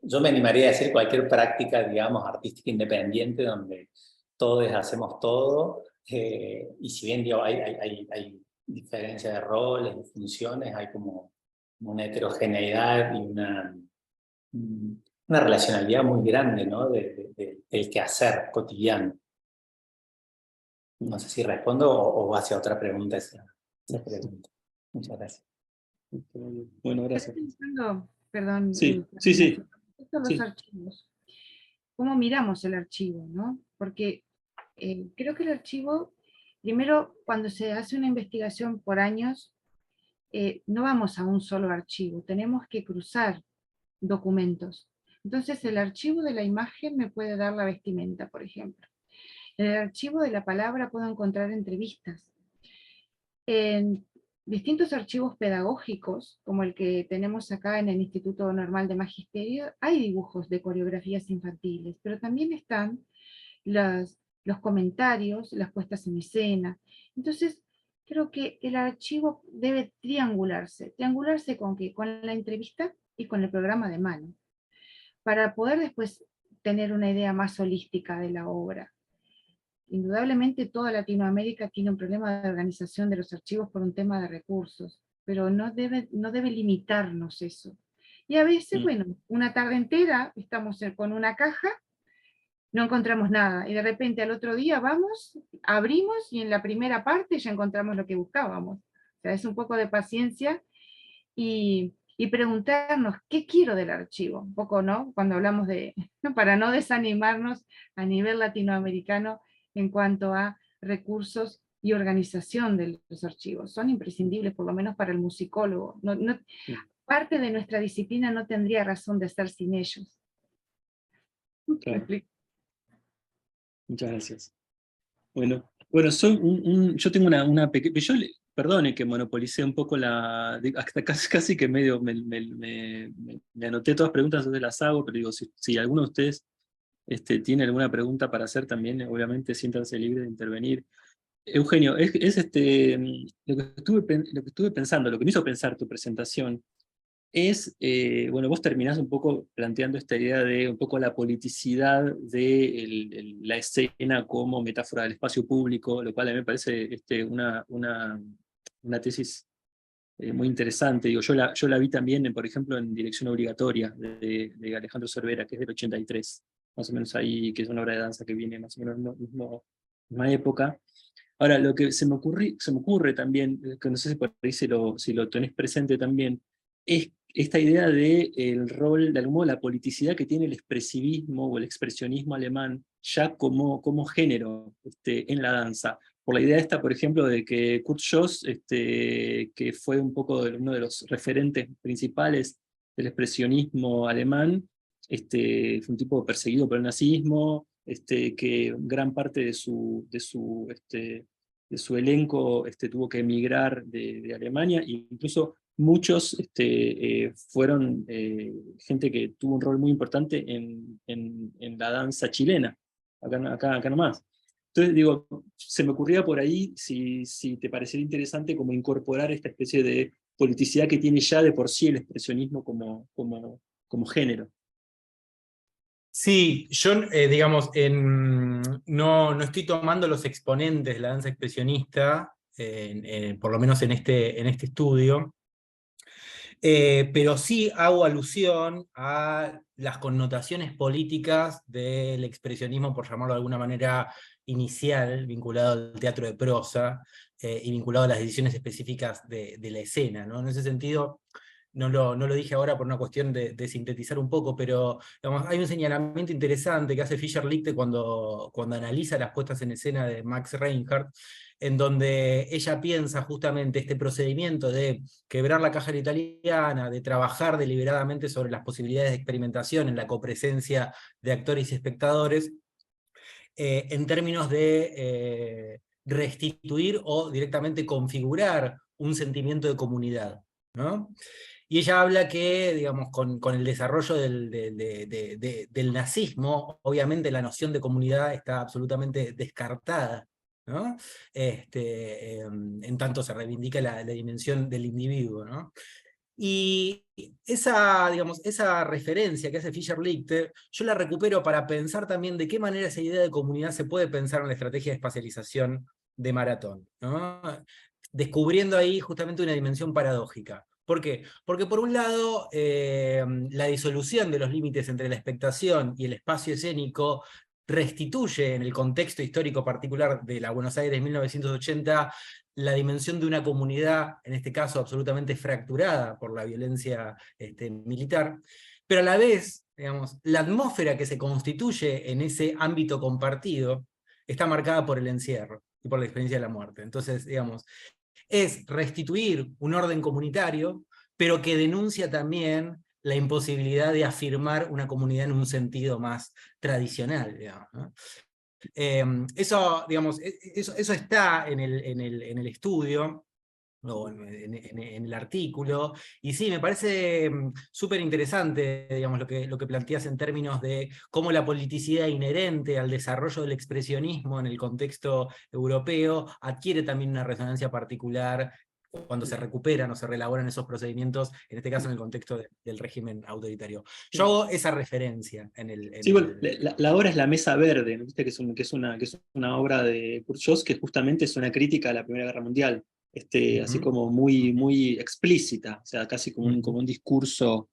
yo me animaría a decir cualquier práctica, digamos, artística independiente donde todos hacemos todo, y si bien digo, hay diferencia de roles, de funciones, hay como una heterogeneidad y una relacionalidad muy grande, ¿no? del quehacer cotidiano. No sé si respondo o hacia otra pregunta esa pregunta. Muchas gracias. Bueno, gracias. Estoy pensando, perdón. Sí. Los archivos. ¿Cómo miramos el archivo, no? Porque creo que el archivo, primero, cuando se hace una investigación por años, no vamos a un solo archivo, tenemos que cruzar documentos. Entonces el archivo de la imagen me puede dar la vestimenta, por ejemplo. En el archivo de la palabra puedo encontrar entrevistas. En distintos archivos pedagógicos, como el que tenemos acá en el Instituto Normal de Magisterio, hay dibujos de coreografías infantiles, pero también están los comentarios, las puestas en escena. Entonces, creo que el archivo debe triangularse. ¿Triangularse con qué? Con la entrevista y con el programa de mano, para poder después tener una idea más holística de la obra. Indudablemente toda Latinoamérica tiene un problema de organización de los archivos por un tema de recursos, pero no debe limitarnos eso. Y a veces, bueno, una tarde entera estamos con una caja, no encontramos nada, y de repente al otro día vamos, abrimos, y en la primera parte ya encontramos lo que buscábamos. O sea, es un poco de paciencia y preguntarnos qué quiero del archivo, un poco, ¿no? Cuando hablamos para no desanimarnos a nivel latinoamericano en cuanto a recursos y organización de los archivos. Son imprescindibles, por lo menos para el musicólogo. Parte de nuestra disciplina no tendría razón de estar sin ellos. Claro. Muchas gracias. Bueno, yo tengo una pequeña... Perdone que monopolicé un poco hasta casi que medio me anoté todas las preguntas, entonces las hago, pero digo, si alguno de ustedes tiene alguna pregunta para hacer también, obviamente siéntanse libres de intervenir. Eugenio, lo que estuve pensando, lo que me hizo pensar tu presentación, es, bueno, vos terminás un poco planteando esta idea de un poco la politicidad de la escena como metáfora del espacio público, lo cual a mí me parece una tesis muy interesante. Digo, yo la vi también, por ejemplo, en Dirección Obligatoria, de Alejandro Cervera, que es del 83, más o menos ahí, que es una obra de danza que viene más o menos en la misma época. Ahora, lo que se me ocurre también, que no sé si por ahí si lo tenés presente también, es esta idea de el rol, de algún modo, la politicidad que tiene el expresivismo o el expresionismo alemán ya como género en la danza. Por la idea esta, por ejemplo, de que Kurt Jooss, que fue un poco uno de los referentes principales del expresionismo alemán, fue un tipo perseguido por el nazismo, que gran parte de su elenco tuvo que emigrar de Alemania, e incluso muchos fueron gente que tuvo un rol muy importante en la danza chilena, acá nomás. Entonces, digo, se me ocurría por ahí si te parecería interesante como incorporar esta especie de politicidad que tiene ya de por sí el expresionismo como género. Sí, yo, digamos, no estoy tomando los exponentes de la danza expresionista, por lo menos en este estudio, pero sí hago alusión a las connotaciones políticas del expresionismo, por llamarlo de alguna manera inicial, vinculado al teatro de prosa, y vinculado a las decisiones específicas de la escena, ¿no? En ese sentido, no lo dije ahora por una cuestión de sintetizar un poco, pero digamos, hay un señalamiento interesante que hace Fischer-Lichte cuando analiza las puestas en escena de Max Reinhardt, en donde ella piensa justamente este procedimiento de quebrar la caja italiana, de trabajar deliberadamente sobre las posibilidades de experimentación en la copresencia de actores y espectadores, en términos de restituir o directamente configurar un sentimiento de comunidad, ¿no? Y ella habla que, digamos, con el desarrollo del nazismo, obviamente la noción de comunidad está absolutamente descartada, ¿no? En tanto se reivindica la dimensión del individuo, ¿no? Y digamos, esa referencia que hace Fischer-Lichte, yo la recupero para pensar también de qué manera esa idea de comunidad se puede pensar en la estrategia de espacialización de Maratón, ¿no? Descubriendo ahí justamente una dimensión paradójica. ¿Por qué? Porque por un lado, la disolución de los límites entre la expectación y el espacio escénico restituye en el contexto histórico particular de la Buenos Aires 1980 la dimensión de una comunidad, en este caso absolutamente fracturada por la violencia militar, pero a la vez, digamos, la atmósfera que se constituye en ese ámbito compartido está marcada por el encierro y por la experiencia de la muerte. Entonces, digamos, es restituir un orden comunitario, pero que denuncia también la imposibilidad de afirmar una comunidad en un sentido más tradicional, digamos, ¿no? Digamos, eso está en el estudio, o en el artículo, y sí, me parece súper interesante, digamos, lo que planteas en términos de cómo la politicidad inherente al desarrollo del expresionismo en el contexto europeo adquiere también una resonancia particular cuando se recuperan o se reelaboran esos procedimientos, en este caso en el contexto del régimen autoritario. Yo hago esa referencia en el... Sí, bueno, la obra es La Mesa Verde, ¿no? ¿Viste? Que es una obra de Kurt Jooss que justamente es una crítica a la Primera Guerra Mundial, así como muy explícita, o sea, casi como un discurso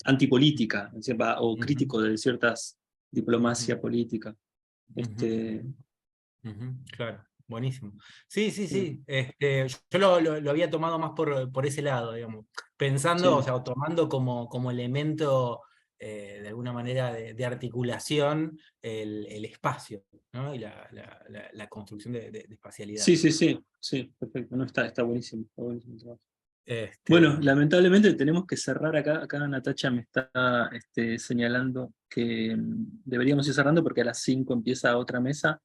antipolítica, o crítico de ciertas diplomacia política. Claro, buenísimo. Sí. Yo lo había tomado más por ese lado, digamos, pensando, o sea, tomando como elemento de alguna manera de articulación el espacio, ¿no? Y la construcción de espacialidad. Sí, perfecto. No, está buenísimo. Bueno, lamentablemente tenemos que cerrar acá. Acá Natacha me está señalando que deberíamos ir cerrando porque a las 5 empieza otra mesa.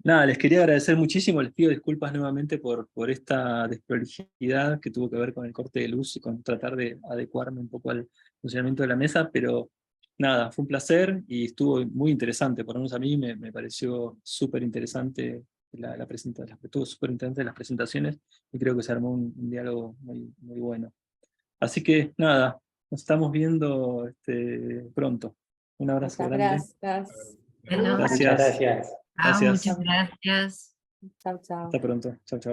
Nada, les quería agradecer muchísimo, les pido disculpas nuevamente por esta desprolijidad que tuvo que ver con el corte de luz y con tratar de adecuarme un poco al funcionamiento de la mesa, pero nada, fue un placer y estuvo muy interesante, por lo menos a mí me pareció súper interesante estuvo súper interesante las presentaciones y creo que se armó un diálogo muy bueno. Así que nada, nos estamos viendo pronto. Un abrazo Muchas grande. gracias. Bueno, Gracias. Muchas gracias. chao, Gracias. muchas gracias. Chao, chao. Hasta pronto. Chao, chao.